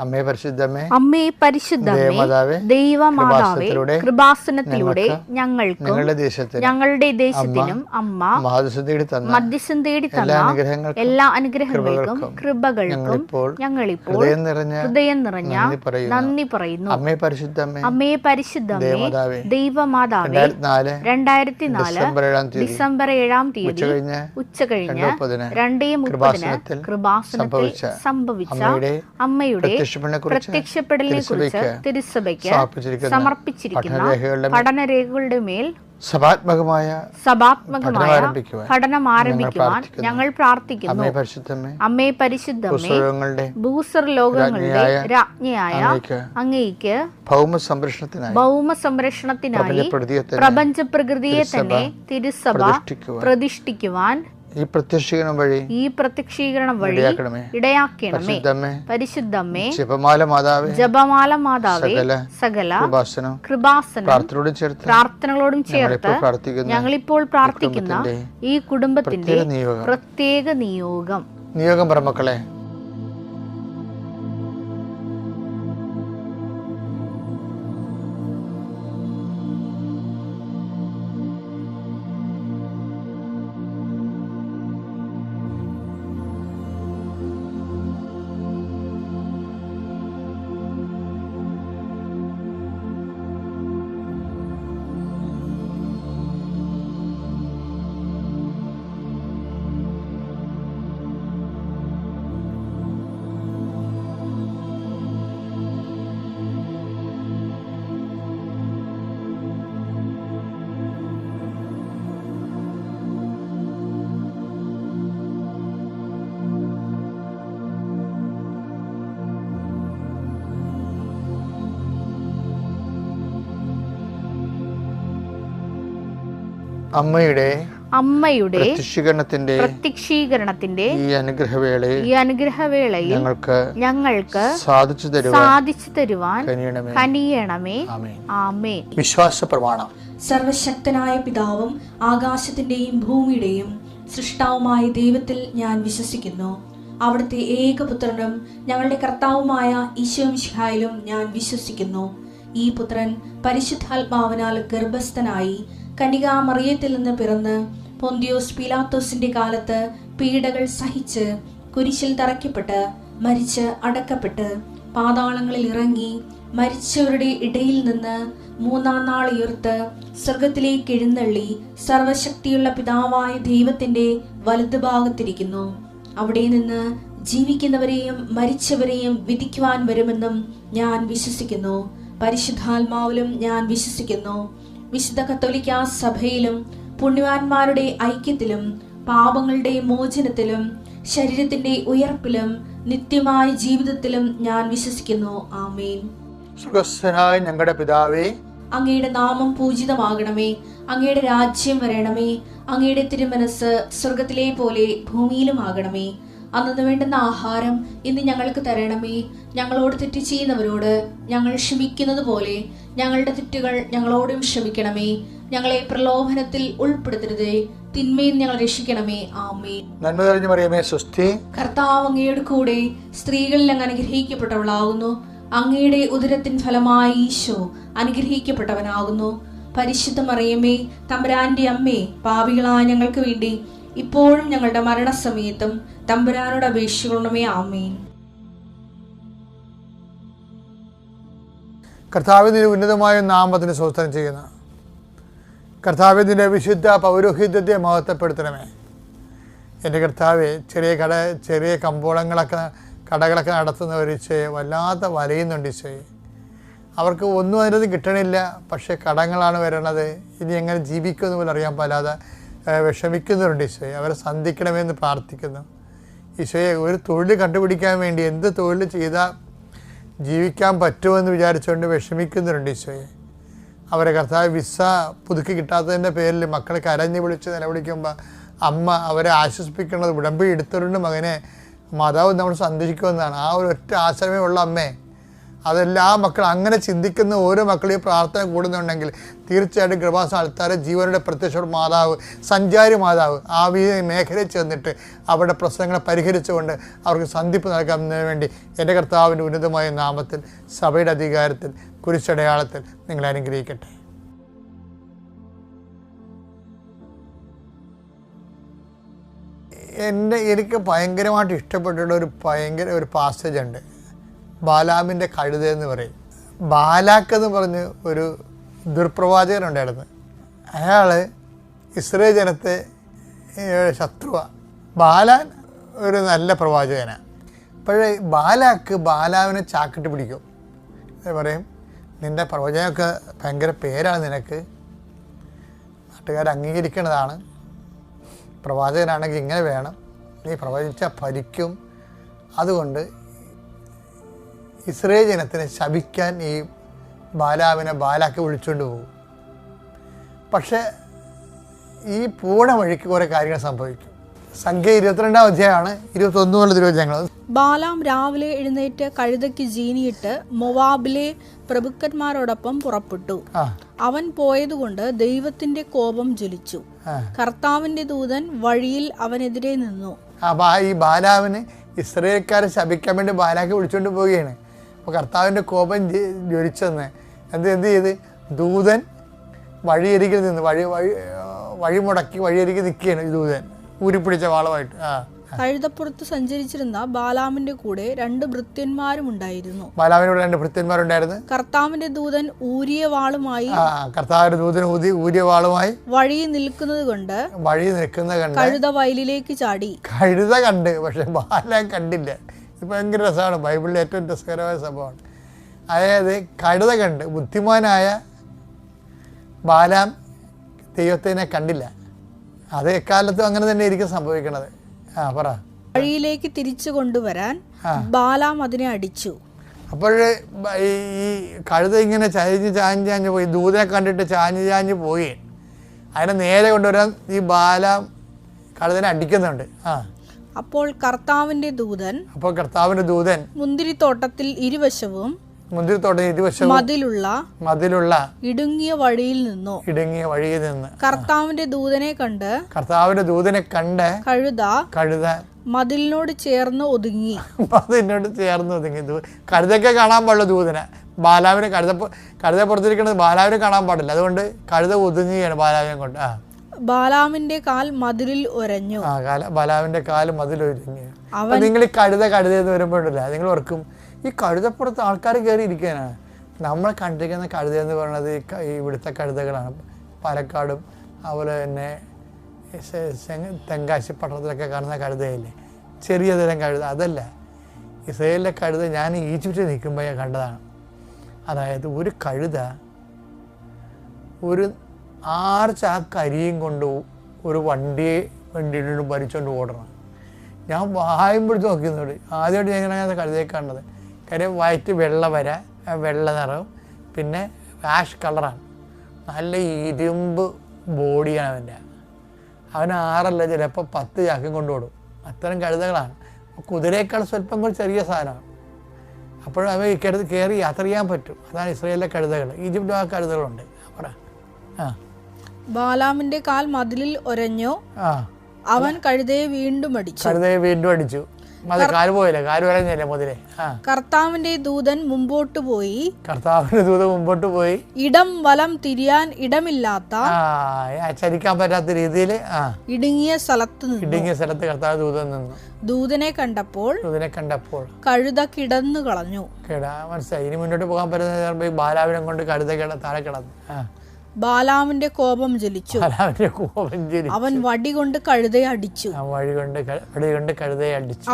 അമ്മേ പരിശുദ്ധമേ, അമ്മേ പരിശുദ്ധമേ, ദൈവമാതാവേ, കൃപാസനത്തിലൂടെ ഞങ്ങൾക്കും ഞങ്ങളുടെ ദേശത്തിനും അമ്മ മധ്യസ്ഥം തേടി തന്ന എല്ലാ അനുഗ്രഹങ്ങൾക്കും കൃപകൾക്കും ഞങ്ങളിപ്പോൾ ഹൃദയം നിറഞ്ഞ നന്ദി പറയുന്നു. അമ്മേ പരിശുദ്ധമേ, അമ്മേ പരിശുദ്ധമേ, ദൈവമാതാവേ, 2004 ഡിസംബർ 7 ഉച്ചകഴിഞ്ഞ് 2:30 കൃപാസനത്തിൽ സംഭവിച്ച അമ്മയുടെ പ്രത്യക്ഷപ്പെടലിനെ കുറിച്ച് തിരുസഭയ്ക്ക് സമർപ്പിച്ചിരിക്കുന്ന പഠനരേഖകളുടെ മേൽ സഭാത്മകമായ പഠനം ആരംഭിക്കുവാൻ ഞങ്ങൾ പ്രാർത്ഥിക്കുന്നു. അമ്മേ പരിശുദ്ധമേ, ഭൂസ്വർ ലോകങ്ങളുടെ രാജ്ഞിയായ അങ്ങേയ്ക്ക് ഭൗമ സംരക്ഷണത്തിനായി പ്രപഞ്ച പ്രകൃതിയെ തന്നെ തിരുസഭ പ്രതിഷ്ഠിക്കുവാൻ ഈ പ്രത്യക്ഷീകരണം വഴി ഇടയാക്കണമേ. പരിശുദ്ധമേ, ജപമാല മാതാവേ, സകല കൃപാസനം പ്രാർത്ഥനകളോടും ചേർത്ത് ഞങ്ങളിപ്പോൾ പ്രാർത്ഥിക്കുന്ന ഈ കുടുംബത്തിന്റെ പ്രത്യേക നിയോഗം പറമക്കളെ, അമ്മയുടെ പ്രത്യക്ഷീകരണത്തിന്റെ ഈ അനുഗ്രഹവേളയിൽ ഞങ്ങൾക്ക് സാധിച്ചു തരുവാൻ കനിയണമേ. ആമേൻ. വിശ്വാസ പ്രമാണം. സർവശക്തനായ പിതാവും ആകാശത്തിന്റെയും ഭൂമിയുടെയും സൃഷ്ടാവുമായ ദൈവത്തിൽ ഞാൻ വിശ്വസിക്കുന്നു. അവിടുത്തെ ഏകപുത്രനും ഞങ്ങളുടെ കർത്താവുമായ ഈശോമിശിഹായിലും ഞാൻ വിശ്വസിക്കുന്നു. ഈ പുത്രൻ പരിശുദ്ധാത്മാവിനാൽ ഗർഭസ്ഥനായി കന്യകാമറിയത്തിൽ നിന്ന് പിറന്ന് പൊന്തിയോസ് പീലാത്തോസിന്റെ കാലത്ത് പീഡകൾ സഹിച്ച് കുരിശിൽ തറയ്ക്കപ്പെട്ട് മരിച്ച് അടക്കപ്പെട്ട് പാതാളങ്ങളിൽ ഇറങ്ങി മരിച്ചവരുടെ ഇടയിൽ നിന്ന് 3-ാം നാൾ ഉയർത്ത് സ്വർഗത്തിലേക്ക് എഴുന്നള്ളി സർവശക്തിയുള്ള പിതാവായ ദൈവത്തിന്റെ വലതുഭാഗത്തിരിക്കുന്നു. അവിടെ നിന്ന് ജീവിക്കുന്നവരെയും മരിച്ചവരെയും വിധിക്കുവാൻ വരുമെന്നും ഞാൻ വിശ്വസിക്കുന്നു. പരിശുദ്ധാത്മാവിലും ഞാൻ വിശ്വസിക്കുന്നു. വിശുദ്ധ കത്തോലിക്കാ സഭയിലും പുണ്യവാന്മാരുടെ ഐക്യത്തിലും പാപങ്ങളുടെ മോചനത്തിലും ശരീരത്തിന്റെ ഉയർപ്പിലും നിത്യമായ ജീവിതത്തിലും ഞാൻ വിശ്വസിക്കുന്നു. ആമേൻ. സ്വർഗ്ഗസ്ഥനായ ഞങ്ങളുടെ പിതാവേ, അങ്ങയുടെ നാമം പൂജിതമാകണമേ. അങ്ങയുടെ രാജ്യം വരണമേ. അങ്ങയുടെ തിരുമനസ് സ്വർഗത്തിലെ പോലെ ഭൂമിയിലും ആകണമേ. അന്നു വേണ്ടുന്ന ആഹാരം ഇന്ന് ഞങ്ങൾക്ക് തരണമേ. ഞങ്ങളോട് തെറ്റ് ചെയ്യുന്നവരോട് ഞങ്ങൾ ക്ഷമിക്കുന്നത് പോലെ ഞങ്ങളുടെ തെറ്റുകൾ ഞങ്ങളോടും ക്ഷമിക്കണമേ. ഞങ്ങളെ പ്രലോഭനത്തിൽ ഉൾപ്പെടുത്തരുതേ, തിന്മയിൽ ഞങ്ങൾ രക്ഷിക്കണമേ. ആമേൻ. നന്മ നിറഞ്ഞ മറിയമേ, സ്വസ്തി. കർത്താവ് അങ്ങയുടെ കൂടെ സ്ത്രീകളിൽ അങ്ങ് അനുഗ്രഹിക്കപ്പെട്ടവളാകുന്നു. അങ്ങയുടെ ഉദരത്തിൻ ഫലമായി ഈശോ അനുഗ്രഹിക്കപ്പെട്ടവനാകുന്നു. പരിശുദ്ധ മറിയമേ, തമ്പുരാന്റെ അമ്മേ, പാപികളായ ഞങ്ങൾക്ക് വേണ്ടി ഇപ്പോഴും ഞങ്ങളുടെ മരണസമയത്തും തമ്പുരാനോട് അപേക്ഷിക്കണമേ. ആമേൻ. കർത്താവിന്റെ ഉന്നതമായ നാമത്തിന് സ്തോത്രം ചെയ്യുന്നു. കർത്താവിന്റെ വിശുദ്ധ പൗരോഹിത്യത്തെ മഹത്വപ്പെടുത്തണമേ. എൻ്റെ കർത്താവെ, ചെറിയ കടകളൊക്കെ നടത്തുന്നവർ വല്ലാത്ത വലയുന്നുണ്ട്. അവർക്ക് ഒന്നും അതിനകത്ത് കിട്ടണില്ല. പക്ഷേ കടങ്ങളാണ് വരണത്. ഇനി എങ്ങനെ ജീവിക്കുമെന്ന് പോലും അറിയാൻ പാലാതെ വിഷമിക്കുന്നവരുണ്ട്. അവരെ സന്ധിക്കണമെന്ന് പ്രാർത്ഥിക്കുന്നു. ഈശോയെ, ഒരു തൊഴിൽ കണ്ടുപിടിക്കാൻ വേണ്ടി എന്ത് തൊഴിൽ ചെയ്താൽ ജീവിക്കാൻ പറ്റുമെന്ന് വിചാരിച്ചുകൊണ്ട് വിഷമിക്കുന്നവരുണ്ട്. ഈശോയെ, അവരെ കർത്താവ് വിസ പുതുക്കി കിട്ടാത്തതിൻ്റെ പേരിൽ മക്കൾ കരഞ്ഞ് വിളിച്ച് നിലവിളിക്കുമ്പോൾ അമ്മ അവരെ ആശ്വസിപ്പിക്കുന്നത് ഉടമ്പടി എടുത്തവരുണ്ട്. മകനെ, മാതാവ് നമ്മൾ സന്ദർശിക്കുമെന്നാണ്. ആ ഒരു ഒറ്റ ആശ്രമേ ഉള്ള അമ്മേ, അതെല്ലാ മക്കളും അങ്ങനെ ചിന്തിക്കുന്ന ഓരോ മക്കളെയും പ്രാർത്ഥന കൂടുന്നുണ്ടെങ്കിൽ തീർച്ചയായിട്ടും കൃപാസന ആൾക്കാരെ ജീവനുടെ പ്രത്യക്ഷ മാതാവ്, സഞ്ചാരി മാതാവ് ആ മേഖലയിൽ ചെന്നിട്ട് അവരുടെ പ്രശ്നങ്ങളെ പരിഹരിച്ചുകൊണ്ട് അവർക്ക് സന്ധിപ്പ് നൽകുന്നതിന് വേണ്ടി എൻ്റെ കർത്താവിൻ്റെ ഉന്നതമായ നാമത്തിൽ സഭയുടെ അധികാരത്തിൽ കുരിശടയാളത്തിൽ നിങ്ങളെ അനുഗ്രഹിക്കട്ടെ. എനിക്ക് ഭയങ്കരമായിട്ട് ഇഷ്ടപ്പെട്ടിട്ടുള്ള ഒരു പാസേജ് ഉണ്ട്. ബാലാമിൻ്റെ കഴുത എന്ന് പറയും. ബാലാക്ക് എന്ന് പറഞ്ഞ് ഒരു ദുർപ്രവാചകനുണ്ടായിരുന്നു. അയാൾ ഇസ്രായേൽ ജനത്തെ ശത്രുവാണ്. ബാലാൻ ഒരു നല്ല പ്രവാചകനാണ്. അപ്പോഴേ ബാലാക്ക് ബാലാവിനെ ചാക്കിട്ട് പിടിക്കും. പറയും, നിൻ്റെ പ്രവചനമൊക്കെ ഭയങ്കര പേരാണ്, നിനക്ക് നാട്ടുകാർ അംഗീകരിക്കേണ്ടതാണ്, പ്രവാചകനാണെങ്കിൽ ഇങ്ങനെ വേണം, നീ പ്രവചിച്ചാൽ ഭരിക്കും, അതുകൊണ്ട് ഇസ്രായേൽ ജനത്തിനെ ശപിക്കാൻ ഈ ബാലാക്ക് വിളിച്ചുകൊണ്ട് പോകും. പക്ഷെ ഈ പൂണ വഴിക്ക് കുറേ കാര്യങ്ങൾ സംഭവിക്കും. സംഖ്യ 22-ാം അധ്യായമാണ്, 21 മുതൽ തിരുവചനങ്ങൾ. ബാലാം രാവിലെ എഴുന്നേറ്റ് കഴുതയ്ക്ക് ജീനിയിട്ട് മൊവാബിലെ പ്രഭുക്കന്മാരോടൊപ്പം പുറപ്പെട്ടു. അവൻ പോയതുകൊണ്ട് ദൈവത്തിന്റെ കോപം ജ്വലിച്ചു. കർത്താവിന്റെ ദൂതൻ വഴിയിൽ അവനെതിരെ നിന്നു. ഈ ബാലാവിന് ഇസ്രായേൽക്കാരെ ശപിക്കാൻ വേണ്ടി ബാലാക്ക് വിളിച്ചുകൊണ്ട് പോവുകയാണ്. അപ്പോൾ കർത്താവിൻ്റെ കോപം ജ്വലിച്ചെന്ന് എന്ത് ചെയ്ത് ദൂതൻ വഴിയരികിൽ നിന്ന് വഴി മുടക്കി വഴിയരികിൽ നിൽക്കുകയാണ്. ഈ ദൂതൻ ഊരിപ്പിടിച്ച വാളുമായിട്ട്. കഴുതപ്പുറത്ത് സഞ്ചരിച്ചിരുന്ന ബാലാമിന്റെ കൂടെ 2 ഭൃത്യന്മാരും ഉണ്ടായിരുന്നു. ബാലാമിനോട് 2 ഭൃത്യന്മാരുണ്ടായിരുന്നു. കർത്താവിന്റെ ദൂതൻ ഊരിയ വാളുമായി ഊരിയ വാളുമായി വഴി നിൽക്കുന്നത് കണ്ട് കഴുത വയലിലേക്ക് ചാടി. കഴുത കണ്ട്, പക്ഷെ ബാലാം കണ്ടില്ല. ഇത് ഭയങ്കര രസമാണ്. ബൈബിളിലെ ഏറ്റവും രസകരമായ സംഭവമാണ്. അതായത് കഴുത കണ്ട് ബുദ്ധിമാനായ ബാലാം ദൈവത്തിനെ കണ്ടില്ല. അത് എക്കാലത്തും അങ്ങനെ തന്നെ ആയിരിക്കും സംഭവിക്കണത്. പറ. വഴിയിലേക്ക് തിരിച്ചു കൊണ്ടുവരാൻ ബാലാം അതിനെ അടിച്ചു. അപ്പോൾ ഈ കഴുത ഇങ്ങനെ ചാഞ്ഞ് പോയി, ദൂതനെ കണ്ടിട്ട് ചാഞ്ഞ് പോയി. അതിനെ നേരെ കൊണ്ടുവരാൻ ഈ ബാലാം കഴുതനെ അടിക്കുന്നുണ്ട്. അപ്പോൾ കർത്താവിന്റെ ദൂതൻ മുന്തിരിത്തോട്ടത്തിൽ ഇരുവശവും മതിലുള്ള ഇടുങ്ങിയ വഴിയിൽ നിന്നു. കർത്താവിന്റെ ദൂതനെ കണ്ട് കഴുത മതിലിനോട് ചേർന്ന് ഒതുങ്ങി. കഴുതൊക്കെ കാണാൻ പാടില്ല ദൂതനെ. ബാലാവിനെ കഴുത പുറത്തിരിക്കുന്നത് ബാലാവിനെ കാണാൻ പാടില്ല. അതുകൊണ്ട് കഴുത ഒതുങ്ങുകയാണ് ബാലാവിനെ കൊണ്ട്. ബാലാമിന്റെ കാൽ മതിലിൽ ഉരഞ്ഞു. ബാലാവിന്റെ കാല് മതിലൊരുങ്ങി. നിങ്ങൾ ഈ കഴുത എന്ന് വരുമ്പോഴില്ല, നിങ്ങൾ ഓർക്കും ഈ കഴുതപ്പുറത്ത് ആൾക്കാർ കയറി ഇരിക്കാനാണ്. നമ്മളെ കണ്ടിരിക്കുന്ന കഴുത എന്ന് പറയുന്നത് ഇവിടുത്തെ കഴുതകളാണ്. പാലക്കാടും അതുപോലെ തന്നെ തെങ്കാശി പട്ടണത്തിലൊക്കെ കാണുന്ന കഴുതയില്ലേ, ചെറിയ തരം കഴുത. അതല്ല, ഇസ്രായേലിലെ കഴുത ഞാൻ ഈജിപ്തിൽ നിൽക്കുമ്പോൾ ഞാൻ കണ്ടതാണ്. അതായത് ഒരു കഴുത ഒരു 6 ചാക്ക് അരിയും കൊണ്ട് ഒരു വണ്ടിയിലോട്ട് ഭരിച്ചുകൊണ്ട് ഓടണം. ഞാൻ വായുമ്പോഴത്തെ നോക്കിയെന്നോട് ആദ്യമായിട്ട് ഞാൻ ഇങ്ങനെ കഴുതയെ കാണുന്നത്. കാര്യം വയറ്റ് വെള്ള നിറവും പിന്നെ ആഷ് കളറാണ്. നല്ല ഇരുമ്പ് ബോഡിയാണ് അവന് 6 ചിലപ്പോൾ 10 ചാക്കും കൊണ്ടുപോടും. അത്തരം കഴുതകളാണ്. കുതിരയേക്കാൾ സ്വല്പം കൂടി ചെറിയ സാധനമാണ്. അപ്പോഴും അവ കയറി യാത്ര ചെയ്യാൻ പറ്റും. അതാണ് ഇസ്രായേലിലെ കഴുതകൾ. ഈജിപ്തിലും ആ കഴുതകളുണ്ട്. ബാലാമിന്റെ കാൽ മതിലിൽ ഒരഞ്ഞു. അവൻ കഴുതയെ വീണ്ടും അടിച്ചു. കർത്താവിന്റെ ദൂതൻ മുമ്പോട്ട് പോയി. ഇടം വലം തിരിയാൻ ഇടമില്ലാത്ത ചലിക്കാൻ പറ്റാത്ത രീതിയിൽ ഇടുങ്ങിയ സ്ഥലത്ത് കർത്താവ് ദൂതൻ നിന്നു. ദൂതനെ കണ്ടപ്പോൾ കഴുത കിടന്നു കളഞ്ഞു. മനസ്സിലായി. ഇനി മുന്നോട്ട് പോകാൻ പറ്റുന്ന ബാലാവിനെ കൊണ്ട് കഴുത താഴെ കിടന്നു. ബാലാമിന്റെ കോപം ജ്വലിച്ചു. അവൻ വടി കൊണ്ട് കഴുതയെ അടിച്ചു.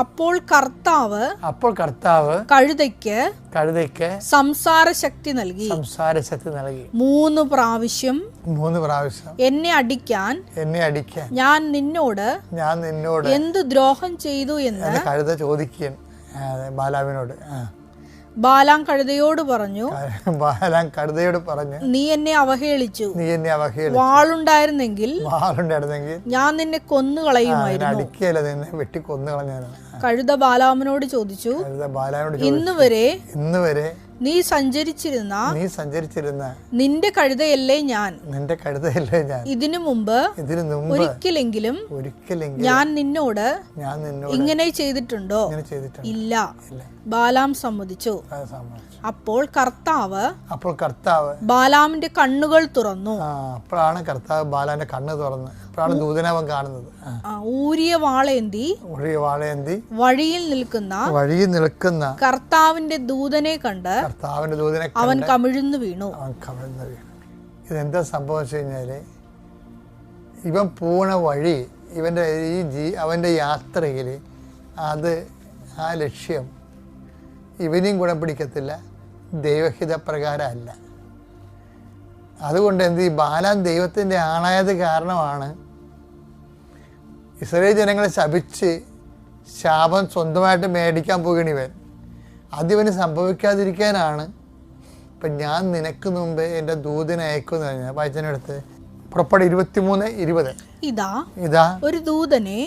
അപ്പോൾ കർത്താവ് കഴുതയ്ക്ക് സംസാര ശക്തി നൽകി. 3 പ്രാവശ്യം എന്നെ അടിക്കാൻ ഞാൻ നിന്നോട് എന്ത് ദ്രോഹം ചെയ്തു എന്ന് കഴുത ചോദിക്കാൻ ബാലാവിനോട്. ബാലാം കഴുതയോട് പറഞ്ഞു, നീ എന്നെ അവഹേളിച്ചു. വാളുണ്ടായിരുന്നെങ്കിൽ ഞാൻ നിന്നെ കൊന്നുകളയുമായിരുന്നു. വെട്ടി കൊന്നുകളഞ്ഞാണ്. കഴുത ബാലാമിനോട് ചോദിച്ചു, ഇന്ന് വരെ നീ സഞ്ചരിച്ചിരുന്ന നിന്റെ കഴുതയല്ലേ ഞാൻ. ഇതിനു മുമ്പ് ഒരിക്കലെങ്കിലും ഞാൻ നിന്നോട് ഇങ്ങനെ ചെയ്തിട്ടുണ്ടോ? ഇല്ല. ബാലാം സമ്മതിച്ചു. അപ്പോൾ കർത്താവ് ബാലാമിന്റെ കണ്ണുകൾ തുറന്നു. അപ്പോഴാണ് കർത്താവ് ബാലാന്റെ കണ്ണ് തുറന്ന് ദൂതനവൻ കാണുന്നത്. ഊരിയ വാളേന്തി വഴിയിൽ നിൽക്കുന്ന കർത്താവിന്റെ ദൂതനെ കണ്ട് അവൻ കമിഴ്ന്നു വീണു. ഇതെന്താ സംഭവിച്ചു കഴിഞ്ഞാല്, ഇവൻ പോണ വഴി, ഇവന്റെ അവന്റെ യാത്രയിൽ അത് ആ ലക്ഷ്യം ഇവനെയും ഗുണം പിടിക്കത്തില്ല, ദൈവഹിത പ്രകാരമല്ല. അതുകൊണ്ട് ഈ ബാലാൻ ദൈവത്തിൻ്റെ ആണായത് കാരണമാണ് ഇസ്രായേൽ ജനങ്ങളെ ശപിച്ച് ശാപം സ്വന്തമായിട്ട് മേടിക്കാൻ പോകുകയാണ് ഇവൻ. അതിവന് സംഭവിക്കാതിരിക്കാനാണ് ഇപ്പം ഞാൻ നിനക്ക് മുമ്പ് എൻ്റെ ദൂതനെ അയക്കുമെന്ന് പറഞ്ഞാൽ വായിച്ചതിനടുത്ത് പുറപ്പാട് 23:20. ഇതാ ഒരു ദൂതനെ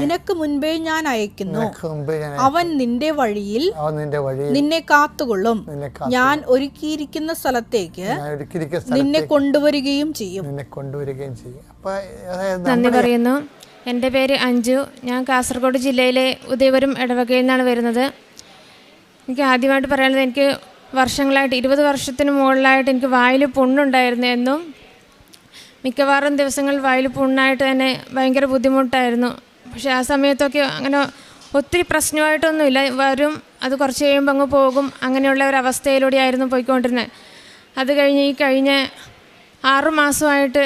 നിനക്ക് മുൻപേ ഞാൻ അയക്കുന്നു. അവൻ നിന്റെ വഴിയിൽ നിന്നെ കാത്തുകൊള്ളും. ഞാൻ ഒരുക്കിയിരിക്കുന്ന സ്ഥലത്തേക്ക് നിന്നെ കൊണ്ടുവരികയും ചെയ്യും. നന്ദി പറയുന്നു. എൻ്റെ പേര് അഞ്ജു. ഞാൻ കാസർഗോഡ് ജില്ലയിലെ ഉദയപുരം ഇടവകയിൽ നിന്നാണ് വരുന്നത്. എനിക്ക് ആദ്യമായിട്ട് പറയാനുള്ളത്, എനിക്ക് വർഷങ്ങളായിട്ട് 20 വർഷത്തിന് മുകളിലായിട്ട് എനിക്ക് വായിൽ പുണ്ണുണ്ടായിരുന്നു. എന്നും മിക്കവാറും ദിവസങ്ങൾ വായിൽ പുണ്ണായിട്ട് തന്നെ ഭയങ്കര ബുദ്ധിമുട്ടായിരുന്നു. പക്ഷേ ആ സമയത്തൊക്കെ അങ്ങനെ ഒത്തിരി പ്രശ്നമായിട്ടൊന്നുമില്ല, വരും, അത് കുറച്ച് കഴിയുമ്പോൾ അങ്ങ് പോകും, അങ്ങനെയുള്ള ഒരു അവസ്ഥയിലൂടെയായിരുന്നു പോയിക്കൊണ്ടിരുന്നത്. അത് കഴിഞ്ഞ് ഈ കഴിഞ്ഞ 6 മാസമായിട്ട്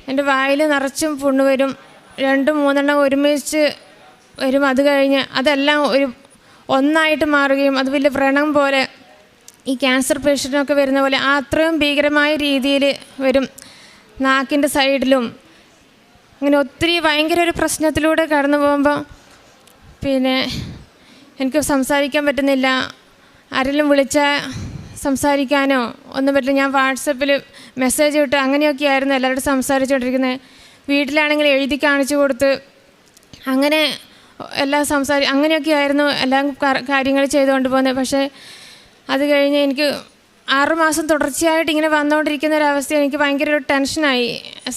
എൻ്റെ വായിൽ നിറച്ചും പുണ്ണ് വരും, 2-3 ഒരുമിച്ച് വരും. അത് കഴിഞ്ഞ് അതെല്ലാം ഒന്നായിട്ട് മാറുകയും അത് വലിയ വ്രണം പോലെ, ഈ ക്യാൻസർ പേഷ്യൻറ്റിനൊക്കെ വരുന്ന പോലെ അത്രയും ഭീകരമായ രീതിയിൽ വരും. നാക്കിൻ്റെ സൈഡിലും അങ്ങനെ ഒത്തിരി ഭയങ്കര ഒരു പ്രശ്നത്തിലൂടെ കടന്നു പോകുമ്പോൾ പിന്നെ എനിക്ക് സംസാരിക്കാൻ പറ്റുന്നില്ല. ആരെങ്കിലും വിളിച്ചാൽ സംസാരിക്കാനോ ഒന്നും പറ്റില്ല. ഞാൻ വാട്സപ്പിൽ മെസ്സേജ് ഇട്ട് അങ്ങനെയൊക്കെ ആയിരുന്നു എല്ലാവരോടും സംസാരിച്ചുകൊണ്ടിരിക്കുന്നത്. വീട്ടിലാണെങ്കിൽ എഴുതി കാണിച്ചു കൊടുത്ത് അങ്ങനെ എല്ലാം അങ്ങനെയൊക്കെ ആയിരുന്നു എല്ലാം കാര്യങ്ങൾ ചെയ്തുകൊണ്ട് പോകുന്നത്. പക്ഷേ അത് കഴിഞ്ഞ് എനിക്ക് 6 മാസം തുടർച്ചയായിട്ട് ഇങ്ങനെ വന്നുകൊണ്ടിരിക്കുന്ന ഒരവസ്ഥ എനിക്ക് ഭയങ്കര ഒരു ടെൻഷനായി.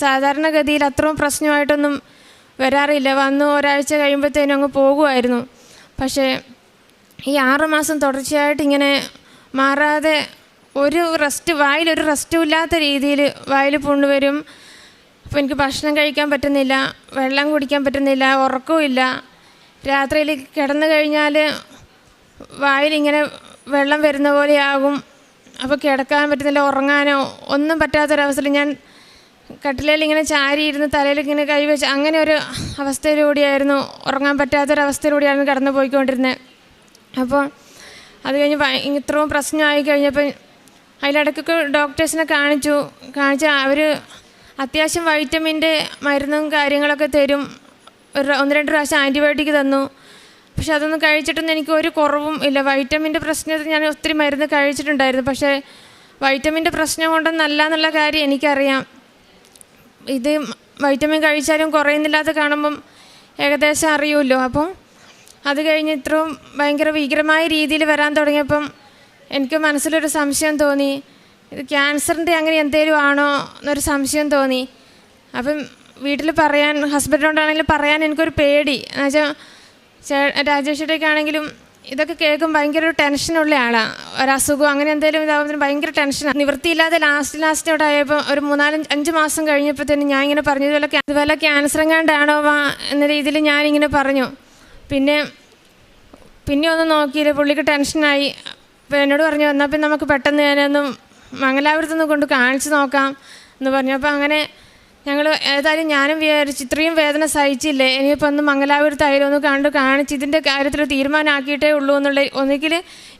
സാധാരണഗതിയിൽ അത്രയും പ്രശ്നമായിട്ടൊന്നും വരാറില്ല, വന്നു ഒരാഴ്ച കഴിയുമ്പോഴത്തേനും അങ്ങ് പോകുമായിരുന്നു. പക്ഷേ ഈ 6 മാസം തുടർച്ചയായിട്ട് ഇങ്ങനെ മാറാതെ വായിലൊരു റെസ്റ്റും ഇല്ലാത്ത രീതിയിൽ വായിൽ പുണ്ണ് വരും. അപ്പോൾ എനിക്ക് ഭക്ഷണം കഴിക്കാൻ പറ്റുന്നില്ല, വെള്ളം കുടിക്കാൻ പറ്റുന്നില്ല, ഉറക്കവുമില്ല. രാത്രിയിൽ കിടന്നു കഴിഞ്ഞാൽ വായിലിങ്ങനെ വെള്ളം വരുന്ന പോലെയാകും. അപ്പോൾ കിടക്കാൻ പറ്റുന്നില്ല, ഉറങ്ങാനോ ഒന്നും പറ്റാത്തൊരവസ്ഥയിൽ ഞാൻ കട്ടിലേൽ ഇങ്ങനെ ചാരിയിരുന്ന് തലയിൽ ഇങ്ങനെ കൈവച്ച് അങ്ങനെ ഒരു അവസ്ഥയിലൂടെയായിരുന്നു, ഉറങ്ങാൻ പറ്റാത്തൊരവസ്ഥയിലൂടെയായിരുന്നു കടന്നു പോയിക്കൊണ്ടിരുന്നത്. അപ്പോൾ അത് കഴിഞ്ഞ് ഇത്രയും പ്രശ്നമായി കഴിഞ്ഞപ്പോൾ അതിലിടയ്ക്കൊക്കെ ഡോക്ടേഴ്സിനെ കാണിച്ച് അവർ അത്യാവശ്യം വൈറ്റമിൻ്റെ മരുന്നും കാര്യങ്ങളൊക്കെ തരും. 1-2 പ്രാവശ്യം ആൻറ്റിബയോട്ടിക് തന്നു. പക്ഷെ അതൊന്നും കഴിച്ചിട്ടൊന്നും എനിക്ക് ഒരു കുറവും ഇല്ല. വൈറ്റമിൻ്റെ പ്രശ്നത്തിൽ ഞാൻ ഒത്തിരി മരുന്ന് കഴിച്ചിട്ടുണ്ടായിരുന്നു. പക്ഷേ വൈറ്റമിൻ്റെ പ്രശ്നം കൊണ്ടൊന്നല്ല എന്നുള്ള കാര്യം എനിക്കറിയാം. ഇത് വൈറ്റമിൻ കഴിച്ചാലും കുറയുന്നില്ലാതെ കാണുമ്പം ഏകദേശം അറിയുമല്ലോ. അപ്പം അത് കഴിഞ്ഞ് ഇത്രയും ഭയങ്കര ഭീകരമായ രീതിയിൽ വരാൻ തുടങ്ങിയപ്പം എനിക്ക് മനസ്സിലൊരു സംശയം തോന്നി, ഇത് ക്യാൻസറിൻ്റെ അങ്ങനെ എന്തെങ്കിലും ആണോ എന്നൊരു സംശയം തോന്നി. അപ്പം വീട്ടിൽ പറയാൻ, ഹസ്ബൻഡിനോടാണെങ്കിലും പറയാൻ എനിക്കൊരു പേടി. എന്നുവെച്ചാൽ രാജേഷിൻ്റെയൊക്കെയാണെങ്കിലും ഇതൊക്കെ കേൾക്കും ഭയങ്കര ഒരു ടെൻഷനുള്ള ആളാണ്. ഒരസുഖം അങ്ങനെ എന്തെങ്കിലും ഇതാവുന്നതിന് ഭയങ്കര ടെൻഷനാണ്. നിവൃത്തിയില്ലാതെ ലാസ്റ്റോടായപ്പോൾ ഒരു 3-5 മാസം കഴിഞ്ഞപ്പോഴത്തേനും ഞാൻ ഇങ്ങനെ പറഞ്ഞു, ഇതുപോലെ ക്യാൻസർ എങ്ങാണ്ടാണോ എന്ന രീതിയിൽ ഞാനിങ്ങനെ പറഞ്ഞു. പിന്നെ ഒന്നും നോക്കിയില്ല, പുള്ളിക്ക് ടെൻഷനായി. അപ്പോൾ എന്നോട് പറഞ്ഞു, എന്നാൽ പിന്നെ നമുക്ക് പെട്ടെന്ന് ഞാനൊന്നും മംഗലാപുരത്തൊന്ന് കൊണ്ട് കാണിച്ച് നോക്കാം എന്ന് പറഞ്ഞു. അപ്പോൾ അങ്ങനെ ഞങ്ങൾ ഏതായാലും ഞാനും വിചാരിച്ചു ഇത്രയും വേദന സഹിച്ചില്ലേ, ഇനിയിപ്പോൾ ഒന്ന് മംഗലാപുരത്തായാലും ഒന്ന് കാണിച്ച് ഇതിൻ്റെ കാര്യത്തിൽ തീരുമാനമാക്കിയിട്ടേ ഉള്ളൂ എന്നുള്ള, ഒന്നുകിൽ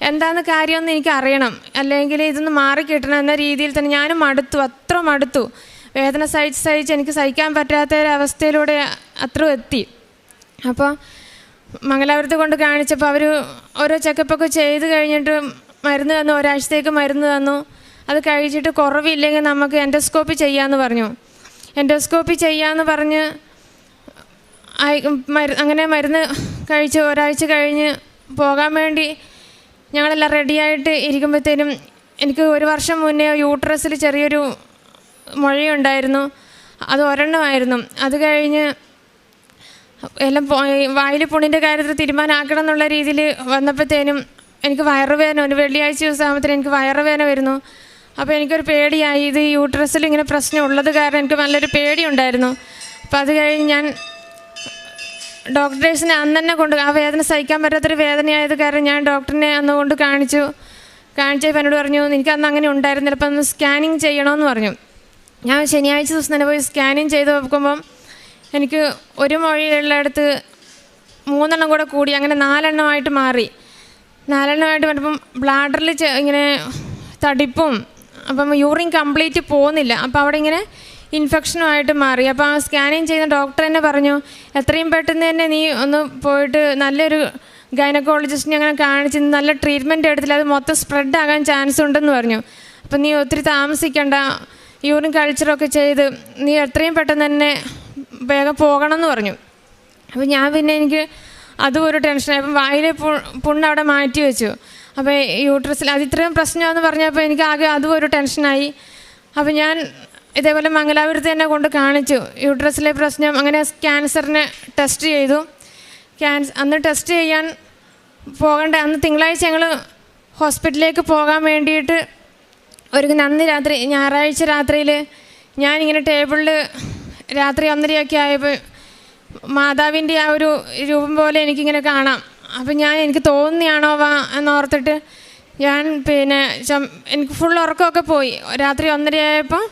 എന്താണെന്ന് കാര്യമൊന്നും എനിക്ക് അറിയണം, അല്ലെങ്കിൽ ഇതൊന്ന് മാറിക്കിട്ടണം എന്ന രീതിയിൽ തന്നെ ഞാനും അത്ര മടുത്തു. വേദന സഹിച്ച് എനിക്ക് സഹിക്കാൻ പറ്റാത്ത ഒരവസ്ഥയിലൂടെ അത്ര എത്തി. അപ്പോൾ മംഗലാപുരത്ത് കൊണ്ട് കാണിച്ചപ്പോൾ അവർ ഓരോ ചെക്കപ്പൊക്കെ ചെയ്ത് കഴിഞ്ഞിട്ട് മരുന്ന് തന്നു, ഒരാഴ്ചത്തേക്ക് മരുന്ന് തന്നു. അത് കഴിച്ചിട്ട് കുറവില്ലെങ്കിൽ നമുക്ക് എൻഡോസ്കോപ്പി ചെയ്യാമെന്ന് പറഞ്ഞു. എൻഡോസ്കോപ്പി ചെയ്യാമെന്ന് പറഞ്ഞ് അങ്ങനെ മരുന്ന് കഴിച്ച് ഒരാഴ്ച കഴിഞ്ഞ് പോകാൻ വേണ്ടി ഞങ്ങളെല്ലാം റെഡിയായിട്ട് ഇരിക്കുമ്പോഴത്തേനും എനിക്ക് 1 വർഷം മുന്നേ യൂട്രസിൽ ചെറിയൊരു മുഴയുണ്ടായിരുന്നു. അത് ഒരെണ്ണമായിരുന്നു. അത് കഴിഞ്ഞ് എല്ലാം വായിൽ പുണ്ണിൻ്റെ കാര്യത്തിൽ തീരുമാനമാക്കണം എന്നുള്ള രീതിയിൽ വന്നപ്പോഴത്തേനും എനിക്ക് വയറുവേദന, ഒരു വെള്ളിയാഴ്ച ദിവസം ആകുമ്പോഴത്തേനും എനിക്ക് വയറുവേദന വരുന്നു. അപ്പോൾ എനിക്കൊരു പേടിയായി. ഇത് യൂട്രസിൽ ഇങ്ങനെ പ്രശ്നം ഉള്ളത് കാരണം എനിക്ക് നല്ലൊരു പേടിയുണ്ടായിരുന്നു. അപ്പോൾ അത് കഴിഞ്ഞ് ഞാൻ ഡോക്ടേഴ്സിനെ അന്ന് തന്നെ ആ വേദന സഹിക്കാൻ പറ്റാത്തൊരു വേദനയായത് കാരണം ഞാൻ ഡോക്ടറിനെ അന്ന് കൊണ്ട് കാണിച്ചപ്പോൾ എന്നോട് പറഞ്ഞു, എനിക്കന്ന് അങ്ങനെ ഉണ്ടായിരുന്നില്ല, അപ്പം ഒന്ന് സ്കാനിങ് ചെയ്യണമെന്ന് പറഞ്ഞു. ഞാൻ ശനിയാഴ്ച ദിവസം തന്നെ പോയി സ്കാനിങ് ചെയ്ത് നോക്കുമ്പം എനിക്ക് ഒരു മുഴയുള്ളിടത്ത് 3 എണ്ണം കൂടെ കൂടി, അങ്ങനെ 4 എണ്ണമായിട്ട് മാറി. 4 എണ്ണമായിട്ട് വന്നപ്പം ബ്ലാഡറിൽ ഇങ്ങനെ തടിപ്പും, അപ്പം യൂറിൻ കംപ്ലീറ്റ് പോകുന്നില്ല. അപ്പോൾ അവിടെ ഇങ്ങനെ ഇൻഫെക്ഷനുമായിട്ട് മാറി. അപ്പോൾ ആ സ്കാനിങ് ചെയ്യുന്ന ഡോക്ടർ തന്നെ പറഞ്ഞു, എത്രയും പെട്ടെന്ന് തന്നെ നീ ഒന്ന് പോയിട്ട് നല്ലൊരു ഗൈനക്കോളജിസ്റ്റിനെ അങ്ങനെ കാണിച്ച് നല്ല ട്രീറ്റ്മെൻറ്റ് എടുത്തില്ല, അത് മൊത്തം സ്പ്രെഡ് ആകാൻ ചാൻസ് ഉണ്ടെന്ന് പറഞ്ഞു. അപ്പം നീ ഒത്തിരി താമസിക്കണ്ട, യൂറിൻ കൾച്ചറൊക്കെ ചെയ്ത് നീ എത്രയും പെട്ടെന്ന് തന്നെ വേഗം പോകണം എന്ന് പറഞ്ഞു. അപ്പോൾ ഞാൻ പിന്നെ എനിക്ക് അതും ഒരു ടെൻഷനായി. അപ്പം വായിലെ പുണ്ണ് അവിടെ മാറ്റി വെച്ചു. അപ്പോൾ യൂട്രസിൽ അത് ഇത്രയും പ്രശ്നമാണെന്ന് പറഞ്ഞപ്പോൾ എനിക്ക് ആകെ അതും ഒരു ടെൻഷനായി. അപ്പോൾ ഞാൻ ഇതേപോലെ മംഗലാപുരത്ത് തന്നെ കൊണ്ട് കാണിച്ചു യൂട്രസിലെ പ്രശ്നം. അങ്ങനെ ക്യാൻസറിന് ടെസ്റ്റ് ചെയ്തു. അന്ന് ടെസ്റ്റ് ചെയ്യാൻ പോകേണ്ട അന്ന് തിങ്കളാഴ്ച ഞങ്ങൾ ഹോസ്പിറ്റലിലേക്ക് പോകാൻ വേണ്ടിയിട്ട് അന്ന് രാത്രി ഞായറാഴ്ച രാത്രിയിൽ ഞാനിങ്ങനെ ടേബിളിൽ രാത്രി 1:30 ആയപ്പോൾ മാതാവിൻ്റെ ആ ഒരു രൂപം പോലെ എനിക്കിങ്ങനെ കാണാം. അപ്പം എനിക്ക് തോന്നിയാണോ എന്നോർത്തിട്ട് ഞാൻ എനിക്ക് ഫുൾ ഉറക്കമൊക്കെ പോയി. രാത്രി 1:30 ആയപ്പോൾ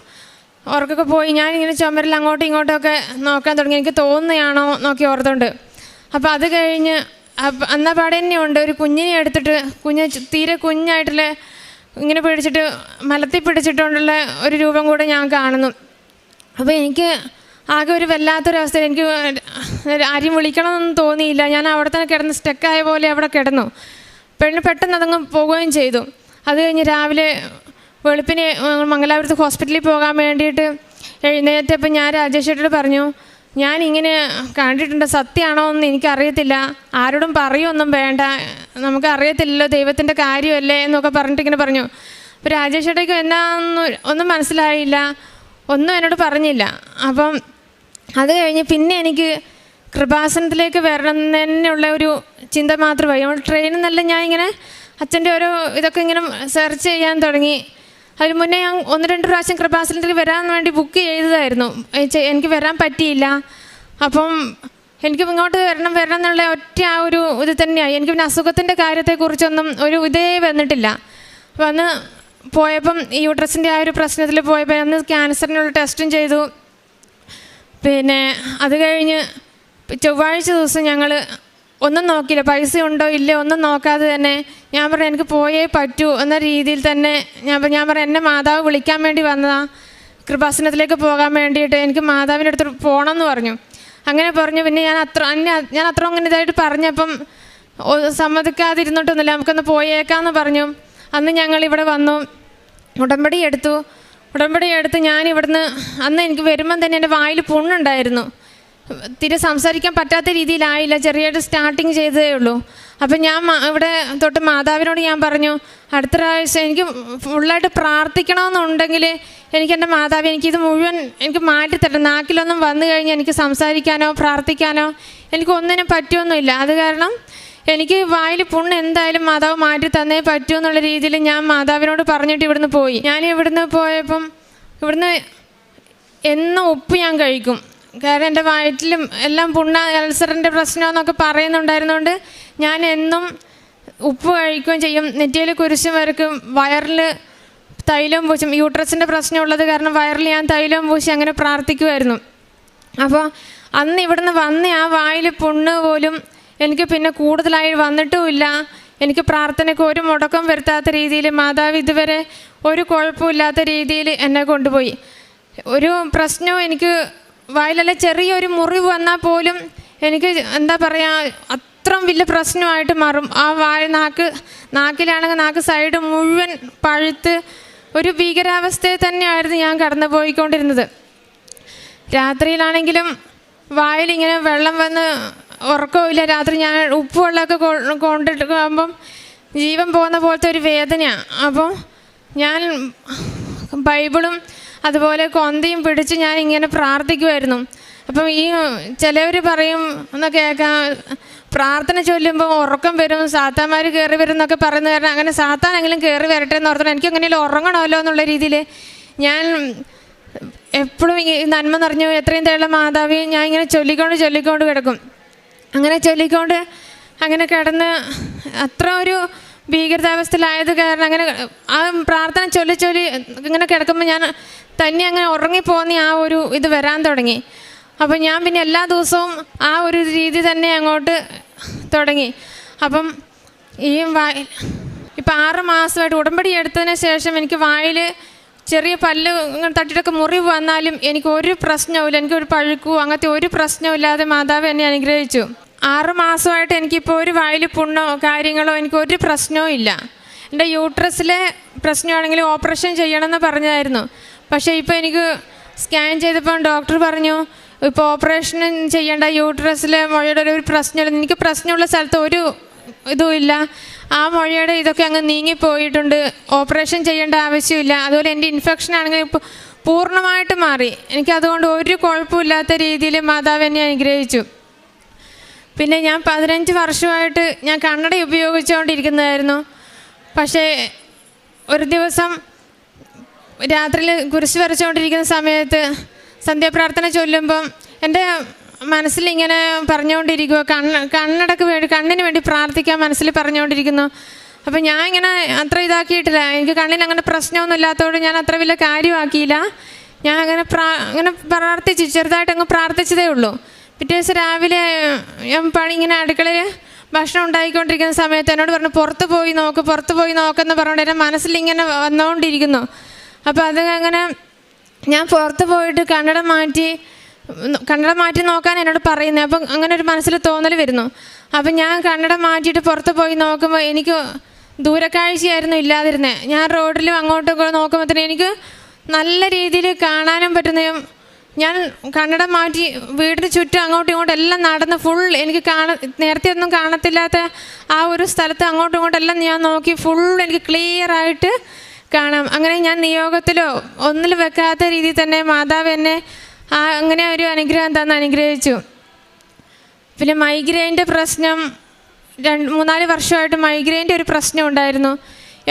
ഉറക്കമൊക്കെ പോയി. ഞാനിങ്ങനെ ചുമരിൽ അങ്ങോട്ടും ഇങ്ങോട്ടുമൊക്കെ നോക്കാൻ തുടങ്ങി, എനിക്ക് തോന്നുകയാണോ നോക്കി ഓർത്തുകൊണ്ട്. അപ്പോൾ അത് കഴിഞ്ഞ് അന്ന പാടെ തന്നെ ഉണ്ട് ഒരു കുഞ്ഞിനെ എടുത്തിട്ട്, തീരെ കുഞ്ഞായിട്ടുള്ള ഇങ്ങനെ പിടിച്ചിട്ട് മലത്തിൽ പിടിച്ചിട്ടുള്ള ഒരു രൂപം കൂടെ ഞാൻ കാണുന്നു. അപ്പോൾ എനിക്ക് ആകെ ഒരു വല്ലാത്തൊരവസ്ഥയിൽ എനിക്ക് ആരും വിളിക്കണമെന്നൊന്നും തോന്നിയില്ല. ഞാൻ അവിടെ തന്നെ കിടന്ന് സ്റ്റക്കായ പോലെ അവിടെ കിടന്നു. പെട്ടെന്ന് അതങ്ങ് പോവുകയും ചെയ്തു. അത് കഴിഞ്ഞ് രാവിലെ വെളുപ്പിന് മംഗലാപുരത്ത് ഹോസ്പിറ്റലിൽ പോകാൻ വേണ്ടിയിട്ട് എഴുന്നേറ്റപ്പോൾ ഞാൻ രാജേഷേട്ടോട് പറഞ്ഞു, ഞാനിങ്ങനെ കണ്ടിട്ടുണ്ട്, സത്യമാണോ എന്ന് എനിക്കറിയത്തില്ല, ആരോടും പറയുമൊന്നും വേണ്ട, നമുക്കറിയത്തില്ലല്ലോ, ദൈവത്തിൻ്റെ കാര്യമല്ലേ എന്നൊക്കെ പറഞ്ഞിട്ടിങ്ങനെ പറഞ്ഞു. അപ്പോൾ രാജേഷേട്ടയ്ക്ക് ഒന്നും മനസ്സിലായില്ല, ഒന്നും എന്നോട് പറഞ്ഞില്ല. അപ്പം അത് കഴിഞ്ഞ് പിന്നെ എനിക്ക് കൃപാസനത്തിലേക്ക് വരണമെന്നുള്ള ഒരു ചിന്ത മാത്രമായി. നമ്മൾ ട്രെയിനിൽ നിന്നല്ല ഞാൻ ഇങ്ങനെ അച്ഛൻ്റെ ഓരോ ഇതൊക്കെ ഇങ്ങനെ സെർച്ച് ചെയ്യാൻ തുടങ്ങി. അതിന് മുന്നേ ഞാൻ 1-2 പ്രാവശ്യം കൃപാസനത്തിൽ വരാൻ വേണ്ടി ബുക്ക് ചെയ്തതായിരുന്നു. എനിക്ക് വരാൻ പറ്റിയില്ല. അപ്പം എനിക്ക് ഇങ്ങോട്ട് വരണം എന്നുള്ള ഒറ്റ ആ ഒരു ഇത് തന്നെയായി. എനിക്ക് പിന്നെ അസുഖത്തിൻ്റെ കാര്യത്തെക്കുറിച്ചൊന്നും ഒരു ഇതേ വന്നിട്ടില്ല. അപ്പം അന്ന് പോയപ്പം ഈ യൂട്രസിൻ്റെ ആ ഒരു പ്രശ്നത്തിൽ പോയപ്പോൾ അന്ന് ക്യാൻസറിനുള്ള ടെസ്റ്റും ചെയ്തു. പിന്നെ അത് കഴിഞ്ഞ് ചൊവ്വാഴ്ച ദിവസം ഞങ്ങൾ ഒന്നും നോക്കിയില്ല, പൈസ ഉണ്ടോ ഇല്ലേ ഒന്നും നോക്കാതെ തന്നെ ഞാൻ പറഞ്ഞു എനിക്ക് പോയേ പറ്റൂ എന്ന രീതിയിൽ തന്നെ ഞാൻ പറഞ്ഞു എന്നെ മാതാവ് വിളിക്കാൻ വേണ്ടി വന്നതാ, കൃപാസനത്തിലേക്ക് പോകാൻ വേണ്ടിയിട്ട് എനിക്ക് മാതാവിൻ്റെ അടുത്ത് പോകണം എന്ന് പറഞ്ഞു. അങ്ങനെ പറഞ്ഞു. പിന്നെ ഞാൻ അത്ര അങ്ങനെ ഇതായിട്ട് പറഞ്ഞപ്പം സമ്മതിക്കാതിരുന്നിട്ടൊന്നുമില്ല, നമുക്കൊന്ന് പോയേക്കാമെന്ന് പറഞ്ഞു. അന്ന് ഞങ്ങളിവിടെ വന്നു, ഉടമ്പടി എടുത്ത് ഞാൻ ഇവിടുന്ന് അന്ന് എനിക്ക് വരുമ്പം തന്നെ എൻ്റെ വായിൽ പുണ്ണുണ്ടായിരുന്നു. തീരെ സംസാരിക്കാൻ പറ്റാത്ത രീതിയിലായില്ല, ചെറിയായിട്ട് സ്റ്റാർട്ടിങ് ചെയ്തതേ ഉള്ളൂ. അപ്പം ഞാൻ ഇവിടെ തൊട്ട് മാതാവിനോട് ഞാൻ പറഞ്ഞു, അടുത്ത പ്രാവശ്യം എനിക്ക് ഫുള്ളായിട്ട് പ്രാർത്ഥിക്കണമെന്നുണ്ടെങ്കിൽ എനിക്ക് എൻ്റെ മാതാവ് എനിക്കിത് മുഴുവൻ എനിക്ക് മാറ്റിത്തരണം. നാക്കിലൊന്നും വന്നു കഴിഞ്ഞാൽ എനിക്ക് സംസാരിക്കാനോ പ്രാർത്ഥിക്കാനോ എനിക്ക് ഒന്നിനും പറ്റുമൊന്നുമില്ല. അത് കാരണം എനിക്ക് വായിൽ പുണ്ണ് എന്തായാലും മാതാവ് മാറ്റി തന്നേ പറ്റൂ എന്നുള്ള രീതിയിൽ ഞാൻ മാതാവിനോട് പറഞ്ഞിട്ട് ഇവിടുന്ന് പോയി. ഞാൻ ഇവിടുന്ന് പോയപ്പം ഇവിടുന്ന് എന്നും ഉപ്പ് ഞാൻ കഴിക്കും, കാരണം എൻ്റെ വയറ്റിലും എല്ലാം അൾസറിൻ്റെ പ്രശ്നമെന്നൊക്കെ പറയുന്നുണ്ടായിരുന്നുകൊണ്ട് ഞാൻ എന്നും ഉപ്പ് കഴിക്കുകയും ചെയ്യും. നെറ്റിയിൽ കുരിശും വരക്കും, വയറിൽ തൈലവും പൂശും. യൂട്രസിൻ്റെ പ്രശ്നമുള്ളത് കാരണം വയറിൽ ഞാൻ തൈലവും പൂശി അങ്ങനെ പ്രാർത്ഥിക്കുമായിരുന്നു. അപ്പോൾ അന്ന് ഇവിടുന്ന് വന്ന ആ വായിൽ പുണ്ണ് പോലും എനിക്ക് പിന്നെ കൂടുതലായി വന്നിട്ടുമില്ല. എനിക്ക് പ്രാർത്ഥനയ്ക്ക് ഒരു മുടക്കം വരുത്താത്ത രീതിയിൽ മാതാവ് ഇതുവരെ ഒരു കുഴപ്പമില്ലാത്ത രീതിയിൽ എന്നെ കൊണ്ടുപോയി. ഒരു പ്രശ്നവും എനിക്ക് വായിലല്ല ചെറിയൊരു മുറിവ് വന്നാൽ പോലും എനിക്ക് എന്താ പറയുക അത്രയും വലിയ പ്രശ്നമായിട്ട് മാറും. ആ നാക്കിലാണെങ്കിൽ നാക്ക് സൈഡ് മുഴുവൻ പഴുത്ത് ഒരു ഭീകരാവസ്ഥയിൽ തന്നെയായിരുന്നു ഞാൻ കടന്നു പോയിക്കൊണ്ടിരുന്നത്. രാത്രിയിലാണെങ്കിലും വായിലിങ്ങനെ വെള്ളം വന്ന് ഉറക്കമില്ല. രാത്രി ഞാൻ ഉപ്പ് വെള്ളമൊക്കെ കൊണ്ടിട്ട് ആകുമ്പം ജീവൻ പോകുന്ന പോലത്തെ ഒരു വേദനയാണ്. അപ്പോൾ ഞാൻ ബൈബിളും അതുപോലെ കൊന്തയും പിടിച്ച് ഞാൻ ഇങ്ങനെ പ്രാർത്ഥിക്കുമായിരുന്നു. അപ്പം ഈ ചിലവർ പറയും എന്ന് കേൾക്കാം, പ്രാർത്ഥന ചൊല്ലുമ്പോൾ ഉറക്കം വരും, സാത്താന്മാർ കയറി വരും എന്നൊക്കെ പറയുന്ന കാരണം അങ്ങനെ സാത്താനെങ്കിലും കയറി വരട്ടെ എന്ന് ഓർത്തണം. എനിക്ക് എങ്ങനെയും ഉറങ്ങണമല്ലോ എന്നുള്ള രീതിയിൽ ഞാൻ എപ്പോഴും ഈ നന്മ നിറഞ്ഞു എത്രയും തേയുള്ള മാതാവി ഞാൻ ഇങ്ങനെ ചൊല്ലിക്കൊണ്ട് കിടക്കും. അങ്ങനെ ചൊല്ലിക്കൊണ്ട് അങ്ങനെ കിടന്ന് അത്ര ഒരു ഭീകരതാവസ്ഥയിലായത് കാരണം അങ്ങനെ ആ പ്രാർത്ഥന ചൊല്ലി ഇങ്ങനെ കിടക്കുമ്പോൾ ഞാൻ തന്നെ അങ്ങനെ ഉറങ്ങിപ്പോന്നി ആ ഒരു ഇത് വരാൻ തുടങ്ങി. അപ്പം ഞാൻ പിന്നെ എല്ലാ ദിവസവും ആ ഒരു രീതി തന്നെ അങ്ങോട്ട് തുടങ്ങി. അപ്പം ഇപ്പം 6 മാസമായിട്ട് ഉടമ്പടി എടുത്തതിന് ശേഷം എനിക്ക് വായിൽ ചെറിയ പല്ല് തട്ടിയിട്ടൊക്കെ മുറിവ് വന്നാലും എനിക്ക് ഒരു പ്രശ്നവുമില്ല, എനിക്കൊരു പഴുക്കോ അങ്ങനത്തെ ഒരു പ്രശ്നമില്ലാതെ മാതാവ് എന്നെ അനുഗ്രഹിച്ചു. 6 മാസമായിട്ട് എനിക്കിപ്പോൾ ഒരു വായിൽ പുണ്ണോ കാര്യങ്ങളോ എനിക്കൊരു പ്രശ്നവും ഇല്ല. എൻ്റെ യൂട്രസിലെ പ്രശ്നമാണെങ്കിലും ഓപ്പറേഷൻ ചെയ്യണമെന്ന് പറഞ്ഞായിരുന്നു. പക്ഷേ ഇപ്പോൾ എനിക്ക് സ്കാൻ ചെയ്തപ്പോൾ ഡോക്ടർ പറഞ്ഞു ഇപ്പോൾ ഓപ്പറേഷൻ ചെയ്യേണ്ട, യൂട്രസിലെ മുഴയുടെ ഒരു പ്രശ്നമില്ല, എനിക്ക് പ്രശ്നമുള്ള സ്ഥലത്ത് ഒരു ഇതും ഇല്ല, ആ മുഴയുടെ ഇതൊക്കെ അങ്ങ് നീങ്ങിപ്പോയിട്ടുണ്ട്, ഓപ്പറേഷൻ ചെയ്യേണ്ട ആവശ്യമില്ല. അതുപോലെ എൻ്റെ ഇൻഫെക്ഷൻ ആണെങ്കിൽ ഇപ്പോൾ പൂർണ്ണമായിട്ട് മാറി. എനിക്കതുകൊണ്ട് ഒരു കുഴപ്പമില്ലാത്ത രീതിയിൽ മാതാവ് എന്നെ അനുഗ്രഹിച്ചു. പിന്നെ ഞാൻ 15 വർഷമായിട്ട് ഞാൻ കണ്ണട ഉപയോഗിച്ചുകൊണ്ടിരിക്കുന്നതായിരുന്നു. പക്ഷേ ഒരു ദിവസം രാത്രിയിൽ കുരിശ് വരച്ചുകൊണ്ടിരിക്കുന്ന സമയത്ത് സന്ധ്യാപ്രാർത്ഥന ചൊല്ലുമ്പം എൻ്റെ മനസ്സിലിങ്ങനെ പറഞ്ഞുകൊണ്ടിരിക്കുക, കണ്ണിന് വേണ്ടി പ്രാർത്ഥിക്കാൻ മനസ്സിൽ പറഞ്ഞുകൊണ്ടിരിക്കുന്നു. അപ്പം ഞാൻ ഇങ്ങനെ അത്ര ഇതാക്കിയിട്ടില്ല, എനിക്ക് കണ്ണിന് അങ്ങനെ പ്രശ്നമൊന്നും ഇല്ലാത്തതുകൊണ്ട് ഞാൻ അത്ര വലിയ കാര്യമാക്കിയില്ല. ഞാൻ അങ്ങനെ പ്രാർത്ഥിച്ചു, ചെറുതായിട്ട് അങ്ങ് പ്രാർത്ഥിച്ചതേ ഉള്ളൂ. പിറ്റേ ദിവസം രാവിലെ ഞാൻ ഇങ്ങനെ അടുക്കളയിൽ ഭക്ഷണം ഉണ്ടാക്കിക്കൊണ്ടിരിക്കുന്ന സമയത്ത് എന്നോട് പറഞ്ഞു പുറത്ത് പോയി നോക്കെന്ന് പറഞ്ഞുകൊണ്ട് എൻ്റെ മനസ്സിലിങ്ങനെ വന്നുകൊണ്ടിരിക്കുന്നു. അപ്പോൾ അത് അങ്ങനെ ഞാൻ പുറത്ത് പോയിട്ട് കണ്ണട മാറ്റി നോക്കാൻ എന്നോട് പറയുന്നത്. അപ്പം അങ്ങനെ ഒരു മനസ്സിൽ തോന്നൽ വരുന്നു. അപ്പം ഞാൻ കണ്ണട മാറ്റിയിട്ട് പുറത്ത് പോയി നോക്കുമ്പോൾ എനിക്ക് ദൂരക്കാഴ്ചയായിരുന്നു ഇല്ലാതിരുന്നത്. ഞാൻ റോഡിലും അങ്ങോട്ടൊക്കെ നോക്കുമ്പോഴത്തേനും എനിക്ക് നല്ല രീതിയിൽ കാണാനും പറ്റുന്നതും, ഞാൻ കണ്ണട മാറ്റി വീടിന് ചുറ്റും അങ്ങോട്ടും ഇങ്ങോട്ടും എല്ലാം നടന്ന് ഫുൾ എനിക്ക് നേരത്തെ ഒന്നും കാണത്തില്ലാത്ത ആ ഒരു സ്ഥലത്ത് അങ്ങോട്ടും ഇങ്ങോട്ടും എല്ലാം ഞാൻ നോക്കി ഫുൾ എനിക്ക് ക്ലിയറായിട്ട് കാണാം. അങ്ങനെ ഞാൻ നിയോഗത്തിലോ ഒന്നിലും വെക്കാത്ത രീതിയിൽ തന്നെ മാതാവ് എന്നെ അങ്ങനെ ഒരു അനുഗ്രഹം തന്ന് അനുഗ്രഹിച്ചു. പിന്നെ മൈഗ്രെയിൻ്റെ പ്രശ്നം 3-4 വർഷമായിട്ട് മൈഗ്രെയിൻ്റെ ഒരു പ്രശ്നം ഉണ്ടായിരുന്നു.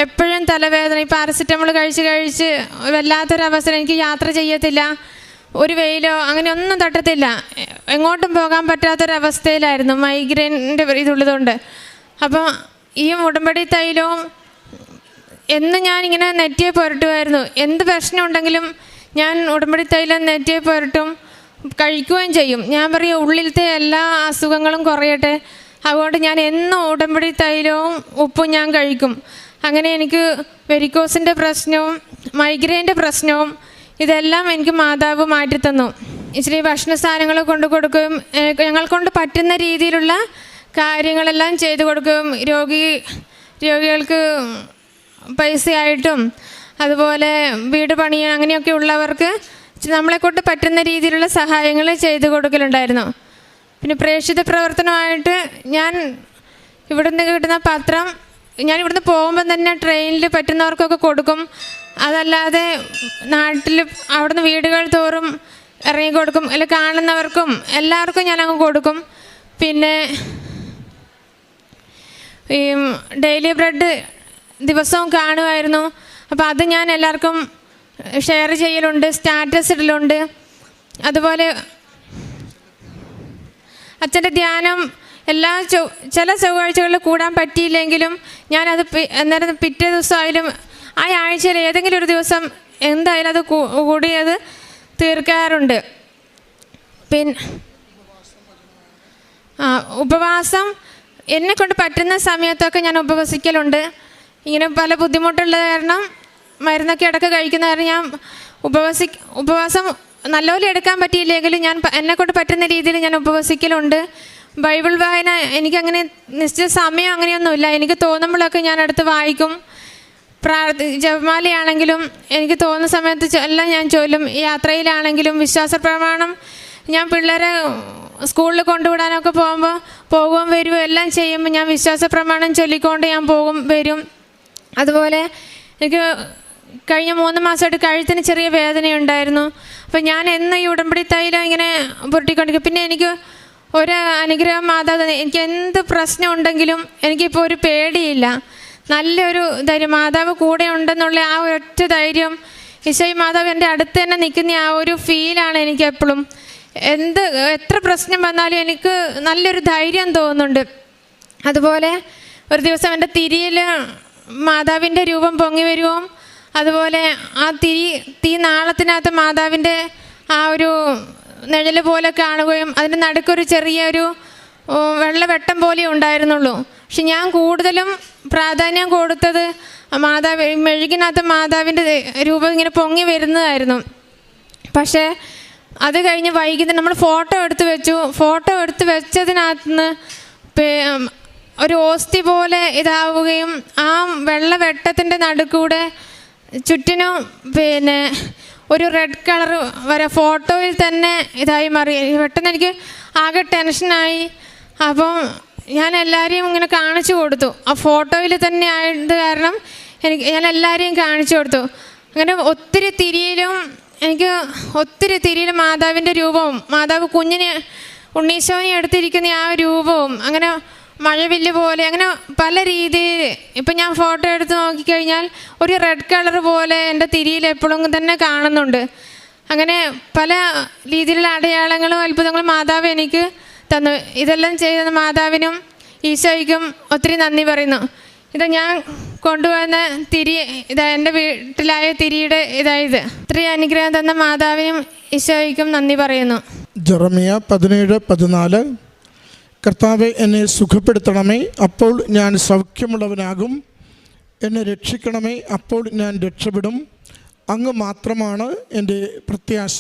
എപ്പോഴും തലവേദന, ഈ പാരസിറ്റമോൾ കഴിച്ച് വല്ലാത്തൊരവസ്ഥ, എനിക്ക് യാത്ര ചെയ്യത്തില്ല, ഒരു വെയിലോ അങ്ങനെ ഒന്നും തട്ടത്തില്ല, എങ്ങോട്ടും പോകാൻ പറ്റാത്തൊരവസ്ഥയിലായിരുന്നു മൈഗ്രെയിൻ്റെ ഇതുള്ളതുകൊണ്ട്. അപ്പോൾ ഈ ഉടമ്പടി തൈലവും എന്നും ഞാനിങ്ങനെ നെറ്റിയെ പുരട്ടുമായിരുന്നു. എന്ത് പ്രശ്നം ഉണ്ടെങ്കിലും ഞാൻ ഉടമ്പടി തൈലം നെറ്റിയെ പുരട്ടും, കഴിക്കുകയും ചെയ്യും. ഞാൻ പറയും ഉള്ളിലത്തെ എല്ലാ അസുഖങ്ങളും കുറയട്ടെ, അതുകൊണ്ട് ഞാൻ എന്നും ഉടമ്പടി തൈലവും ഉപ്പും ഞാൻ കഴിക്കും. അങ്ങനെ എനിക്ക് വെരിക്കോസിൻ്റെ പ്രശ്നവും മൈഗ്രെയിൻ്റെ പ്രശ്നവും ഇതെല്ലാം എനിക്ക് മാതാവ് മാറ്റിത്തന്നു. ഇച്ചിരി ഭക്ഷണ സാധനങ്ങൾ കൊണ്ടു കൊടുക്കുകയും ഞങ്ങൾ കൊണ്ട് പറ്റുന്ന രീതിയിലുള്ള കാര്യങ്ങളെല്ലാം ചെയ്തു കൊടുക്കുകയും രോഗികൾക്ക് പൈസയായിട്ടും അതുപോലെ വീട് പണിയാൻ അങ്ങനെയൊക്കെ ഉള്ളവർക്ക് നമ്മളെക്കൊണ്ട് പറ്റുന്ന രീതിയിലുള്ള സഹായങ്ങൾ ചെയ്തു കൊടുക്കലുണ്ടായിരുന്നു. പിന്നെ പ്രേക്ഷിത പ്രവർത്തനമായിട്ട് ഞാൻ ഇവിടുന്ന് കിട്ടുന്ന പത്രം ഞാൻ ഇവിടുന്ന് പോകുമ്പം തന്നെ ട്രെയിനിൽ പറ്റുന്നവർക്കൊക്കെ കൊടുക്കും. അതല്ലാതെ നാട്ടിൽ അവിടുന്ന് വീടുകൾ തോറും ഇറങ്ങി കൊടുക്കും, അല്ലെങ്കിൽ കാണുന്നവർക്കും എല്ലാവർക്കും ഞാനങ്ങ് കൊടുക്കും. പിന്നെ ഈ ഡെയിലി ബ്രെഡ് ദിവസവും കാണുമായിരുന്നു. അപ്പോൾ അത് ഞാൻ എല്ലാവർക്കും ഷെയർ ചെയ്യലുണ്ട്, സ്റ്റാറ്റസ് ഇടലുണ്ട്. അതുപോലെ അച്ഛൻ്റെ ധ്യാനം ചില ചൊവ്വാഴ്ചകളിൽ കൂടാൻ പറ്റിയില്ലെങ്കിലും ഞാനത് അന്നേരം പിറ്റേ ദിവസമായാലും ആ ആഴ്ചയിൽ ഏതെങ്കിലും ഒരു ദിവസം എന്തായാലും അത് കൂടിയത് തീർക്കാറുണ്ട്. പിന്നെ ഉപവാസം എന്നെക്കൊണ്ട് പറ്റുന്ന സമയത്തൊക്കെ ഞാൻ ഉപവസിക്കലുണ്ട്. ഇങ്ങനെ പല ബുദ്ധിമുട്ടുള്ള കാരണം മരുന്നൊക്കെ ഇടയ്ക്ക് കഴിക്കുന്ന കാരണം ഞാൻ ഉപവാസം നല്ലപോലെ എടുക്കാൻ പറ്റിയില്ലെങ്കിലും ഞാൻ എന്നെക്കൊണ്ട് പറ്റുന്ന രീതിയിൽ ഞാൻ ഉപവസിക്കലുണ്ട്. ബൈബിൾ വായന എനിക്കങ്ങനെ നിശ്ചിത സമയം അങ്ങനെയൊന്നുമില്ല, എനിക്ക് തോന്നുമ്പോഴൊക്കെ ഞാൻ എടുത്ത് വായിക്കും. ജപമാലയാണെങ്കിലും എനിക്ക് തോന്നുന്ന സമയത്ത് എല്ലാം ഞാൻ ചൊല്ലും. യാത്രയിലാണെങ്കിലും വിശ്വാസ പ്രമാണം ഞാൻ പിള്ളേരെ സ്കൂളിൽ കൊണ്ടുവിടാനൊക്കെ പോകുകയും വരുമോ എല്ലാം ചെയ്യുമ്പോൾ ഞാൻ വിശ്വാസ പ്രമാണം ചൊല്ലിക്കൊണ്ട് ഞാൻ വരും. അതുപോലെ എനിക്ക് കഴിഞ്ഞ 3 മാസമായിട്ട് കഴുത്തിന് ചെറിയ വേദനയുണ്ടായിരുന്നു. അപ്പോൾ ഞാൻ എന്നും ഈ ഉടമ്പടി തൈലം ഇങ്ങനെ പുരട്ടിക്കൊണ്ടിരിക്കും. പിന്നെ എനിക്ക് ഒരു അനുഗ്രഹം മാതാവ്, എനിക്ക് എന്ത് പ്രശ്നം ഉണ്ടെങ്കിലും എനിക്കിപ്പോൾ ഒരു പേടിയില്ല. നല്ലൊരു ധൈര്യം, മാതാവ് കൂടെ ഉണ്ടെന്നുള്ള ആ ഒരൊറ്റ ധൈര്യം, ഈശോയി മാതാവ് എൻ്റെ അടുത്ത് തന്നെ നിൽക്കുന്ന ആ ഒരു ഫീലാണ് എനിക്ക് എപ്പോഴും. എത്ര പ്രശ്നം വന്നാലും എനിക്ക് നല്ലൊരു ധൈര്യം തോന്നുന്നുണ്ട്. അതുപോലെ ഒരു ദിവസം എൻ്റെ തിരിയിൽ മാതാവിൻ്റെ രൂപം പൊങ്ങി വരുവും, അതുപോലെ ആ തീ നാളത്തിനകത്ത് മാതാവിൻ്റെ ആ ഒരു നിഴൽ പോലെ കാണുകയും അതിൻ്റെ നടുക്കൊരു ചെറിയൊരു വെള്ളവെട്ടം പോലെ ഉണ്ടായിരുന്നുള്ളൂ. പക്ഷെ ഞാൻ കൂടുതലും പ്രാധാന്യം കൊടുത്തത് മെഴുകിനകത്ത് മാതാവിൻ്റെ രൂപം ഇങ്ങനെ പൊങ്ങി വരുന്നതായിരുന്നു. പക്ഷേ അത് കഴിഞ്ഞ് വൈകുന്നേരം നമ്മൾ ഫോട്ടോ എടുത്ത് വെച്ചതിനകത്തുനിന്ന് ഒരു ഓസ്തി പോലെ ഇതാവുകയും ആ വെള്ളവെട്ടത്തിൻ്റെ നടുക്കൂടെ ചുറ്റിനും ഒരു റെഡ് കളർ ഫോട്ടോയിൽ തന്നെ ഇതായി മാറി. പെട്ടെന്ന് എനിക്ക് ആകെ ടെൻഷനായി. അപ്പം ഞാൻ എല്ലാവരെയും ഇങ്ങനെ കാണിച്ചു കൊടുത്തു. ആ ഫോട്ടോയിൽ തന്നെ ആയത് കാരണം ഞാൻ എല്ലാവരെയും കാണിച്ചു കൊടുത്തു. അങ്ങനെ ഒത്തിരി തിരിയിലും മാതാവിൻ്റെ രൂപവും, മാതാവ് കുഞ്ഞിനെ ഉണ്ണീശോനെ എടുത്തിരിക്കുന്ന ആ രൂപവും, അങ്ങനെ മഴവില്ല് പോലെ, അങ്ങനെ പല രീതിയിൽ. ഇപ്പം ഞാൻ ഫോട്ടോ എടുത്ത് നോക്കിക്കഴിഞ്ഞാൽ ഒരു റെഡ് കളർ പോലെ എൻ്റെ തിരിയിൽ എപ്പോഴും തന്നെ കാണുന്നുണ്ട്. അങ്ങനെ പല രീതിയിലുള്ള അടയാളങ്ങളും അത്ഭുതങ്ങളും മാതാവ് എനിക്ക് തന്നു. ഇതെല്ലാം ചെയ്ത മാതാവിനും ഈശോയ്ക്കും ഒത്തിരി നന്ദി പറയുന്നു. ഇത് ഞാൻ കൊണ്ടുവന്ന എൻ്റെ വീട്ടിലായ തിരിയുടെ ഇതായത്. ഇത്രയും അനുഗ്രഹം തന്ന മാതാവിനും ഈശോയ്ക്കും നന്ദി പറയുന്നു. ജെറമിയ 17:14. കർത്താവെ, എന്നെ സുഖപ്പെടുത്തണമേ, അപ്പോൾ ഞാൻ സൗഖ്യമുള്ളവനാകും. എന്നെ രക്ഷിക്കണമേ, അപ്പോൾ ഞാൻ രക്ഷപ്പെടും. അങ്ങ് മാത്രമാണ് എൻ്റെ പ്രത്യാശ.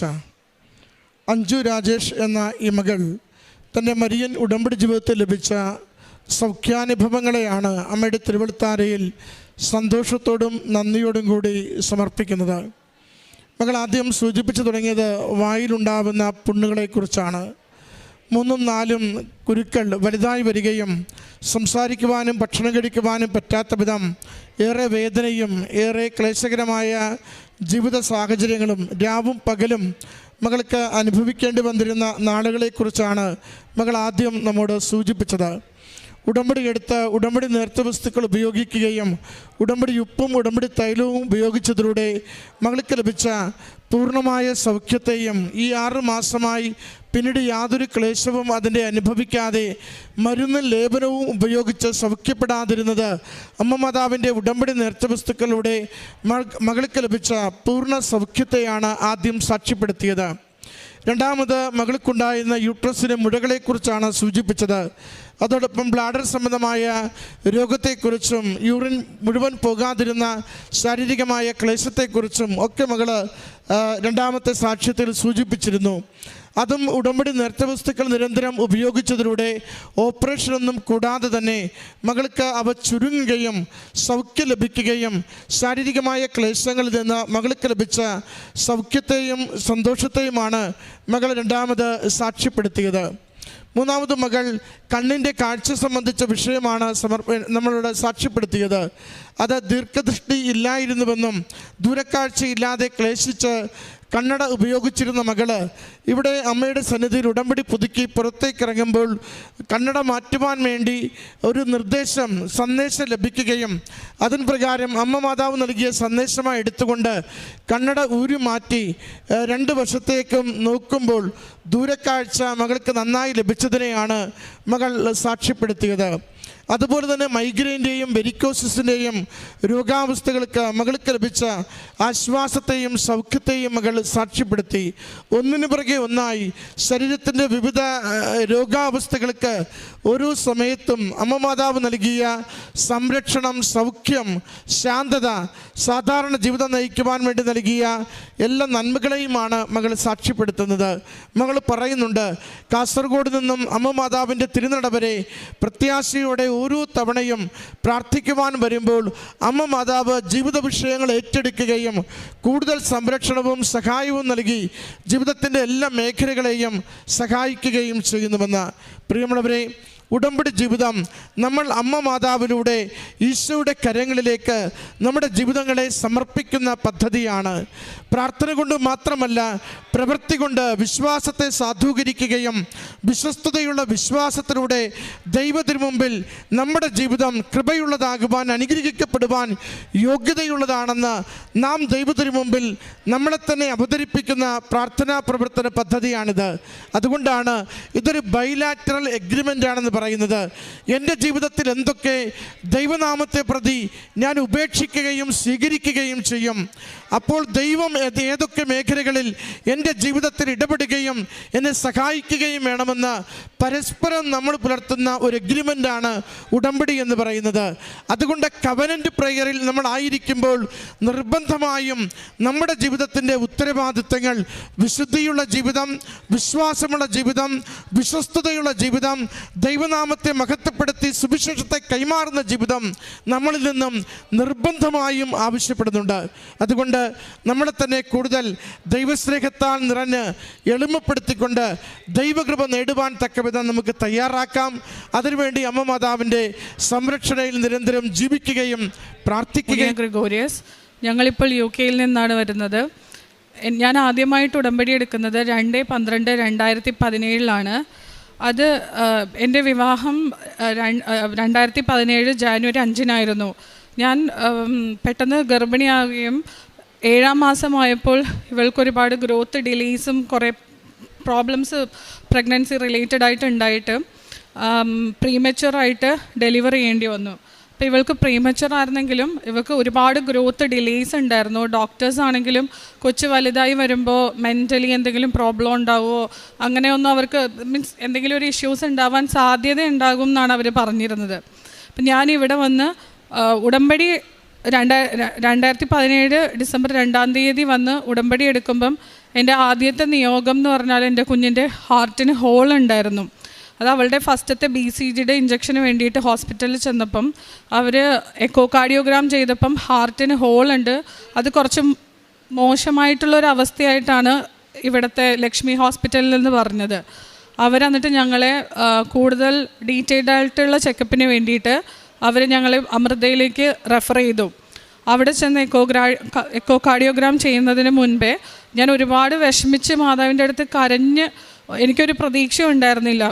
അഞ്ജു രാജേഷ് എന്ന ഈ മകൾ തൻ്റെ മരിയൻ ഉടമ്പടി ജീവിതത്തിൽ ലഭിച്ച സൗഖ്യാനുഭവങ്ങളെയാണ് അമ്മയുടെ തിരുവൾത്താരയിൽ സന്തോഷത്തോടും നന്ദിയോടും കൂടി സമർപ്പിക്കുന്നത്. മകൾ ആദ്യം സൂചിപ്പിച്ചു തുടങ്ങിയത് വായിലുണ്ടാവുന്ന പുണ്ണുകളെക്കുറിച്ചാണ്. 3ഉം 4ഉം കുരുക്കൾ വലുതായി വരികയും സംസാരിക്കുവാനും ഭക്ഷണം കഴിക്കുവാനും പറ്റാത്ത വിധം ഏറെ വേദനയും ഏറെ ക്ലേശകരമായ ജീവിത സാഹചര്യങ്ങളും രാവും പകലും മകൾക്ക് അനുഭവിക്കേണ്ടി വന്നിരുന്ന നാളുകളെക്കുറിച്ചാണ് മകൾ ആദ്യം നമ്മോട് സൂചിപ്പിച്ചത്. ഉടമ്പടി എടുത്ത് ഉടമ്പടി നേർച്ച വസ്തുക്കൾ ഉപയോഗിക്കുകയും ഉടമ്പടി ഉപ്പും ഉടമ്പടി തൈലവും ഉപയോഗിച്ചതിലൂടെ മകൾക്ക് ലഭിച്ച പൂർണ്ണമായ സൗഖ്യത്തെയും ഈ 6 മാസമായി പിന്നീട് യാതൊരു ക്ലേശവും അതിൻ്റെ അനുഭവിക്കാതെ മരുന്നും ലേപനവും ഉപയോഗിച്ച് സൗഖ്യപ്പെടാതിരുന്നത് അമ്മ മാതാവിൻ്റെ ഉടമ്പടി നേർച്ച വസ്തുക്കളിലൂടെ മകൾക്ക് ലഭിച്ച പൂർണ്ണ സൗഖ്യത്തെയാണ് ആദ്യം സാക്ഷ്യപ്പെടുത്തിയത്. രണ്ടാമത് മകൾക്കുണ്ടായിരുന്ന യൂട്രസിലെ മുഴകളെക്കുറിച്ചാണ് സൂചിപ്പിച്ചത്. അതോടൊപ്പം ബ്ലാഡർ സംബന്ധമായ രോഗത്തെക്കുറിച്ചും യൂറിൻ മുഴുവൻ പോകാതിരുന്ന ശാരീരികമായ ക്ലേശത്തെക്കുറിച്ചും ഒക്കെ മകൾ രണ്ടാമത്തെ സാക്ഷ്യത്തിൽ സൂചിപ്പിച്ചിരുന്നു. അതും ഉടമ്പടി നേർച്ച വസ്തുക്കൾ നിരന്തരം ഉപയോഗിച്ചതിലൂടെ ഓപ്പറേഷനൊന്നും കൂടാതെ തന്നെ മകൾക്ക് അവ ചുരുങ്ങുകയും സൗഖ്യം ലഭിക്കുകയും ശാരീരികമായ ക്ലേശങ്ങളിൽ നിന്ന് മകൾക്ക് ലഭിച്ച സൗഖ്യത്തെയും സന്തോഷത്തെയുമാണ് മകൾ രണ്ടാമത് സാക്ഷ്യപ്പെടുത്തിയത്. മൂന്നാമത് മകൾ കണ്ണിൻ്റെ കാഴ്ച സംബന്ധിച്ച വിഷയമാണ് നമ്മളോട് സാക്ഷ്യപ്പെടുത്തിയത്. അത് ദീർഘദൃഷ്ടി ഇല്ലായിരുന്നുവെന്നും ദൂരക്കാഴ്ചയില്ലാതെ ക്ലേശിച്ച് കണ്ണട ഉപയോഗിച്ചിരുന്ന മകള് ഇവിടെ അമ്മയുടെ സന്നിധിയിൽ ഉടമ്പടി പുതുക്കി പുറത്തേക്ക് ഇറങ്ങുമ്പോൾ കണ്ണട മാറ്റുവാൻ വേണ്ടി ഒരു സന്ദേശം ലഭിക്കുകയും അതിന് പ്രകാരം അമ്മ മാതാവ് നൽകിയ സന്ദേശമായി എടുത്തുകൊണ്ട് കണ്ണട ഊരി മാറ്റി 2 വശത്തേക്കും നോക്കുമ്പോൾ ദൂരക്കാഴ്ച മകൾക്ക് നന്നായി ലഭിച്ചതിനെയാണ് മകൾ സാക്ഷ്യപ്പെടുത്തിയത്. അതുപോലെ തന്നെ മൈഗ്രെയിൻ്റെയും വെരിക്കോസിസിൻ്റെയും രോഗാവസ്ഥകൾക്ക് മകൾക്ക് ലഭിച്ച ആശ്വാസത്തെയും സൗഖ്യത്തെയും മകൾ സാക്ഷ്യപ്പെടുത്തി. ഒന്നിനു പുറകെ ഒന്നായി ശരീരത്തിൻ്റെ വിവിധ രോഗാവസ്ഥകൾക്ക് ഓരോ സമയത്തും അമ്മ മാതാവ് നൽകിയ സംരക്ഷണം, സൗഖ്യം, ശാന്തത, സാധാരണ ജീവിതം നയിക്കുവാൻ വേണ്ടി നൽകിയ എല്ലാ നന്മകളെയുമാണ് മകൾ സാക്ഷ്യപ്പെടുത്തുന്നത്. മകൾ പറയുന്നുണ്ട്, കാസർഗോഡ് നിന്നും അമ്മ മാതാവിൻ്റെ തിരുനട വരെ പ്രത്യാശയോടെ ഓരോ തവണയും പ്രാർത്ഥിക്കുവാൻ വരുമ്പോൾ അമ്മ മാതാവ് ജീവിത വിഷയങ്ങൾ ഏറ്റെടുക്കുകയും കൂടുതൽ സംരക്ഷണവും സഹായവും നൽകി ജീവിതത്തിൻ്റെ എല്ലാ മേഖലകളെയും സഹായിക്കുകയും ചെയ്യുന്നുവെന്ന്. പ്രിയമുള്ളവരെ, ഉടമ്പടി ജീവിതം നമ്മൾ അമ്മ മാതാവിലൂടെ ഈശോയുടെ കരങ്ങളിലേക്ക് നമ്മുടെ ജീവിതങ്ങളെ സമർപ്പിക്കുന്ന പദ്ധതിയാണ്. പ്രാർത്ഥന കൊണ്ട് മാത്രമല്ല, പ്രവൃത്തി കൊണ്ട് വിശ്വാസത്തെ സാധൂകരിക്കുകയും വിശ്വസ്തതയുള്ള വിശ്വാസത്തിലൂടെ ദൈവത്തിനു മുമ്പിൽ നമ്മുടെ ജീവിതം കൃപയുള്ളതാകുവാൻ, അനുഗ്രഹിക്കപ്പെടുവാൻ യോഗ്യതയുള്ളതാണെന്ന് നാം ദൈവത്തിനു മുമ്പിൽ നമ്മളെ തന്നെ അവതരിപ്പിക്കുന്ന പ്രാർത്ഥനാ പ്രവർത്തന പദ്ധതിയാണിത്. അതുകൊണ്ടാണ് ഇതൊരു ബൈലാറ്ററൽ എഗ്രിമെൻ്റ് ആണെന്ന് പറയുന്നത്. എൻ്റെ ജീവിതത്തിൽ എന്തൊക്കെ ദൈവനാമത്തെ പ്രതി ഞാൻ ഉപേക്ഷിക്കുകയും സ്വീകരിക്കുകയും ചെയ്യും, അപ്പോൾ ദൈവം ഏതൊക്കെ മേഖലകളിൽ എൻ്റെ ജീവിതത്തിൽ ഇടപെടുകയും എന്നെ സഹായിക്കുകയും വേണമെന്ന് പരസ്പരം നമ്മൾ പുലർത്തുന്ന ഒരു എഗ്രിമെൻ്റാണ് ഉടമ്പടി എന്ന് പറയുന്നത്. അതുകൊണ്ട് കവനൻ്റ് പ്രേയറിൽ നമ്മൾ ആയിരിക്കുമ്പോൾ നിർബന്ധമായും നമ്മുടെ ജീവിതത്തിൻ്റെ ഉത്തരവാദിത്തങ്ങൾ വിശുദ്ധിയുള്ള ജീവിതം, വിശ്വാസമുള്ള ജീവിതം, വിശ്വസ്തതയുള്ള ജീവിതം, ദൈവനാമത്തെ മഹത്വപ്പെടുത്തി സുവിശേഷത്തെ കൈമാറുന്ന ജീവിതം നമ്മളിൽ നിന്നും നിർബന്ധമായും ആവശ്യപ്പെടുന്നുണ്ട്. അതുകൊണ്ട് നമ്മളെ തന്നെ കൂടുതൽ ദൈവസ്നേഹത്താൽ നിറഞ്ഞ് എളിമപ്പെടുത്തിക്കൊണ്ട് ദൈവകൃപ നേടുവാൻ തക്കവിധം നമുക്ക് തയ്യാറാക്കാം. അതിനുവേണ്ടി അമ്മ മാതാവിൻ്റെ സംരക്ഷണയിൽ നിരന്തരം ജീവിക്കുകയും പ്രാർത്ഥിക്കുകയും. ഗ്രിഗോറിയസ്, ഞങ്ങളിപ്പോൾ UK നിന്നാണ് വരുന്നത്. ഞാൻ ആദ്യമായിട്ട് ഉടമ്പടി എടുക്കുന്നത് 2/12/2017 അത് എൻ്റെ വിവാഹം 2017 ജാനുവരി 5 ഞാൻ പെട്ടെന്ന് ഗർഭിണിയാവുകയും 7-ാം മാസമായപ്പോൾ ഇവൾക്കൊരുപാട് ഗ്രോത്ത് ഡിലേസും കുറേ പ്രോബ്ലംസ് പ്രഗ്നൻസി റിലേറ്റഡ് ആയിട്ട് ഉണ്ടായിട്ട് പ്രീമച്വറായിട്ട് ഡെലിവറി ചെയ്യേണ്ടി വന്നു. അപ്പോൾ ഇവൾക്ക് പ്രീമച്വർ ആയിരുന്നെങ്കിലും ഇവൾക്ക് ഒരുപാട് ഗ്രോത്ത് ഡിലേസ് ഉണ്ടായിരുന്നു. ഡോക്ടേഴ്സ് ആണെങ്കിലും കൊച്ചു വലുതായി വരുമ്പോൾ മെൻ്റലി എന്തെങ്കിലും പ്രോബ്ലം ഉണ്ടാവുമോ, അങ്ങനെയൊന്നും അവർക്ക് മീൻസ് എന്തെങ്കിലും ഒരു ഇഷ്യൂസ് ഉണ്ടാവാൻ സാധ്യത ഉണ്ടാകും എന്നാണ് അവർ പറഞ്ഞിരുന്നത്. അപ്പം ഞാനിവിടെ വന്ന് ഉടമ്പടി 2017 ഡിസംബർ 2 വന്ന് ഉടമ്പടി എടുക്കുമ്പം എൻ്റെ ആദ്യത്തെ നിയോഗം എന്ന് പറഞ്ഞാൽ എൻ്റെ കുഞ്ഞിൻ്റെ ഹാർട്ടിന് ഹോൾ ഉണ്ടായിരുന്നു. അത് അവളുടെ ഫസ്റ്റത്തെ BCGയുടെ ഇഞ്ചക്ഷന് വേണ്ടിയിട്ട് ഹോസ്പിറ്റലിൽ ചെന്നപ്പം അവർ എക്കോ കാർഡിയോഗ്രാം ചെയ്തപ്പം ഹാർട്ടിന് ഹോളുണ്ട്. അത് കുറച്ച് മോശമായിട്ടുള്ളൊരവസ്ഥയായിട്ടാണ് ഇവിടുത്തെ ലക്ഷ്മി ഹോസ്പിറ്റലിൽ നിന്ന് പറഞ്ഞത്. അവരെന്നിട്ട് ഞങ്ങളെ കൂടുതൽ ഡീറ്റെയിൽഡ് ആയിട്ടുള്ള ചെക്കപ്പിന് വേണ്ടിയിട്ട് അവർ ഞങ്ങളെ അമൃതയിലേക്ക് റെഫർ ചെയ്തു. അവിടെ ചെന്ന് എക്കോ കാർഡിയോഗ്രാം ചെയ്യുന്നതിന് മുൻപേ ഞാൻ ഒരുപാട് വിഷമിച്ച് മാതാവിൻ്റെ അടുത്ത് കരഞ്ഞ്, എനിക്കൊരു പ്രതീക്ഷ ഉണ്ടായിരുന്നില്ല.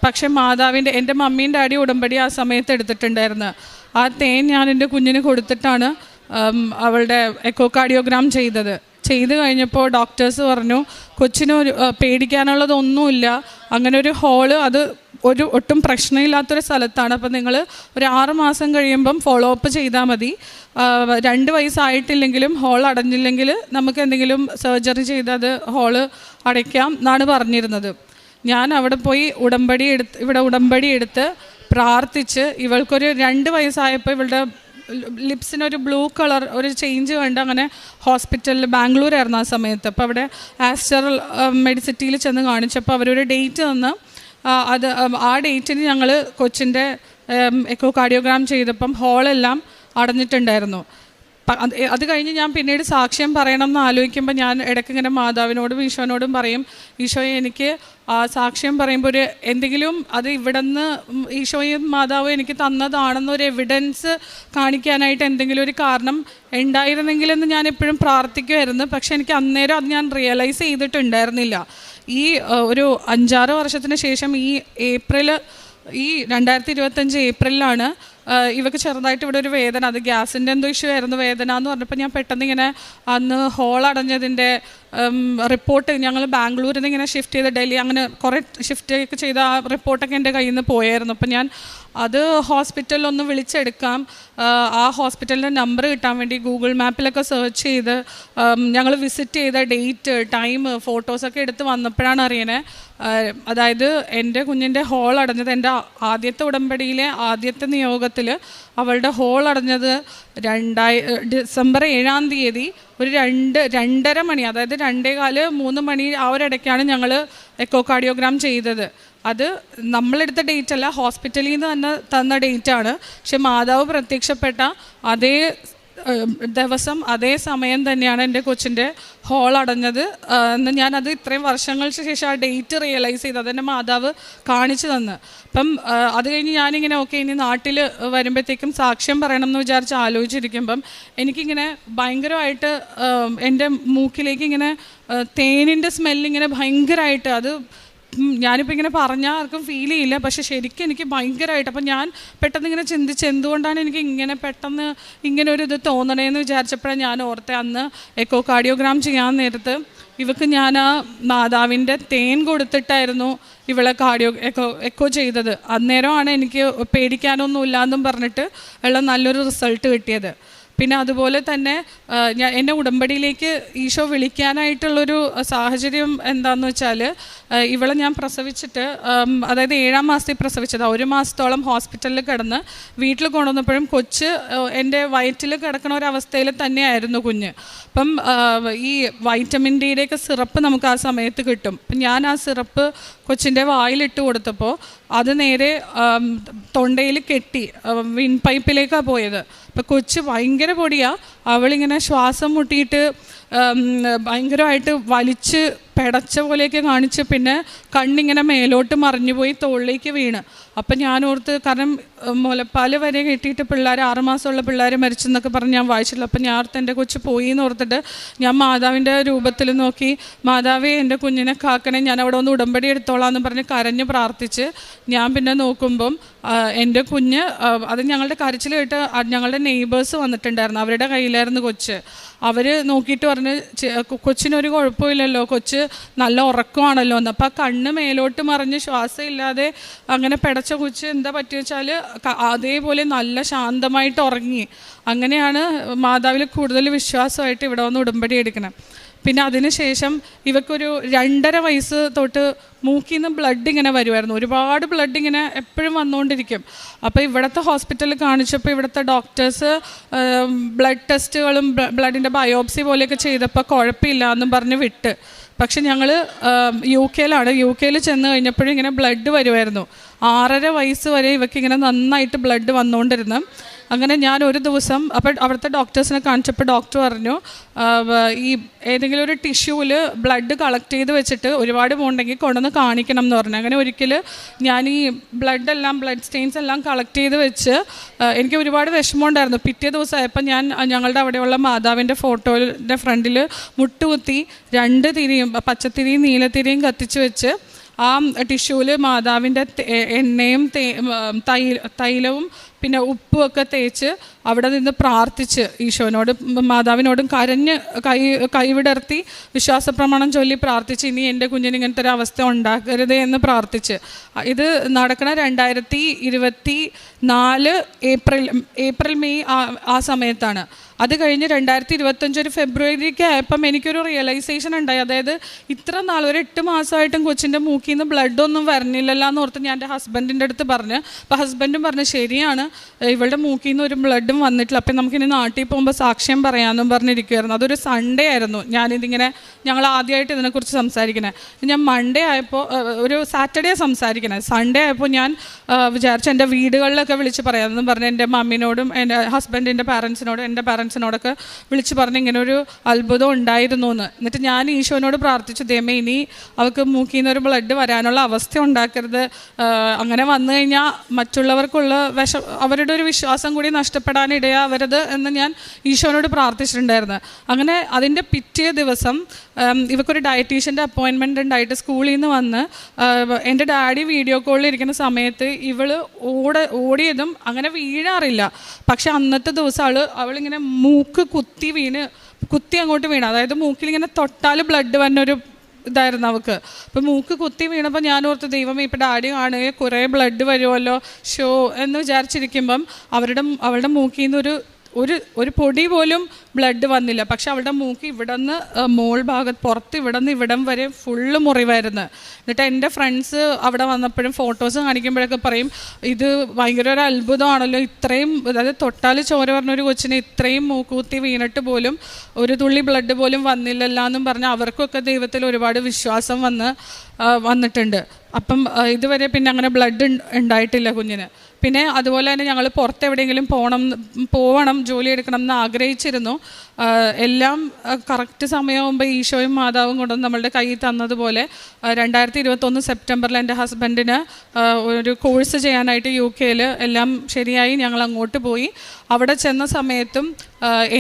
പക്ഷേ മാതാവിൻ്റെ, എൻ്റെ മമ്മീൻ്റെ ഡാഡി ഉടമ്പടി ആ സമയത്ത് എടുത്തിട്ടുണ്ടായിരുന്നു. ആ തേൻ ഞാൻ എൻ്റെ കുഞ്ഞിന് കൊടുത്തിട്ടാണ് അവളുടെ എക്കോ കാർഡിയോഗ്രാം ചെയ്ത് കഴിഞ്ഞപ്പോൾ ഡോക്ടേഴ്സ് പറഞ്ഞു കൊച്ചിന് പേടിക്കാനുള്ളതൊന്നുമില്ല, അങ്ങനെ ഒരു ഹോള് അത് ഒട്ടും പ്രശ്നമില്ലാത്തൊരു സ്ഥലത്താണ്. അപ്പം നിങ്ങൾ ഒരു 6 മാസം കഴിയുമ്പം ഫോളോ അപ്പ് ചെയ്താൽ മതി. 2 വയസ്സായിട്ടില്ലെങ്കിലും ഹോൾ അടഞ്ഞില്ലെങ്കിൽ നമുക്ക് എന്തെങ്കിലും സർജറി ചെയ്ത് അത് ഹോള് അടയ്ക്കാം എന്നാണ് പറഞ്ഞിരുന്നത്. ഞാൻ അവിടെ പോയി ഉടമ്പടി എടുത്ത് പ്രാർത്ഥിച്ച് ഇവൾക്കൊരു 2 വയസ്സായപ്പോൾ ഇവളുടെ ലിപ്സിനൊരു ബ്ലൂ കളർ ഒരു ചേഞ്ച് കണ്ട് അങ്ങനെ ഹോസ്പിറ്റലിൽ ബാംഗ്ലൂരായിരുന്നു ആ സമയത്ത്. അപ്പോൾ അവിടെ ആസ്റ്റർ മെഡിസിറ്റിയിൽ ചെന്ന് കാണിച്ചപ്പോൾ അവരൊരു ഡേറ്റ് തന്ന് ആ ഡേറ്റിന് ഞങ്ങൾ കൊച്ചിൻ്റെ എക്കോ കാർഡിയോഗ്രാം ചെയ്തപ്പം ഹോളെല്ലാം അടഞ്ഞിട്ടുണ്ടായിരുന്നു. അത് കഴിഞ്ഞ് ഞാൻ പിന്നീട് സാക്ഷ്യം പറയണം എന്ന് ആലോചിക്കുമ്പോൾ ഞാൻ ഇടയ്ക്ക് ഇങ്ങനെ മാതാവിനോടും ഈശോനോടും പറയും, ഈശോയെ എനിക്ക് സാക്ഷ്യം പറയുമ്പോൾ ഒരു എന്തെങ്കിലും അത് ഇവിടെ നിന്ന് ഈശോയും മാതാവും എനിക്ക് തന്നതാണെന്നൊരു എവിഡൻസ് കാണിക്കാനായിട്ട് എന്തെങ്കിലും ഒരു കാരണം ഉണ്ടായിരുന്നെങ്കിലെന്ന് ഞാൻ എപ്പോഴും പ്രാർത്ഥിക്കുമായിരുന്നു. പക്ഷെ എനിക്ക് അന്നേരം അത് ഞാൻ റിയലൈസ് ചെയ്തിട്ടുണ്ടായിരുന്നില്ല. ഈ ഒരു 5-6 വർഷത്തിന് ശേഷം ഈ 2025 ഏപ്രിലാണ് ഇവക്ക് ചെറുതായിട്ട് ഇവിടെ ഒരു വേദന, അത് ഗ്യാസിൻ്റെ എന്തോ ഇഷ്യൂ ആയിരുന്നു വേദന എന്ന് പറഞ്ഞപ്പോൾ ഞാൻ പെട്ടെന്ന് ഇങ്ങനെ അന്ന് ഹോൾ അടഞ്ഞതിൻ്റെ റിപ്പോർട്ട് ഞങ്ങൾ ബാംഗ്ലൂരിൽ നിന്ന് ഇങ്ങനെ ഷിഫ്റ്റ് ചെയ്ത് ഡൽഹി അങ്ങനെ കുറേ ഷിഫ്റ്റ് ഒക്കെ ചെയ്ത ആ റിപ്പോർട്ടൊക്കെ എൻ്റെ കയ്യിൽ നിന്ന് പോയായിരുന്നു. അപ്പം ഞാൻ അത് ഹോസ്പിറ്റലിലൊന്ന് വിളിച്ചെടുക്കാം, ആ ഹോസ്പിറ്റലിൻ്റെ നമ്പർ കിട്ടാൻ വേണ്ടി ഗൂഗിൾ മാപ്പിലൊക്കെ സെർച്ച് ചെയ്ത് ഞങ്ങൾ വിസിറ്റ് ചെയ്ത ഡേറ്റ് ടൈം ഫോട്ടോസൊക്കെ എടുത്ത് വന്നപ്പോഴാണ് അറിയണേ. അതായത് എൻ്റെ കുഞ്ഞിൻ്റെ ഹോൾ അടഞ്ഞത് എൻ്റെ ആദ്യത്തെ ഉടമ്പടിയിലെ ആദ്യത്തെ നിയോഗത്തിൽ അവളുടെ ഹോൾ അടഞ്ഞത് ഡിസംബർ 7 ഒരു 2-2:30 മണി, അതായത് 2:15-3 മണി ആ ഒരിടയ്ക്കാണ് ഞങ്ങൾ എക്കോ കാർഡിയോഗ്രാം ചെയ്തത്. അത് നമ്മളെടുത്ത ഡേറ്റ് അല്ല, ഹോസ്പിറ്റലിൽ നിന്ന് തന്നെ തന്ന ഡേറ്റാണ്. പക്ഷെ മാതാവ് പ്രത്യക്ഷപ്പെട്ട അതേ ദിവസം അതേ സമയം തന്നെയാണ് എൻ്റെ കൊച്ചിൻ്റെ ഹോൾ അടഞ്ഞത് എന്ന് ഞാനത് ഇത്രയും വർഷങ്ങൾക്ക് ശേഷം ആ ഡേറ്റ് റിയലൈസ് ചെയ്ത് അതെന്നെ മാതാവ് കാണിച്ചു തന്ന്. അപ്പം അത് കഴിഞ്ഞ് ഞാനിങ്ങനെ ഓക്കെ ഇനി നാട്ടിൽ വരുമ്പോഴത്തേക്കും സാക്ഷ്യം പറയണം എന്ന് വിചാരിച്ച് ആലോചിച്ചിരിക്കുമ്പം എനിക്കിങ്ങനെ ഭയങ്കരമായിട്ട് എൻ്റെ മൂക്കിലേക്ക് ഇങ്ങനെ തേനിൻ്റെ സ്മെല്ലിങ്ങനെ ഭയങ്കരമായിട്ട്, അത് ഞാനിപ്പോൾ ഇങ്ങനെ പറഞ്ഞാൽ ആർക്കും ഫീൽ ചെയ്യില്ല, പക്ഷെ ശരിക്കും എനിക്ക് ഭയങ്കരമായിട്ട്. അപ്പം ഞാൻ പെട്ടെന്ന് ഇങ്ങനെ ചിന്തിച്ച് എന്തുകൊണ്ടാണ് എനിക്ക് ഇങ്ങനെ പെട്ടെന്ന് ഇങ്ങനെ ഒരു ഇത് തോന്നണേന്ന് വിചാരിച്ചപ്പോഴാണ് ഞാൻ ഓർത്തെ അന്ന് എക്കോ കാർഡിയോഗ്രാം ചെയ്യാൻ നേരത്ത് ഇവക്ക് ഞാൻ ആ മാതാവിൻ്റെ തേൻ കൊടുത്തിട്ടായിരുന്നു ഇവളെ എക്കോ ചെയ്തത്. അന്നേരമാണ് എനിക്ക് പേടിക്കാനൊന്നും ഇല്ലാന്നും പറഞ്ഞിട്ട് ഉള്ള നല്ലൊരു റിസൾട്ട് കിട്ടിയത്. പിന്നെ അതുപോലെ തന്നെ എന്നെ ഉടമ്പടിയിലേക്ക് ഈശോ വിളിക്കാനായിട്ടുള്ളൊരു സാഹചര്യം എന്താണെന്ന് വെച്ചാൽ, ഇവളെ ഞാൻ പ്രസവിച്ചിട്ട്, അതായത് 7ാം മാസത്തിൽ പ്രസവിച്ചത്, 1 മാസത്തോളം ഹോസ്പിറ്റലിൽ കിടന്ന് വീട്ടിൽ കൊണ്ടുവന്നപ്പോഴും കൊച്ച് എൻ്റെ വയറ്റിൽ കിടക്കണ ഒരവസ്ഥയിൽ തന്നെയായിരുന്നു കുഞ്ഞ്. അപ്പം ഈ വൈറ്റമിൻ ഡിയുടെയൊക്കെ സിറപ്പ് നമുക്ക് ആ സമയത്ത് കിട്ടും. അപ്പം ഞാൻ ആ സിറപ്പ് കൊച്ചിൻ്റെ വായിലിട്ട് കൊടുത്തപ്പോൾ അത് നേരെ തൊണ്ടയിൽ കെട്ടി വിൻ പൈപ്പിലേക്കാണ് പോയത്. അപ്പം കൊച്ച് ഭയങ്കര പൊടിയാണ്, അവളിങ്ങനെ ശ്വാസം മുട്ടിയിട്ട് ഭയങ്കരമായിട്ട് വലിച്ച് പെടച്ച പോലെയൊക്കെ കാണിച്ച് പിന്നെ കണ്ണിങ്ങനെ മേലോട്ട് മറിഞ്ഞു പോയി തോളിലേക്ക് വീണ്. അപ്പം ഞാൻ ഓർത്ത്, കാരണം മുലപ്പാൽ വരെ കെട്ടിയിട്ട് പിള്ളേർ 6 മാസമുള്ള പിള്ളേർ മരിച്ചെന്നൊക്കെ പറഞ്ഞ് ഞാൻ വായിച്ചില്ല. അപ്പം ഞാൻ ഓർത്ത് എൻ്റെ കൊച്ച് പോയി എന്ന് ഓർത്തിട്ട് ഞാൻ മാതാവിൻ്റെ രൂപത്തിൽ നോക്കി, മാതാവേ എൻ്റെ കുഞ്ഞിനെ കാക്കണേ, ഞാൻ അവിടെ ഒന്ന് ഉടമ്പടി എടുത്തോളാം എന്ന് പറഞ്ഞ് കരഞ്ഞ് പ്രാർത്ഥിച്ച് ഞാൻ പിന്നെ നോക്കുമ്പം എൻ്റെ കുഞ്ഞ്, അത് ഞങ്ങളുടെ കരച്ചിൽ കേട്ട് ഞങ്ങളുടെ നെയ്ബേഴ്സ് വന്നിട്ടുണ്ടായിരുന്നു, അവരുടെ കയ്യിലായിരുന്നു കൊച്ച്. അവർ നോക്കിയിട്ട് പറഞ്ഞ് കൊച്ചിനൊരു കുഴപ്പമില്ലല്ലോ, കൊച്ച് നല്ല ഉറക്കമാണല്ലോ എന്ന്. അപ്പോൾ ആ കണ്ണ് മേലോട്ട് മറിഞ്ഞ് ശ്വാസം ഇല്ലാതെ അങ്ങനെ പെടച്ച കൊച്ച് എന്താ പറ്റിയ വെച്ചാൽ അതേപോലെ നല്ല ശാന്തമായിട്ട് ഉറങ്ങി. അങ്ങനെയാണ് മാതാവിൽ കൂടുതൽ വിശ്വാസമായിട്ട് ഇവിടെ വന്ന് ഉടമ്പടി എടുക്കണം. പിന്നെ അതിനുശേഷം ഇവക്കൊരു 2.5 വയസ്സ് തൊട്ട് മൂക്കിൽ നിന്ന് ബ്ലഡ് ഇങ്ങനെ വരുമായിരുന്നു, ഒരുപാട് ബ്ലഡ് ഇങ്ങനെ എപ്പോഴും വന്നുകൊണ്ടിരിക്കും. അപ്പോൾ ഇവിടുത്തെ ഹോസ്പിറ്റലിൽ കാണിച്ചപ്പോൾ ഇവിടുത്തെ ഡോക്ടേഴ്സ് ബ്ലഡ് ടെസ്റ്റുകളും ബ്ലഡിൻ്റെ ബയോപ്സി പോലെയൊക്കെ ചെയ്തപ്പോൾ കുഴപ്പമില്ല എന്നും പറഞ്ഞ് വിട്ട്. പക്ഷെ ഞങ്ങൾ യു കെയിൽ ചെന്ന് കഴിഞ്ഞപ്പോഴും ഇങ്ങനെ ബ്ലഡ് വരുമായിരുന്നു. 6.5 വയസ്സ് വരെ ഇവക്കിങ്ങനെ നന്നായിട്ട് ബ്ലഡ് വന്നുകൊണ്ടിരുന്നു. അങ്ങനെ ഞാൻ ഒരു ദിവസം അപ്പോൾ അവിടുത്തെ ഡോക്ടേഴ്സിനെ കാണിച്ചപ്പോൾ ഡോക്ടർ പറഞ്ഞു, ഈ ഏതെങ്കിലും ഒരു ടിഷ്യൂവിൽ ബ്ലഡ് കളക്ട് ചെയ്ത് വെച്ചിട്ട് ഒരുപാട് പോകണമെങ്കിൽ കൊണ്ടുവന്ന് കാണിക്കണം എന്ന് പറഞ്ഞു. അങ്ങനെ ഒരിക്കൽ ഞാൻ ഈ ബ്ലഡ് സ്റ്റെയിൻസ് എല്ലാം കളക്ട് ചെയ്ത് വെച്ച് എനിക്ക് ഒരുപാട് വിഷമമുണ്ടായിരുന്നു. പിറ്റേ ദിവസമായപ്പോൾ ഞാൻ ഞങ്ങളുടെ അവിടെയുള്ള മാതാവിൻ്റെ ഫോട്ടോയുടെ ഫ്രണ്ടിൽ മുട്ടുകുത്തി 2 തിരിയും, പച്ചത്തിരിയും നീലത്തിരിയും കത്തിച്ച് വെച്ച് ആ ടിഷ്യൂവിൽ മാതാവിൻ്റെ എണ്ണയും തൈലവും പിന്നെ ഉപ്പുമൊക്കെ തേച്ച് അവിടെ നിന്ന് പ്രാർത്ഥിച്ച് ഈശോനോട് മാതാവിനോടും കരഞ്ഞ് കൈവിടർത്തി വിശ്വാസപ്രമാണം ചൊല്ലി പ്രാർത്ഥിച്ച്, ഇനി എൻ്റെ കുഞ്ഞിന് ഇങ്ങനത്തെ ഒരു അവസ്ഥ ഉണ്ടാക്കരുതേ എന്ന് പ്രാർത്ഥിച്ച്. ഇത് നടക്കണ 2024 ഏപ്രിൽ മെയ് ആ സമയത്താണ്. അത് കഴിഞ്ഞ് 2025 ഒരു ഫെബ്രുവരിക്ക് ആയപ്പം എനിക്കൊരു റിയലൈസേഷൻ ഉണ്ടായി. അതായത് ഇത്ര നാൾ ഒരു 8 മാസമായിട്ടും കൊച്ചിൻ്റെ മൂക്കിൽ നിന്ന് ബ്ലഡൊന്നും വരണില്ലല്ലോ എന്ന് ഓർത്ത് ഞാൻ എൻ്റെ ഹസ്ബൻഡിൻ്റെ അടുത്ത് പറഞ്ഞു. അപ്പോൾ ഹസ്ബൻഡും പറഞ്ഞു, ശരിയാണ്, ഇവളുടെ മൂക്കിൽ നിന്ന് ഒരു ബ്ലഡും വന്നിട്ടില്ല, അപ്പം നമുക്കിനി നാട്ടിൽ പോകുമ്പോൾ സാക്ഷ്യം പറയാമെന്നും പറഞ്ഞിരിക്കുമായിരുന്നു. അതൊരു സൺഡേ ആയിരുന്നു. ഞങ്ങൾ ആദ്യമായിട്ട് ഇതിനെക്കുറിച്ച് സംസാരിക്കണേ. ഞാൻ മൺഡേ ആയപ്പോൾ, ഒരു സാറ്റർഡേ സംസാരിക്കണേ, സൺഡേ ആയപ്പോൾ ഞാൻ വിചാരിച്ചു എൻ്റെ വീടുകളിലൊക്കെ വിളിച്ച് പറയാമെന്നും പറഞ്ഞ് എൻ്റെ മമ്മിനോടും എൻ്റെ ഹസ്ബൻഡിൻ്റെ പാരൻസിനോടും എൻ്റെ പാരൻസിനോടൊക്കെ വിളിച്ച് പറഞ്ഞ് ഇങ്ങനെ ഒരു അത്ഭുതം ഉണ്ടായിരുന്നു എന്ന്. എന്നിട്ട് ഞാൻ ഈശോനോട് പ്രാർത്ഥിച്ചു, ദൈവമേ ഇനി അവൾക്ക് മൂക്കിൽ നിന്നൊരു ബ്ലഡ് വരാനുള്ള അവസ്ഥ ഉണ്ടാക്കരുത്, അങ്ങനെ വന്നു കഴിഞ്ഞാൽ മറ്റുള്ളവർക്കുള്ള അവരുടെ ഒരു വിശ്വാസം കൂടി നഷ്ടപ്പെടാനിടയാവരുത് എന്ന് ഞാൻ ഈശോനോട് പ്രാർത്ഥിച്ചിട്ടുണ്ടായിരുന്നു. അങ്ങനെ അതിൻ്റെ പിറ്റേ ദിവസം ഇവക്കൊരു ഡയറ്റീഷ്യൻ്റെ അപ്പോയിൻമെൻ്റ് ഉണ്ടായിട്ട് സ്കൂളിൽ നിന്ന് വന്ന് എൻ്റെ ഡാഡി വീഡിയോ കോളിൽ ഇരിക്കുന്ന സമയത്ത് ഇവൾ ഓടിയതും അങ്ങനെ വീഴാറില്ല. പക്ഷെ അന്നത്തെ ദിവസം അവളിങ്ങനെ മൂക്ക് കുത്തി അങ്ങോട്ട് വീണു. അതായത് മൂക്കിലിങ്ങനെ തൊട്ടാൽ ബ്ലഡ് വന്നൊരു ഇതായിരുന്നു അവൾക്ക്. അപ്പം മൂക്ക് കുത്തി വീണപ്പോൾ ഞാൻ ഓർത്ത്, ദൈവമേ ഇപ്പം ഡാഡി കാണുകയും കുറേ ബ്ലഡ് വരുമല്ലോ എന്ന് വിചാരിച്ചിരിക്കുമ്പം അവളുടെ മൂക്കിൽ നിന്നൊരു ഒരു പൊടി പോലും ബ്ലഡ് വന്നില്ല. പക്ഷെ അവളുടെ മൂക്ക് ഇവിടെ നിന്ന് മോൾ ഭാഗത്ത് പുറത്ത് ഇവിടെ നിന്ന് ഇവിടം വരെ ഫുള്ള് മുറിവായിരുന്നു. എന്നിട്ട് എൻ്റെ ഫ്രണ്ട്സ് അവിടെ വന്നപ്പോഴും ഫോട്ടോസ് കാണിക്കുമ്പോഴൊക്കെ പറയും ഇത് ഭയങ്കര ഒരു അത്ഭുതമാണല്ലോ, ഇത്രയും അതായത് തൊട്ടാൽ ചോര പറഞ്ഞൊരു കൊച്ചിനെ ഇത്രയും മൂക്കുത്തി വീണിട്ട് പോലും ഒരു തുള്ളി ബ്ലഡ് പോലും വന്നില്ലല്ലോ എന്നും പറഞ്ഞ് അവർക്കൊക്കെ ദൈവത്തിൽ ഒരുപാട് വിശ്വാസം വന്നിട്ടുണ്ട്. അപ്പം ഇതുവരെ പിന്നെ അങ്ങനെ ബ്ലഡ് ഉണ്ടായിട്ടില്ല കുഞ്ഞിന്. പിന്നെ അതുപോലെ തന്നെ ഞങ്ങൾ പുറത്തെവിടെയെങ്കിലും പോകണം ജോലി എടുക്കണം എന്ന് ആഗ്രഹിച്ചിരുന്നു. എല്ലാം കറക്റ്റ് സമയമാകുമ്പോൾ ഈശോയും മാതാവും കൊണ്ടുവന്ന് നമ്മളുടെ കയ്യിൽ തന്നതുപോലെ 2021 സെപ്റ്റംബറിൽ എൻ്റെ ഹസ്ബൻഡിന് ഒരു കോഴ്സ് ചെയ്യാനായിട്ട് UK എല്ലാം ശരിയായി. ഞങ്ങൾ അങ്ങോട്ട് പോയി. അവിടെ ചെന്ന സമയത്തും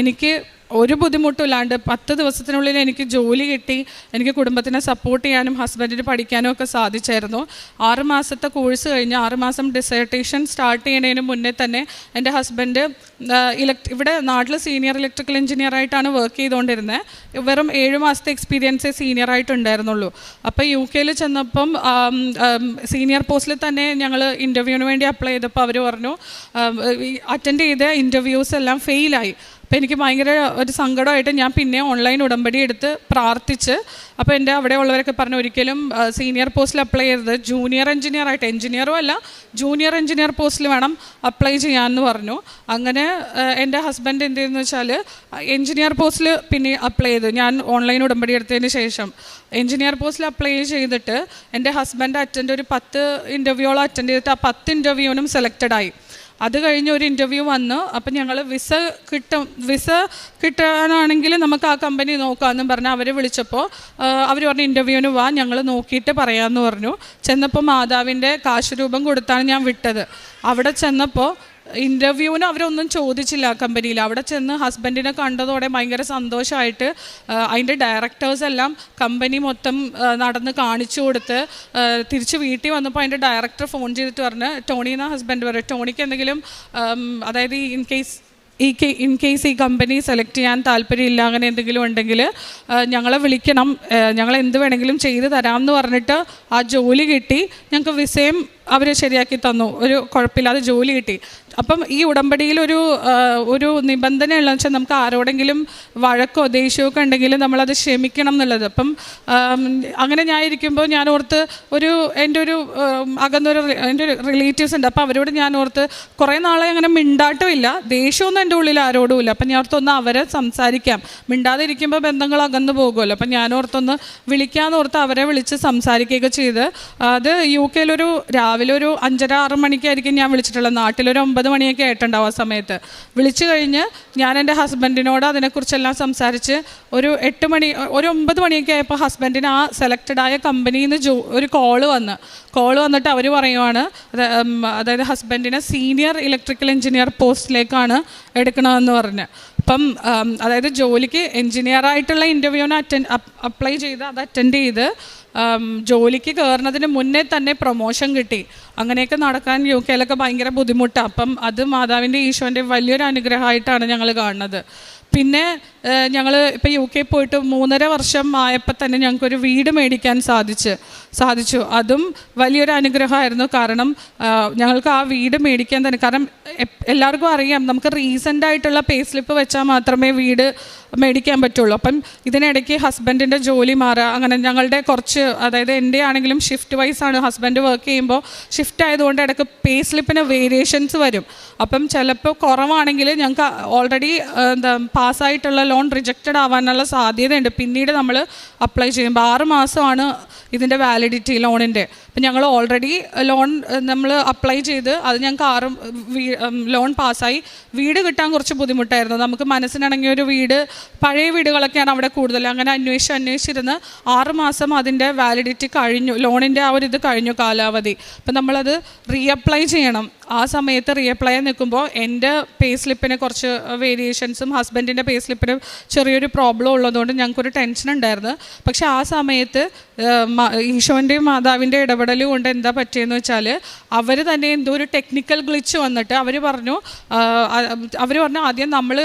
എനിക്ക് ഒരു ബുദ്ധിമുട്ടില്ലാണ്ട് 10 ദിവസത്തിനുള്ളിൽ എനിക്ക് ജോലി കിട്ടി. എനിക്ക് കുടുംബത്തിനെ സപ്പോർട്ട് ചെയ്യാനും ഹസ്ബൻഡിന് പഠിക്കാനും ഒക്കെ സാധിച്ചായിരുന്നു. 6 മാസത്തെ കോഴ്സ് കഴിഞ്ഞ് 6 മാസം ഡിസർട്ടേഷൻ സ്റ്റാർട്ട് ചെയ്യുന്നതിന് മുന്നേ തന്നെ എൻ്റെ ഹസ്ബൻഡ് ഇവിടെ നാട്ടിൽ സീനിയർ ഇലക്ട്രിക്കൽ എഞ്ചിനീയർ ആയിട്ടാണ് വർക്ക് ചെയ്തുകൊണ്ടിരുന്നത്. വെറും 7 മാസത്തെ എക്സ്പീരിയൻസേ സീനിയർ ആയിട്ടുണ്ടായിരുന്നുള്ളൂ. അപ്പോൾ UK ചെന്നപ്പം സീനിയർ പോസ്റ്റിൽ തന്നെ ഞങ്ങൾ ഇൻ്റർവ്യൂവിന് വേണ്ടി അപ്ലൈ ചെയ്തപ്പോൾ അവർ പറഞ്ഞു അറ്റൻഡ് ചെയ്ത ഇൻ്റർവ്യൂസ് എല്ലാം ഫെയിലായി. അപ്പോൾ എനിക്ക് ഭയങ്കര ഒരു സങ്കടമായിട്ട് ഞാൻ പിന്നെ ഓൺലൈൻ ഉടമ്പടി എടുത്ത് പ്രാർത്ഥിച്ച്. അപ്പോൾ എൻ്റെ അവിടെ ഉള്ളവരൊക്കെ പറഞ്ഞു ഒരിക്കലും സീനിയർ പോസ്റ്റിൽ അപ്ലൈ ചെയ്തത് ജൂനിയർ എഞ്ചിനീയർ ആയിട്ട്, എഞ്ചിനീയറും അല്ല ജൂനിയർ എഞ്ചിനീയർ പോസ്റ്റിൽ വേണം അപ്ലൈ ചെയ്യാമെന്ന് പറഞ്ഞു. അങ്ങനെ എൻ്റെ ഹസ്ബൻഡ് എന്ത് ചെയ്യുന്നു വെച്ചാൽ എഞ്ചിനീയർ പോസ്റ്റിൽ പിന്നെ അപ്ലൈ ചെയ്തു. ഞാൻ ഓൺലൈൻ ഉടമ്പടി എടുത്തതിന് ശേഷം എഞ്ചിനീയർ പോസ്റ്റിൽ അപ്ലൈ ചെയ്തിട്ട് എൻ്റെ ഹസ്ബൻഡ് ഒരു 10 ഇൻ്റർവ്യൂയോളം അറ്റൻഡ് ചെയ്തിട്ട് ആ 10 ഇൻ്റർവ്യൂവിനും സെലക്റ്റഡായി. അത് കഴിഞ്ഞ് ഒരു ഇൻ്റർവ്യൂ വന്നു. അപ്പം ഞങ്ങൾ വിസ കിട്ടാനാണെങ്കിൽ നമുക്ക് ആ കമ്പനി നോക്കാമെന്നും പറഞ്ഞ് അവരെ വിളിച്ചപ്പോൾ അവർ പറഞ്ഞു ഇൻ്റർവ്യൂവിന് വാ, ഞങ്ങൾ നോക്കിയിട്ട് പറയാമെന്ന് പറഞ്ഞു. ചെന്നപ്പോൾ മാതാവിൻ്റെ കാശ് രൂപം കൊടുത്താണ് ഞാൻ വിട്ടത്. അവിടെ ചെന്നപ്പോൾ ഇൻ്റർവ്യൂവിന് അവരൊന്നും ചോദിച്ചില്ല കമ്പനിയിൽ. അവിടെ ചെന്ന് ഹസ്ബൻഡിനെ കണ്ടതോടെ ഭയങ്കര സന്തോഷമായിട്ട് അതിൻ്റെ ഡയറക്ടേഴ്സ് എല്ലാം കമ്പനി മൊത്തം നടന്ന് കാണിച്ചു കൊടുത്ത് തിരിച്ച് വീട്ടിൽ വന്നപ്പോൾ അതിൻ്റെ ഡയറക്ടർ ഫോൺ ചെയ്തിട്ട് പറഞ്ഞ് ടോണി എന്ന ഹസ്ബൻഡ് പറയും ടോണിക്ക് എന്തെങ്കിലും അതായത് ഇൻ കേസ് ഈ കമ്പനി സെലക്ട് ചെയ്യാൻ താല്പര്യമില്ല അങ്ങനെ എന്തെങ്കിലും ഉണ്ടെങ്കിൽ ഞങ്ങളെ വിളിക്കണം, ഞങ്ങൾ എന്ത് വേണമെങ്കിലും ചെയ്ത് തരാമെന്ന് പറഞ്ഞിട്ട് ആ ജോലി കിട്ടി. ഞങ്ങൾക്ക് വിസയും അവർ ശരിയാക്കി തന്നു, ഒരു കുഴപ്പമില്ലാതെ ജോലി കിട്ടി. അപ്പം ഈ ഉടമ്പടിയിൽ ഒരു നിബന്ധന ഉള്ളതെന്ന് വെച്ചാൽ നമുക്ക് ആരോടെങ്കിലും വഴക്കോ ദേഷ്യമൊക്കെ ഉണ്ടെങ്കിൽ നമ്മളത് ക്ഷമിക്കണം എന്നുള്ളത്. അപ്പം അങ്ങനെ ഞാൻ ഇരിക്കുമ്പോൾ ഞാൻ ഓർത്ത് എൻ്റെ ഒരു റിലേറ്റീവ്സ് ഉണ്ട്. അപ്പോൾ അവരോട് ഞാൻ ഓർത്ത് കുറേ നാളെ അങ്ങനെ മിണ്ടാട്ടമില്ല, ദേഷ്യമൊന്നും എൻ്റെ ഉള്ളിൽ ആരോടുമില്ല. അപ്പം ഞാൻ ഓർത്തൊന്ന് അവരെ സംസാരിക്കാം, മിണ്ടാതെ ഇരിക്കുമ്പോൾ ബന്ധങ്ങൾ അകന്നു പോകുമല്ലോ. അപ്പം ഞാൻ ഓർത്തൊന്ന് വിളിക്കാമെന്ന് ഓർത്ത് അവരെ വിളിച്ച് സംസാരിക്കുകയൊക്കെ ചെയ്ത് അത് UK രാവിലെ ഒരു 5:30-6 മണിക്കായിരിക്കും ഞാൻ വിളിച്ചിട്ടുള്ളത്. നാട്ടിലൊരു 9 മണിയൊക്കെ ആയിട്ടുണ്ടാവും. ആ സമയത്ത് വിളിച്ചു കഴിഞ്ഞ് ഞാൻ എൻ്റെ ഹസ്ബൻഡിനോട് അതിനെക്കുറിച്ചെല്ലാം സംസാരിച്ച് ഒരു 9 മണിയൊക്കെ ആയപ്പോൾ ഹസ്ബൻഡിന് ആ സെലക്റ്റഡായ കമ്പനിയിൽ നിന്ന് ഒരു കോള് വന്നിട്ട് അവർ പറയുവാണ് അതായത് ഹസ്ബൻഡിനെ സീനിയർ ഇലക്ട്രിക്കൽ എഞ്ചിനീയർ പോസ്റ്റിലേക്കാണ് എടുക്കണമെന്ന് പറഞ്ഞ്. അപ്പം അതായത് ജോലിക്ക് എഞ്ചിനീയറായിട്ടുള്ള ഇൻ്റർവ്യൂവിന് അപ്ലൈ ചെയ്ത് അത് അറ്റൻഡ് ചെയ്ത് ജോലിക്ക് കയറുന്നതിന് മുന്നേ തന്നെ പ്രൊമോഷൻ കിട്ടി. അങ്ങനെയൊക്കെ നടക്കാൻ UK ഭയങ്കര ബുദ്ധിമുട്ടാണ്. അപ്പം അത് മാതാവിൻ്റെ ഈശോൻ്റെ വലിയൊരു അനുഗ്രഹമായിട്ടാണ് ഞങ്ങൾ കാണുന്നത്. പിന്നെ ഞങ്ങൾ ഇപ്പോൾ UK പോയിട്ട് 3.5 വർഷം ആയപ്പോൾ തന്നെ ഞങ്ങൾക്കൊരു വീട് മേടിക്കാൻ സാധിച്ചു. അതും വലിയൊരു അനുഗ്രഹമായിരുന്നു. കാരണം ഞങ്ങൾക്ക് ആ വീട് മേടിക്കാൻ തന്നെ, കാരണം എല്ലാവർക്കും അറിയാം നമുക്ക് റീസെൻ്റായിട്ടുള്ള പേ സ്ലിപ്പ് വെച്ചാൽ മാത്രമേ വീട് മേടിക്കാൻ പറ്റുള്ളൂ. അപ്പം ഇതിനിടയ്ക്ക് ഹസ്ബൻഡിൻ്റെ ജോലി മാറുക, അങ്ങനെ ഞങ്ങളുടെ കുറച്ച് അതായത് എൻ്റെ ആണെങ്കിലും ഷിഫ്റ്റ് വൈസാണ്. ഹസ്ബൻഡ് വർക്ക് ചെയ്യുമ്പോൾ ഷിഫ്റ്റ് ആയതുകൊണ്ട് ഇടയ്ക്ക് പേ സ്ലിപ്പിന് വേരിയേഷൻസ് വരും. അപ്പം ചിലപ്പോൾ കുറവാണെങ്കിൽ ഞങ്ങൾക്ക് ഓൾറെഡി പാസ്സായിട്ടുള്ള ലോൺ റിജക്റ്റഡ് ആവാനുള്ള സാധ്യതയുണ്ട്. പിന്നീട് നമ്മൾ അപ്ലൈ ചെയ്യുമ്പോൾ 6 മാസമാണ് ഇതിൻ്റെ വാലിഡിറ്റി ലോണിൻ്റെ. അപ്പം ഞങ്ങൾ ഓൾറെഡി ലോൺ നമ്മൾ അപ്ലൈ ചെയ്ത് അത് ഞങ്ങൾക്ക് ലോൺ പാസ്സായി. വീട് കിട്ടാൻ കുറച്ച് ബുദ്ധിമുട്ടായിരുന്നു. നമുക്ക് മനസ്സിനിണങ്ങിയ ഒരു വീട്, പഴയ വീടുകളൊക്കെയാണ് അവിടെ കൂടുതൽ. അങ്ങനെ അന്വേഷിച്ചിരുന്ന് 6 മാസം അതിൻ്റെ വാലിഡിറ്റി കഴിഞ്ഞു, ലോണിൻ്റെ ആ ഒരു ഇത് കഴിഞ്ഞു കാലാവധി. അപ്പം നമ്മളത് റീഅപ്ലൈ ചെയ്യണം. ആ സമയത്ത് റീഅപ്ലൈ നിൽക്കുമ്പോൾ എൻ്റെ പേ സ്ലിപ്പിന് കുറച്ച് വേരിയേഷൻസും ഹസ്ബൻഡിൻ്റെ പേ സ്ലിപ്പിന് ചെറിയൊരു പ്രോബ്ലം ഉള്ളതുകൊണ്ട് ഞങ്ങൾക്കൊരു ടെൻഷൻ ഉണ്ടായിരുന്നു. പക്ഷേ ആ സമയത്ത് ഈശോൻ്റെയും മാതാവിൻ്റെ ഇടപെടലും കൊണ്ട് എന്താ പറ്റിയെന്ന് വെച്ചാൽ അവർ തന്നെ എന്തോ ഒരു ടെക്നിക്കൽ ഗ്ലിച്ച് വന്നിട്ട് അവർ പറഞ്ഞു ആദ്യം നമ്മൾ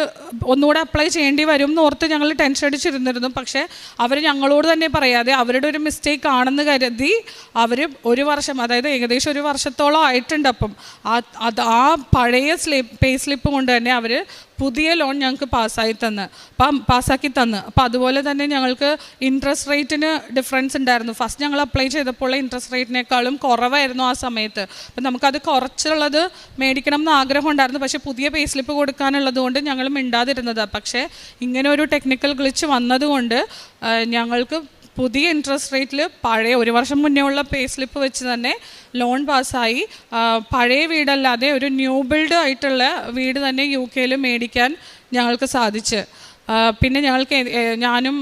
ഒന്നുകൂടെ അപ്ലൈ ചെയ്യേണ്ടി വരും എന്ന് ഓർത്ത് ഞങ്ങൾ ടെൻഷൻ അടിച്ചിരുന്നിരുന്നു. പക്ഷേ അവർ ഞങ്ങളോട് തന്നെ പറയാതെ അവരുടെ ഒരു മിസ്റ്റേക്ക് ആണെന്ന് കരുതി അവർ 1 വർഷം, അതായത് ഏകദേശം 1 വർഷത്തോളം ആയിട്ടുണ്ട്. അപ്പം ആ ആ പഴയ പേ സ്ലിപ്പ് കൊണ്ട് തന്നെ അവർ പുതിയ ലോൺ ഞങ്ങൾക്ക് പാസ്സാക്കി തന്ന്. അപ്പോൾ അതുപോലെ തന്നെ ഞങ്ങൾക്ക് ഇൻട്രസ്റ്റ് റേറ്റിന് ഡിഫറൻസ് ഉണ്ടായിരുന്നു. ഫസ്റ്റ് ഞങ്ങൾ അപ്ലൈ ചെയ്തപ്പോൾ ഇൻട്രസ്റ്റ് റേറ്റിനേക്കാളും കുറവായിരുന്നു ആ സമയത്ത്. അപ്പം നമുക്കത് കുറച്ചുള്ളത് മേടിക്കണം എന്ന് ആഗ്രഹം ഉണ്ടായിരുന്നു. പക്ഷേ പുതിയ പേ സ്ലിപ്പ് കൊടുക്കാനുള്ളത് കൊണ്ട് ഞങ്ങൾ മിണ്ടാതിരുന്നതാണ്. പക്ഷേ ഇങ്ങനെ ഒരു ടെക്നിക്കൽ ഗ്ലിച്ച് വന്നതുകൊണ്ട് ഞങ്ങൾക്ക് പുതിയ ഇൻട്രസ്റ്റ് റേറ്റിൽ പഴയ 1 വർഷം മുന്നേ ഉള്ള പേ സ്ലിപ്പ് വെച്ച് തന്നെ ലോൺ പാസ്സായി. പഴയ വീടല്ലാതെ ഒരു ന്യൂ ബിൽഡ് ആയിട്ടുള്ള വീട് തന്നെ UK മേടിക്കാൻ ഞങ്ങൾക്ക് സാധിച്ചു. പിന്നെ ഞങ്ങൾക്ക് ഞാനും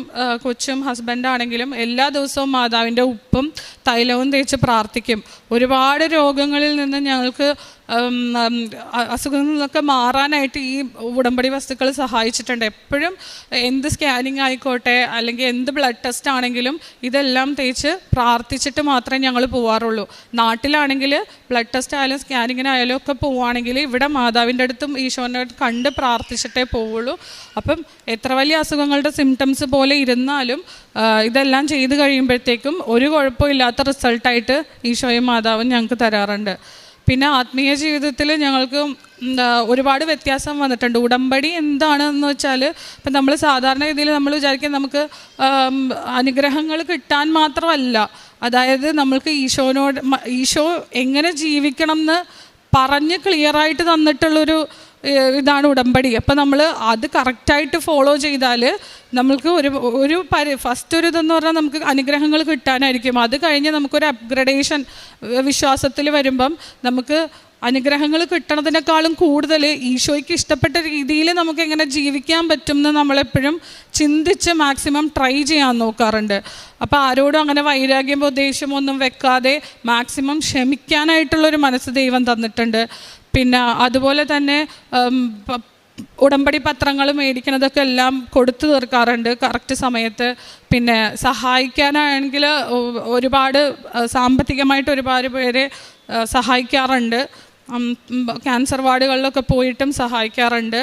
കൊച്ചും ഹസ്ബൻഡാണെങ്കിലും എല്ലാ ദിവസവും മാതാവിൻ്റെ ഉപ്പും തൈലവും തേച്ച് പ്രാർത്ഥിക്കും. ഒരുപാട് രോഗങ്ങളിൽ നിന്ന് ഞങ്ങൾക്ക് അസുഖങ്ങളിൽ നിന്നൊക്കെ മാറാനായിട്ട് ഈ ഉടമ്പടി വസ്തുക്കൾ സഹായിച്ചിട്ടുണ്ട്. എപ്പോഴും എന്ത് സ്കാനിങ് ആയിക്കോട്ടെ അല്ലെങ്കിൽ എന്ത് ബ്ലഡ് ടെസ്റ്റ് ആണെങ്കിലും ഇതെല്ലാം തേച്ച് പ്രാർത്ഥിച്ചിട്ട് മാത്രമേ ഞങ്ങൾ പോവാറുള്ളൂ. നാട്ടിലാണെങ്കിൽ ബ്ലഡ് ടെസ്റ്റ് ആയാലും സ്കാനിങ്ങിനായാലും ഒക്കെ പോവുകയാണെങ്കിൽ ഇവിടെ മാതാവിൻ്റെ അടുത്തും ഈശോൻ്റെ അടുത്ത് കണ്ട് പ്രാർത്ഥിച്ചിട്ടേ പോവുള്ളൂ. അപ്പം എത്ര വലിയ അസുഖങ്ങളുടെ സിംറ്റംസ് പോലെ ഇരുന്നാലും ഇതെല്ലാം ചെയ്ത് കഴിയുമ്പോഴത്തേക്കും ഒരു കുഴപ്പമില്ലാത്ത റിസൾട്ടായിട്ട് ഈശോയും മാതാവും ഞങ്ങൾക്ക് തരാറുണ്ട്. പിന്നെ ആത്മീയ ജീവിതത്തിൽ ഞങ്ങൾക്ക് ഒരുപാട് വ്യത്യാസം വന്നിട്ടുണ്ട്. ഉടമ്പടി എന്താണെന്ന് വെച്ചാൽ ഇപ്പം നമ്മൾ സാധാരണ രീതിയിൽ നമ്മൾ വിചാരിക്കും നമുക്ക് അനുഗ്രഹങ്ങൾ കിട്ടാൻ മാത്രമല്ല, അതായത് നമ്മൾക്ക് ഈശോ എങ്ങനെ ജീവിക്കണം എന്ന് പറഞ്ഞ് ക്ലിയറായിട്ട് തന്നിട്ടുള്ളൊരു ഇതാണ് ഉടമ്പടി. അപ്പം നമ്മൾ അത് കറക്റ്റായിട്ട് ഫോളോ ചെയ്താൽ നമ്മൾക്ക് ഫസ്റ്റ് ഒരു ഇതെന്ന് പറഞ്ഞാൽ നമുക്ക് അനുഗ്രഹങ്ങൾ കിട്ടാനായിരിക്കും. അത് കഴിഞ്ഞ് നമുക്കൊരു അപ്ഗ്രഡേഷൻ വിശ്വാസത്തിൽ വരുമ്പം നമുക്ക് അനുഗ്രഹങ്ങൾ കിട്ടണതിനേക്കാളും കൂടുതൽ ഈശോയ്ക്ക് ഇഷ്ടപ്പെട്ട രീതിയിൽ നമുക്ക് എങ്ങനെ ജീവിക്കാൻ പറ്റും എന്ന് നമ്മളെപ്പോഴും ചിന്തിച്ച് മാക്സിമം ട്രൈ ചെയ്യാൻ നോക്കാറുണ്ട്. അപ്പോൾ ആരോടും അങ്ങനെ വൈരാഗ്യമോ ദേഷ്യമൊന്നും വെക്കാതെ മാക്സിമം ക്ഷമിക്കാനായിട്ടുള്ളൊരു മനസ്സ് ദൈവം തന്നിട്ടുണ്ട്. പിന്നെ അതുപോലെ തന്നെ ഉടമ്പടി പത്രങ്ങൾ മേടിക്കുന്നതൊക്കെ എല്ലാം കൊടുത്തു തീർക്കാറുണ്ട് കറക്റ്റ് സമയത്ത്. പിന്നെ സഹായിക്കാനാണെങ്കിൽ ഒരുപാട് സാമ്പത്തികമായിട്ട് ഒരുപാട് പേരെ സഹായിക്കാറുണ്ട്. ക്യാൻസർ വാർഡുകളിലൊക്കെ പോയിട്ടും സഹായിക്കാറുണ്ട്.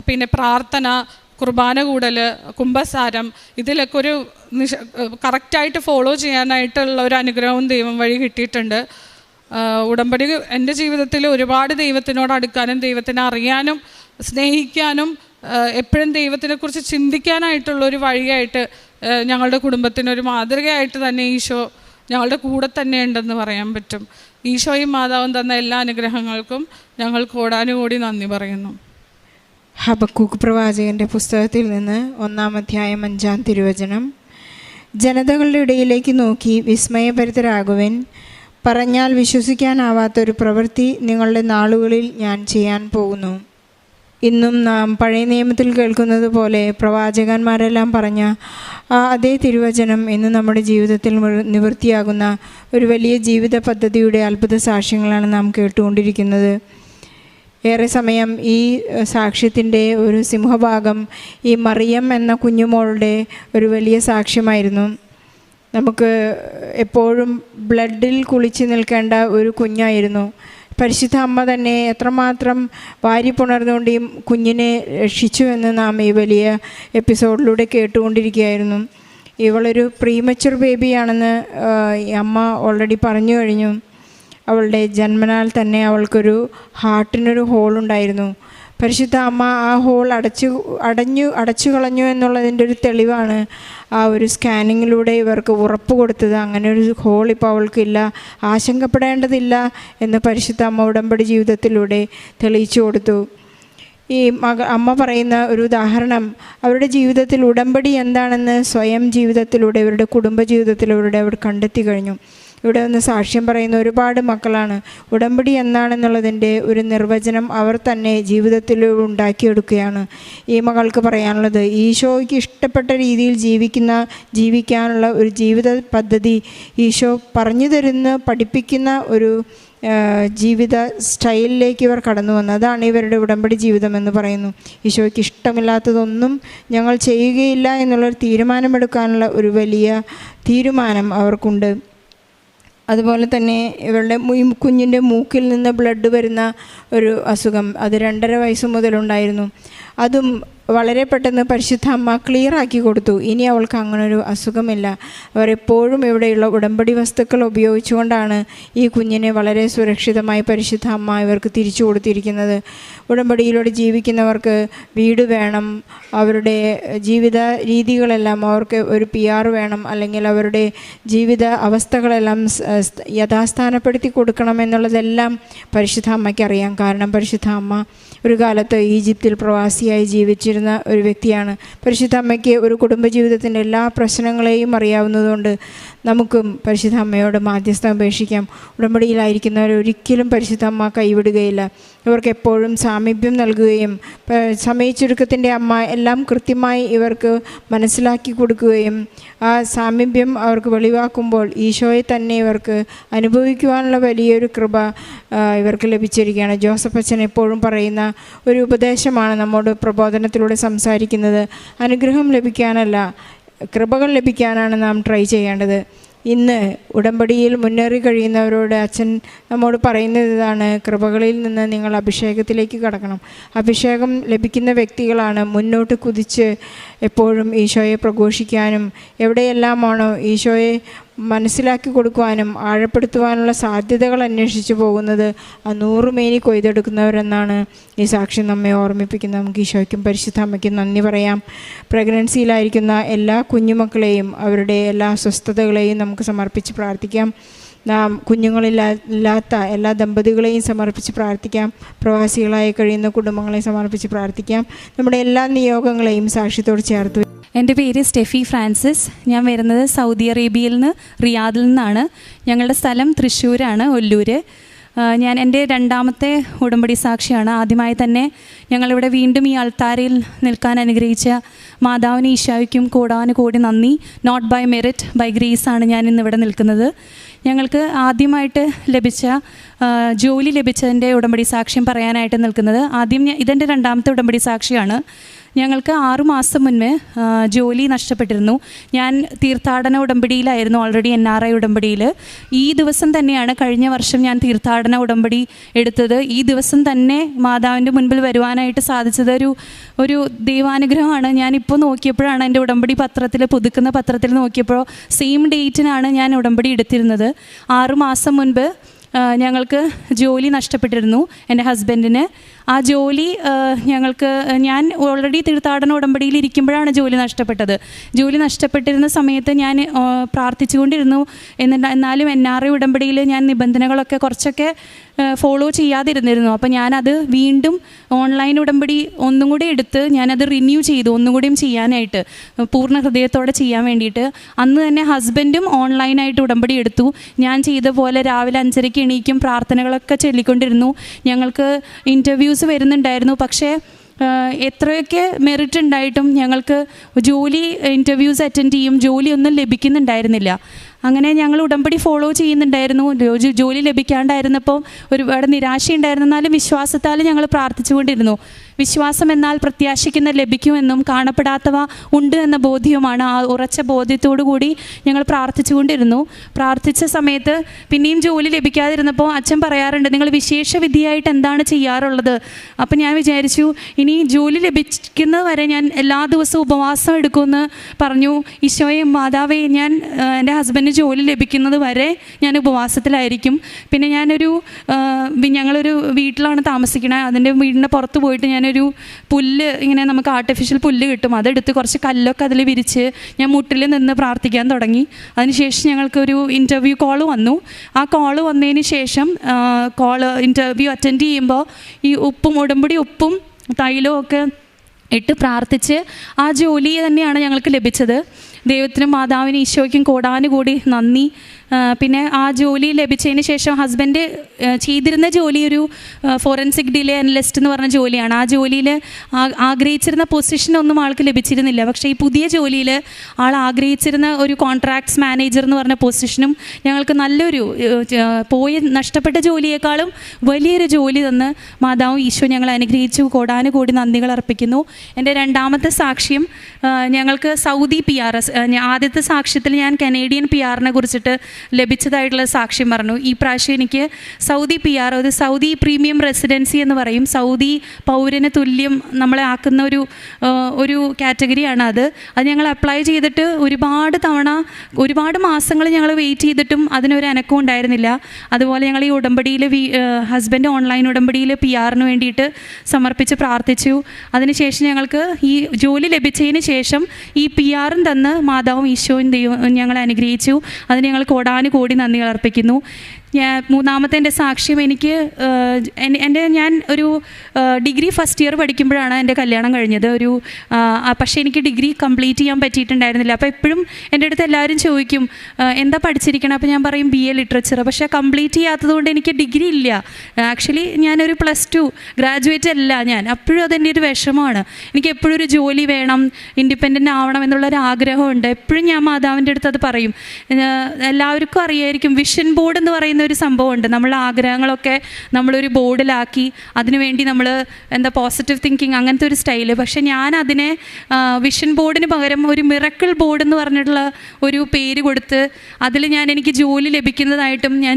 പിന്നെ പ്രാർത്ഥന, കുർബാന കൂടൽ, കുംഭസാരം, ഇതിലൊക്കെ ഒരു കറക്റ്റായിട്ട് ഫോളോ ചെയ്യാനായിട്ടുള്ള ഒരു അനുഗ്രഹവും ദൈവം വഴി കിട്ടിയിട്ടുണ്ട്. ഉടമ്പടി എൻ്റെ ജീവിതത്തിൽ ഒരുപാട് ദൈവത്തിനോട് അടുക്കാനും ദൈവത്തിനെ അറിയാനും സ്നേഹിക്കാനും എപ്പോഴും ദൈവത്തിനെക്കുറിച്ച് ചിന്തിക്കാനായിട്ടുള്ളൊരു വഴിയായിട്ട് ഞങ്ങളുടെ കുടുംബത്തിനൊരു മാതൃകയായിട്ട് തന്നെ ഈശോ ഞങ്ങളുടെ കൂടെ തന്നെ ഉണ്ടെന്ന് പറയാൻ പറ്റും. ഈശോയും മാതാവും തന്ന എല്ലാ അനുഗ്രഹങ്ങൾക്കും ഞങ്ങൾ കോടാനുകൂടി നന്ദി പറയുന്നു. ഹബക്കൂക്ക് പ്രവാചകൻ്റെ പുസ്തകത്തിൽ നിന്ന് 1-ാം അധ്യായം 5-ാം തിരുവചനം. ജനതകളുടെ ഇടയിലേക്ക് നോക്കി വിസ്മയഭരിതരാകുവൻ, പറഞ്ഞാൽ വിശ്വസിക്കാനാവാത്തൊരു പ്രവൃത്തി നിങ്ങളുടെ നാളുകളിൽ ഞാൻ ചെയ്യാൻ പോകുന്നു. ഇന്നും നാം പഴയ നിയമത്തിൽ കേൾക്കുന്നത് പോലെ പ്രവാചകന്മാരെല്ലാം പറഞ്ഞ അതേ തിരുവചനം ഇന്ന് നമ്മുടെ ജീവിതത്തിൽ നിവൃത്തിയാകുന്ന ഒരു വലിയ ജീവിത പദ്ധതിയുടെ അത്ഭുത സാക്ഷ്യങ്ങളാണ് നാം കേട്ടുകൊണ്ടിരിക്കുന്നത്. ഏറെ സമയം ഈ സാക്ഷ്യത്തിൻ്റെ ഒരു സിംഹഭാഗം ഈ മറിയം എന്ന കുഞ്ഞുമോളുടെ ഒരു വലിയ സാക്ഷ്യമായിരുന്നു. നമുക്ക് എപ്പോഴും ബ്ലഡിൽ കുളിച്ച് നിൽക്കേണ്ട ഒരു കുഞ്ഞായിരുന്നു. പരിശുദ്ധ അമ്മ തന്നെ എത്രമാത്രം വാരി പുണർന്നുകൊണ്ട് ഈ കുഞ്ഞിനെ രക്ഷിച്ചു എന്ന് നാം ഈ വലിയ എപ്പിസോഡിലൂടെ കേട്ടുകൊണ്ടിരിക്കുകയായിരുന്നു. ഇവളൊരു പ്രീമച്വർ ബേബിയാണെന്ന് അമ്മ ഓൾറെഡി പറഞ്ഞു കഴിഞ്ഞു. അവളുടെ ജന്മനാൽ തന്നെ അവൾക്കൊരു ഹാർട്ടിനൊരു ഹോളുണ്ടായിരുന്നു. പരിശുദ്ധ അമ്മ ആ ഹോൾ അടച്ചു കളഞ്ഞു എന്നുള്ളതിൻ്റെ ഒരു തെളിവാണ് ആ ഒരു സ്കാനിങ്ങിലൂടെ ഇവർക്ക് ഉറപ്പ് കൊടുത്തത്. അങ്ങനെ ഒരു ഹോൾ ഇപ്പോൾ അവൾക്കില്ല, ആശങ്കപ്പെടേണ്ടതില്ല എന്ന് പരിശുദ്ധ അമ്മ ഉടമ്പടി ജീവിതത്തിലൂടെ തെളിയിച്ചു കൊടുത്തു. ഈ അമ്മ പറയുന്ന ഒരു ഉദാഹരണം അവരുടെ ജീവിതത്തിൽ ഉടമ്പടി എന്താണെന്ന് സ്വയം ജീവിതത്തിലൂടെ ഇവരുടെ കുടുംബ ജീവിതത്തിലൂടെ അവർ കണ്ടെത്തി കഴിഞ്ഞു. ഇവിടെ ഒന്ന് സാക്ഷ്യം പറയുന്ന ഒരുപാട് മക്കളാണ്. ഉടമ്പടി എന്താണെന്നുള്ളതിൻ്റെ ഒരു നിർവചനം അവർ തന്നെ ജീവിതത്തിലൂടെ ഉണ്ടാക്കിയെടുക്കുകയാണ്. ഈ മകൾക്ക് പറയാനുള്ളത് ഈശോയ്ക്ക് ഇഷ്ടപ്പെട്ട രീതിയിൽ ജീവിക്കാനുള്ള ഒരു ജീവിത പദ്ധതി ഈശോ പറഞ്ഞു തരുന്ന പഠിപ്പിക്കുന്ന ഒരു ജീവിത സ്റ്റൈലിലേക്ക് ഇവർ കടന്നു വന്നു. അതാണ് ഇവരുടെ ഉടമ്പടി ജീവിതം എന്ന് പറയുന്നു. ഈശോയ്ക്ക് ഇഷ്ടമില്ലാത്തതൊന്നും ഞങ്ങൾ ചെയ്യുകയില്ല എന്നുള്ളൊരു തീരുമാനമെടുക്കാനുള്ള ഒരു വലിയ തീരുമാനം അവർക്കുണ്ട്. അതുപോലെ തന്നെ ഇവരുടെ കുഞ്ഞിൻ്റെ മൂക്കിൽ നിന്ന് ബ്ലഡ് വരുന്ന ഒരു അസുഖം അത് 2.5 വയസ്സ് മുതലുണ്ടായിരുന്നു. അതും വളരെ പെട്ടെന്ന് പരിശുദ്ധ അമ്മ ക്ലിയറാക്കി കൊടുത്തു. ഇനി അവൾക്ക് അങ്ങനൊരു അസുഖമില്ല. അവരെപ്പോഴും ഇവിടെയുള്ള ഉടമ്പടി വസ്തുക്കൾ ഉപയോഗിച്ചുകൊണ്ടാണ് ഈ കുഞ്ഞിനെ വളരെ സുരക്ഷിതമായി പരിശുദ്ധ അമ്മ ഇവർക്ക് തിരിച്ചു കൊടുത്തിരിക്കുന്നത്. ഉടമ്പടിയിലൂടെ ജീവിക്കുന്നവർക്ക് വീട് വേണം, അവരുടെ ജീവിത രീതികളെല്ലാം അവർക്ക് ഒരു PR വേണം, അല്ലെങ്കിൽ അവരുടെ ജീവിത അവസ്ഥകളെല്ലാം യഥാസ്ഥാനപ്പെടുത്തി കൊടുക്കണമെന്നുള്ളതെല്ലാം പരിശുദ്ധ അമ്മയ്ക്കറിയാം. കാരണം പരിശുദ്ധ അമ്മ ഒരു കാലത്ത് ഈജിപ്തിൽ പ്രവാസിയായി ജീവിച്ചിരുന്ന ഒരു വ്യക്തിയാണ്. പരിശുദ്ധ അമ്മയ്ക്ക് ഒരു കുടുംബജീവിതത്തിൻ്റെ എല്ലാ പ്രശ്നങ്ങളെയും അറിയാവുന്നതുകൊണ്ട് നമുക്കും പരിശുദ്ധ അമ്മയോട് മാധ്യസ്ഥം അപേക്ഷിക്കാം. ഉടമ്പടിയിലായിരിക്കുന്നവർ ഒരിക്കലും പരിശുദ്ധ അമ്മ കൈവിടുകയില്ല. ഇവർക്ക് എപ്പോഴും സാമീപ്യം നൽകുകയും സമയച്ചുരുക്കത്തിൻ്റെ അമ്മ എല്ലാം കൃത്യമായി ഇവർക്ക് മനസ്സിലാക്കി കൊടുക്കുകയും ആ സാമീപ്യം അവർക്ക് വെളിവാക്കുമ്പോൾ ഈശോയെ തന്നെ ഇവർക്ക് അനുഭവിക്കുവാനുള്ള വലിയൊരു കൃപ ഇവർക്ക് ലഭിച്ചിരിക്കുകയാണ്. ജോസഫ് അച്ഛൻ എപ്പോഴും പറയുന്ന ഒരു ഉപദേശമാണ് നമ്മോട് പ്രബോധനത്തിലൂടെ സംസാരിക്കുന്നത്. അനുഗ്രഹം ലഭിക്കാനല്ല, കൃപകൾ ലഭിക്കാനാണ് നാം ട്രൈ ചെയ്യേണ്ടത്. ഇന്ന് ഉടമ്പടിയിൽ മുന്നേറി കഴിയുന്നവരോട് അച്ഛൻ നമ്മോട് പറയുന്നത് ഇതാണ്: കൃപകളിൽ നിന്ന് നിങ്ങൾ അഭിഷേകത്തിലേക്ക് കടക്കണം. അഭിഷേകം ലഭിക്കുന്ന വ്യക്തികളാണ് മുന്നോട്ട് കുതിച്ച് എപ്പോഴും ഈശോയെ പ്രഘോഷിക്കാനും എവിടെയെല്ലാമാണോ ഈശോയെ മനസ്സിലാക്കി കൊടുക്കുവാനും ആഴപ്പെടുത്തുവാനുള്ള സാധ്യതകൾ അന്വേഷിച്ചു പോകുന്നത് ആ 100 മേനി കൊയ്തെടുക്കുന്നവരെന്നാണ് ഈ സാക്ഷ്യം നമ്മെ ഓർമ്മിപ്പിക്കുന്നത്. നമുക്ക് ഈശോയ്ക്കും പരിശുദ്ധ അമ്മയ്ക്കും നന്ദി പറയാം. പ്രഗ്നൻസിയിലായിരിക്കുന്ന എല്ലാ കുഞ്ഞുമക്കളെയും അവരുടെ എല്ലാ അസ്വസ്ഥതകളെയും നമുക്ക് സമർപ്പിച്ച് പ്രാർത്ഥിക്കാം. നാം കുഞ്ഞുങ്ങളില്ലാത്ത എല്ലാ ദമ്പതികളെയും സമർപ്പിച്ച് പ്രാർത്ഥിക്കാം. പ്രവാസികളായി കഴിയുന്ന കുടുംബങ്ങളെ സമർപ്പിച്ച് പ്രാർത്ഥിക്കാം. നമ്മുടെ എല്ലാ നിയോഗങ്ങളെയും സാക്ഷ്യത്തോട് ചേർത്ത്. എൻ്റെ പേര് സ്റ്റെഫി ഫ്രാൻസിസ്. ഞാൻ വരുന്നത് സൗദി അറേബ്യയിൽ നിന്ന്, റിയാദിൽ നിന്നാണ്. ഞങ്ങളുടെ സ്ഥലം തൃശ്ശൂരാണ്, ഒല്ലൂര്. ഞാൻ എൻ്റെ 2ാമത്തെ ഉടമ്പടി സാക്ഷിയാണ്. ആദ്യമായി തന്നെ ഞങ്ങളിവിടെ വീണ്ടും ഈ അൾത്താരയിൽ നിൽക്കാൻ അനുഗ്രഹിച്ച മാതാവിന് ഈശോയ്ക്കും കോടാനുകോടി നന്ദി. Not by merit, by grace ആണ് ഞാൻ ഇന്നിവിടെ നിൽക്കുന്നത്. ഞങ്ങൾക്ക് ആദ്യമായിട്ട് ലഭിച്ച ജോലി ലഭിച്ചതിൻ്റെ ഉടമ്പടി സാക്ഷ്യം പറയാനായിട്ട് നിൽക്കുന്നത്. ഇതെൻ്റെ 2ാമത്തെ ഉടമ്പടി സാക്ഷിയാണ്. ഞങ്ങൾക്ക് 6 മാസം മുന്നേ ജോലി നഷ്ടപ്പെട്ടിരുന്നു. ഞാൻ തീർത്ഥാടന ഉടമ്പടിയിലായിരുന്നു, ഓൾറെഡി NRI ഉടമ്പടിയിൽ. ഈ ദിവസം തന്നെയാണ് കഴിഞ്ഞ വർഷം ഞാൻ തീർത്ഥാടന ഉടമ്പടി എടുത്തത്. ഈ ദിവസം തന്നെ മാതാവിൻ്റെ മുൻപിൽ വരുവാനായിട്ട് സാധിച്ചത് ഒരു ദൈവാനുഗ്രഹമാണ്. ഞാനിപ്പോൾ നോക്കിയപ്പോഴാണ് എൻ്റെ ഉടമ്പടി പുതുക്കുന്ന പത്രത്തിൽ നോക്കിയപ്പോൾ സെയിം ഡേറ്റിനാണ് ഞാൻ ഉടമ്പടി എടുത്തിരുന്നത്. 6 മാസം മുൻപ് ഞങ്ങൾക്ക് ജോലി നഷ്ടപ്പെട്ടിരുന്നു, എൻ്റെ ഹസ്ബൻഡിന്. ആ ജോലി ഞാൻ ഓൾറെഡി തീർത്ഥാടന ഉടമ്പടിയിൽ ഇരിക്കുമ്പോഴാണ് ജോലി നഷ്ടപ്പെട്ടത്. ജോലി നഷ്ടപ്പെട്ടിരുന്ന സമയത്ത് ഞാൻ പ്രാർത്ഥിച്ചുകൊണ്ടിരുന്നു. എന്നാലും NRI ഉടമ്പടിയിൽ ഞാൻ നിബന്ധനകളൊക്കെ കുറച്ചൊക്കെ ഫോളോ ചെയ്യാതിരുന്നിരുന്നു. അപ്പോൾ ഞാനത് വീണ്ടും ഓൺലൈൻ ഉടമ്പടി ഒന്നും കൂടി എടുത്ത് ഞാനത് റിന്യൂ ചെയ്തു, ഒന്നും കൂടിയും ചെയ്യാനായിട്ട്, പൂർണ്ണ ഹൃദയത്തോടെ ചെയ്യാൻ വേണ്ടിയിട്ട്. അന്ന് തന്നെ ഹസ്ബൻഡും ഓൺലൈനായിട്ട് ഉടമ്പടി എടുത്തു. ഞാൻ ചെയ്ത പോലെ രാവിലെ 5:30 എണീക്കും, പ്രാർത്ഥനകളൊക്കെ ചൊല്ലിക്കൊണ്ടിരുന്നു. ഞങ്ങൾക്ക് ഇൻ്റർവ്യൂസ് വരുന്നുണ്ടായിരുന്നു. പക്ഷേ എത്രയൊക്കെ മെറിറ്റ് ഉണ്ടായിട്ടും ഞങ്ങൾക്ക് ഇൻ്റർവ്യൂസ് അറ്റൻഡ് ചെയ്യും, ജോലിയൊന്നും ലഭിക്കുന്നുണ്ടായിരുന്നില്ല. അങ്ങനെ ഞങ്ങൾ ഉടമ്പടി ഫോളോ ചെയ്യുന്നുണ്ടായിരുന്നു. ജോലി ലഭിക്കാണ്ടായിരുന്നപ്പോൾ ഒരുപാട് നിരാശയുണ്ടായിരുന്നു. എന്നാലും വിശ്വാസത്താൽ ഞങ്ങൾ പ്രാർത്ഥിച്ചുകൊണ്ടിരുന്നു. വിശ്വാസം എന്നാൽ പ്രത്യാശിക്കുന്ന ലഭിക്കുമെന്നും കാണപ്പെടാത്തവ ഉണ്ട് എന്ന ബോധ്യവുമാണ്. ആ ഉറച്ച ബോധ്യത്തോടു കൂടി ഞങ്ങൾ പ്രാർത്ഥിച്ചുകൊണ്ടിരുന്നു. പ്രാർത്ഥിച്ച സമയത്ത് പിന്നെയും ജോലി ലഭിക്കാതിരുന്നപ്പോൾ അച്ഛൻ പറയാറുണ്ട്, നിങ്ങൾ വിശേഷ വിധിയായിട്ട് എന്താണ് ചെയ്യാറുള്ളത്? അപ്പം ഞാൻ വിചാരിച്ചു, ഇനി ജോലി ലഭിക്കുന്നത് വരെ ഞാൻ എല്ലാ ദിവസവും ഉപവാസം എടുക്കുമെന്ന് പറഞ്ഞു. ഈശോയെ, മാതാവേ, ഞാൻ എൻ്റെ ഹസ്ബൻഡിന് ജോലി ലഭിക്കുന്നത് വരെ ഞാൻ ഉപവാസത്തിലായിരിക്കും. പിന്നെ ഞങ്ങളൊരു വീട്ടിലാണ് താമസിക്കണത്. അതിൻ്റെ വീടിൻ്റെ പുറത്ത് പോയിട്ട് ഞാനൊരു പുല്ല്, ഇങ്ങനെ നമുക്ക് ആർട്ടിഫിഷ്യൽ പുല്ല് കിട്ടും, അതെടുത്ത് കുറച്ച് കല്ലൊക്കെ അതിൽ വിരിച്ച് ഞാൻ മുട്ടിൽ നിന്ന് പ്രാർത്ഥിക്കാൻ തുടങ്ങി. അതിനുശേഷം ഞങ്ങൾക്കൊരു ഇൻ്റർവ്യൂ കോൾ വന്നു. ആ കോൾ വന്നതിന് ശേഷം ഇൻ്റർവ്യൂ അറ്റൻഡ് ചെയ്യുമ്പോൾ ഈ ഉടമ്പടി ഉപ്പും തൈലവും ഒക്കെ ഇട്ട് പ്രാർത്ഥിച്ച് ആ ജോലി തന്നെയാണ് ഞങ്ങൾക്ക് ലഭിച്ചത്. ദൈവത്തിനും മാതാവിനും ഈശോയ്ക്കും കോടാനുകൂടി നന്ദി. പിന്നെ ആ ജോലി ലഭിച്ചതിന് ശേഷം ഹസ്ബൻഡ് ചെയ്തിരുന്ന ജോലി ഒരു ഫോറൻസിക് ഡിലേ അനലിസ്റ്റ് എന്ന് പറഞ്ഞ ജോലിയാണ്. ആ ജോലിയിൽ ആഗ്രഹിച്ചിരുന്ന പൊസിഷനൊന്നും ആൾക്ക് ലഭിച്ചിരുന്നില്ല. പക്ഷേ ഈ പുതിയ ജോലിയിൽ ആൾ ആഗ്രഹിച്ചിരുന്ന ഒരു കോൺട്രാക്ട്സ് മാനേജർ എന്ന് പറഞ്ഞ പൊസിഷനും ഞങ്ങൾക്ക് നല്ലൊരു നഷ്ടപ്പെട്ട ജോലിയേക്കാളും വലിയൊരു ജോലി തന്ന് മാതാവും ഈശോ ഞങ്ങളെ അനുഗ്രഹിച്ചു. കോടാനുകൂടി നന്ദികൾ അർപ്പിക്കുന്നു. എൻ്റെ 2ാമത്തെ സാക്ഷ്യം, ഞങ്ങൾക്ക് സൗദി PRS ആദ്യത്തെ സാക്ഷ്യത്തിൽ ഞാൻ കനേഡിയൻ PR കുറിച്ചിട്ട് ലഭിച്ചതായിട്ടുള്ള സാക്ഷ്യം പറഞ്ഞു. ഈ പ്രാവശ്യം എനിക്ക് സൗദി PR, ഒരു സൗദി പ്രീമിയം റെസിഡൻസി എന്ന് പറയും, സൗദി പൗരന് തുല്യം നമ്മളെ ആക്കുന്ന ഒരു കാറ്റഗറിയാണ് അത്. ഞങ്ങൾ അപ്ലൈ ചെയ്തിട്ട് ഒരുപാട് മാസങ്ങൾ ഞങ്ങൾ വെയിറ്റ് ചെയ്തിട്ടും അതിനൊരു അനക്കവും ഉണ്ടായിരുന്നില്ല. അതുപോലെ ഞങ്ങൾ ഈ ഉടമ്പടിയിൽ ഹസ്ബൻഡ് ഓൺലൈൻ ഉടമ്പടിയിൽ PR വേണ്ടിയിട്ട് സമർപ്പിച്ച് പ്രാർത്ഥിച്ചു. അതിനുശേഷം ഞങ്ങൾക്ക് ഈ ജോലി ലഭിച്ചതിന് ശേഷം ഈ PR തന്ന് മാതാവും ഈശോയും ദൈവം ഞങ്ങളെ അനുഗ്രഹിച്ചു. അതിന് ഞങ്ങൾ കോടാനുകോടി നന്ദികൾ അർപ്പിക്കുന്നു. മൂന്നാമത്തെ എൻ്റെ സാക്ഷ്യം, ഞാൻ ഒരു ഡിഗ്രി ഫസ്റ്റ് ഇയർ പഠിക്കുമ്പോഴാണ് എൻ്റെ കല്യാണം കഴിഞ്ഞത്. പക്ഷേ എനിക്ക് ഡിഗ്രി കംപ്ലീറ്റ് ചെയ്യാൻ പറ്റിയിട്ടുണ്ടായിരുന്നില്ല. അപ്പോൾ എപ്പോഴും എൻ്റെ അടുത്ത് എല്ലാവരും ചോദിക്കും എന്താ പഠിച്ചിരിക്കണം. അപ്പോൾ ഞാൻ പറയും BA ലിറ്ററേച്ചർ. പക്ഷേ കംപ്ലീറ്റ് ചെയ്യാത്തത് കൊണ്ട് എനിക്ക് ഡിഗ്രി ഇല്ല. ആക്ച്വലി ഞാനൊരു +2 ഗ്രാജുവേറ്റ് അല്ല ഞാൻ. അപ്പോഴും അതെൻ്റെ ഒരു വിഷമമാണ്. എനിക്ക് എപ്പോഴും ഒരു ജോലി വേണം, ഇൻഡിപെൻഡൻ്റ് ആവണം എന്നുള്ളൊരു ആഗ്രഹമുണ്ട്. എപ്പോഴും ഞാൻ മാതാവിൻ്റെ അടുത്ത് അത് പറയും. എല്ലാവർക്കും അറിയായിരിക്കും, വിഷൻ ബോർഡ് എന്ന് പറയുന്ന ഒരു സംഭവമുണ്ട്. നമ്മളുടെ ആഗ്രഹങ്ങളൊക്കെ നമ്മളൊരു ബോർഡിലാക്കി അതിനുവേണ്ടി നമ്മൾ പോസിറ്റീവ് തിങ്കിങ് അങ്ങനത്തെ ഒരു സ്റ്റൈല്. പക്ഷേ ഞാൻ അതിനെ വിഷൻ ബോർഡിന് പകരം ഒരു മിറക്കിൾ ബോർഡ് എന്ന് പറഞ്ഞിട്ടുള്ള ഒരു പേര് കൊടുത്ത് അതിൽ എനിക്ക് ജോലി ലഭിക്കുന്നതായിട്ടും ഞാൻ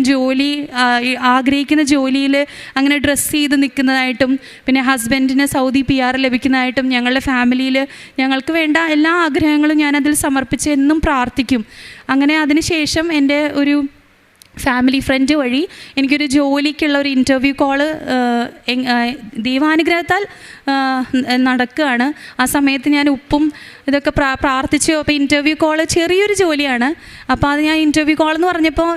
ആഗ്രഹിക്കുന്ന ജോലിയിൽ അങ്ങനെ ഡ്രസ്സ് ചെയ്ത് നിൽക്കുന്നതായിട്ടും പിന്നെ ഹസ്ബൻഡിന് സൗദി PR ലഭിക്കുന്നതായിട്ടും ഞങ്ങളുടെ ഫാമിലിയിൽ ഞങ്ങൾക്ക് വേണ്ട എല്ലാ ആഗ്രഹങ്ങളും ഞാനതിൽ സമർപ്പിച്ച് എന്നും പ്രാർത്ഥിക്കും. അങ്ങനെ അതിനുശേഷം എൻ്റെ ഒരു ഫാമിലി ഫ്രണ്ട് വഴി എനിക്കൊരു ജോലിക്കുള്ള ഒരു ഇൻ്റർവ്യൂ കോള് ദൈവാനുഗ്രഹത്താൽ നടക്കുകയാണ്. ആ സമയത്ത് ഞാൻ ഉപ്പും ഇതൊക്കെ പ്രാർത്ഥിച്ചു. അപ്പോൾ ഇൻ്റർവ്യൂ കോള് ചെറിയൊരു ജോലിയാണ്. അപ്പോൾ അത് ഞാൻ ഇൻ്റർവ്യൂ കോളെന്ന് പറഞ്ഞപ്പോൾ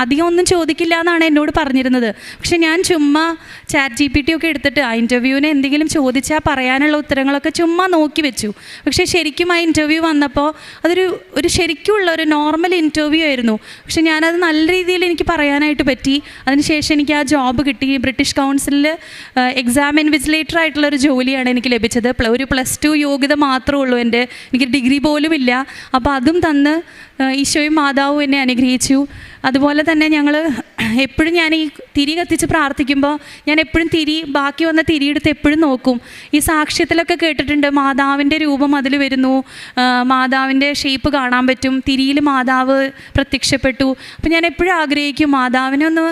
അധികം ഒന്നും ചോദിക്കില്ല എന്നാണ് എന്നോട് പറഞ്ഞിരുന്നത്. പക്ഷെ ഞാൻ ചുമ്മാ ChatGPT ഒക്കെ എടുത്തിട്ട് ആ ഇൻ്റർവ്യൂവിന് എന്തെങ്കിലും ചോദിച്ചാൽ പറയാനുള്ള ഉത്തരങ്ങളൊക്കെ ചുമ്മാ നോക്കി വെച്ചു. പക്ഷേ ശരിക്കും ആ ഇൻ്റർവ്യൂ വന്നപ്പോൾ അതൊരു ശരിക്കുമുള്ള ഒരു നോർമൽ ഇൻ്റർവ്യൂ ആയിരുന്നു. പക്ഷെ ഞാനത് നല്ല രീതിയിൽ എനിക്ക് പറയാനായിട്ട് പറ്റി. അതിനുശേഷം എനിക്ക് ആ ജോബ് കിട്ടി. ബ്രിട്ടീഷ് കൗൺസിലിൽ എക്സാം ഇൻവിജിലേറ്റർ ആയിട്ടുള്ളൊരു ജോലിയാണ് എനിക്ക് ലഭിച്ചത്. ഒരു +2 യോഗ്യത മാത്രമേ ഉള്ളൂ എൻ്റെ, എനിക്ക് ഡിഗ്രി പോലും ഇല്ല. അപ്പോൾ അതും തന്ന് ഈശോയും മാതാവും എന്നെ അനുഗ്രഹിച്ചു. അതുപോലെ തന്നെ ഞങ്ങൾ എപ്പോഴും ഞാൻ ഈ തിരി കത്തിച്ച് പ്രാർത്ഥിക്കുമ്പോൾ ഞാൻ എപ്പോഴും ബാക്കി വന്ന തിരിയെടുത്ത് എപ്പോഴും നോക്കും. ഈ സാക്ഷ്യത്തിലൊക്കെ കേട്ടിട്ടുണ്ട് മാതാവിൻ്റെ രൂപം അതിൽ വരുന്നു, മാതാവിൻ്റെ ഷേപ്പ് കാണാൻ പറ്റും, തിരിയിൽ മാതാവ് പ്രത്യക്ഷപ്പെട്ടു. അപ്പം ഞാൻ എപ്പോഴും ആഗ്രഹിക്കും മാതാവിനെ ഒന്ന്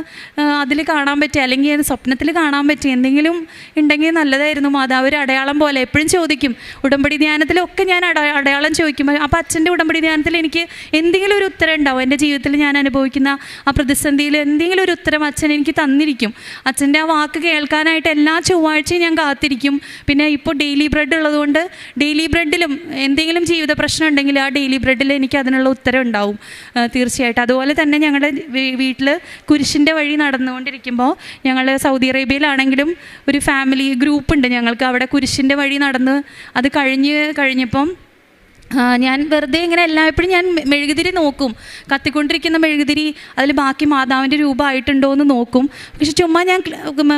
അതിൽ കാണാൻ പറ്റുക, അല്ലെങ്കിൽ സ്വപ്നത്തിൽ കാണാൻ പറ്റുക, എന്തെങ്കിലും ഉണ്ടെങ്കിൽ നല്ലതായിരുന്നു. മാതാവ് ഒരു അടയാളം പോലെ എപ്പോഴും ചോദിക്കും. ഉടമ്പടി ധ്യാനത്തിലൊക്കെ ഞാൻ അടയാളം ചോദിക്കും. അപ്പോൾ അച്ഛൻ്റെ ഉടമ്പടി ധ്യാനത്തിൽ എനിക്ക് എന്തെങ്കിലും ഒരു ഉത്തരം ഉണ്ടാവും. എൻ്റെ ജീവിതത്തിൽ ഞാൻ അനുഭവിക്കുന്ന ആ പ്രതിസന്ധിയിൽ എന്തെങ്കിലും ഒരു ഉത്തരം അച്ഛൻ എനിക്ക് തന്നിരിക്കും. അച്ഛൻ്റെ ആ വാക്ക് കേൾക്കാനായിട്ട് എല്ലാ ചൊവ്വാഴ്ചയും ഞാൻ കാത്തിരിക്കും. പിന്നെ ഇപ്പോൾ ഡെയിലി ബ്രെഡ് ഉള്ളതുകൊണ്ട് ഡെയിലി ബ്രെഡിലും എന്തെങ്കിലും ജീവിത പ്രശ്നം ഉണ്ടെങ്കിൽ ആ ഡെയിലി ബ്രെഡിൽ എനിക്ക് അതിനുള്ള ഉത്തരം ഉണ്ടാവും തീർച്ചയായിട്ടും. അതുപോലെ തന്നെ ഞങ്ങളുടെ വീട്ടിൽ കുരിശിൻ്റെ വഴി നടന്നുകൊണ്ടിരിക്കുമ്പോൾ ഞങ്ങൾ സൗദി അറേബ്യയിലാണെങ്കിലും ഒരു ഫാമിലി ഗ്രൂപ്പുണ്ട് ഞങ്ങൾക്ക്. അവിടെ കുരിശിൻ്റെ വഴി നടന്ന് അത് കഴിഞ്ഞപ്പം ഞാൻ വെറുതെ ഇങ്ങനെ എല്ലായ്പ്പോഴും ഞാൻ മെഴുകുതിരി നോക്കും, കത്തിക്കൊണ്ടിരിക്കുന്ന മെഴുകുതിരി അതിൽ ബാക്കി മാതാവിൻ്റെ രൂപമായിട്ടുണ്ടോ എന്ന് നോക്കും. പക്ഷെ ചുമ്മാ ഞാൻ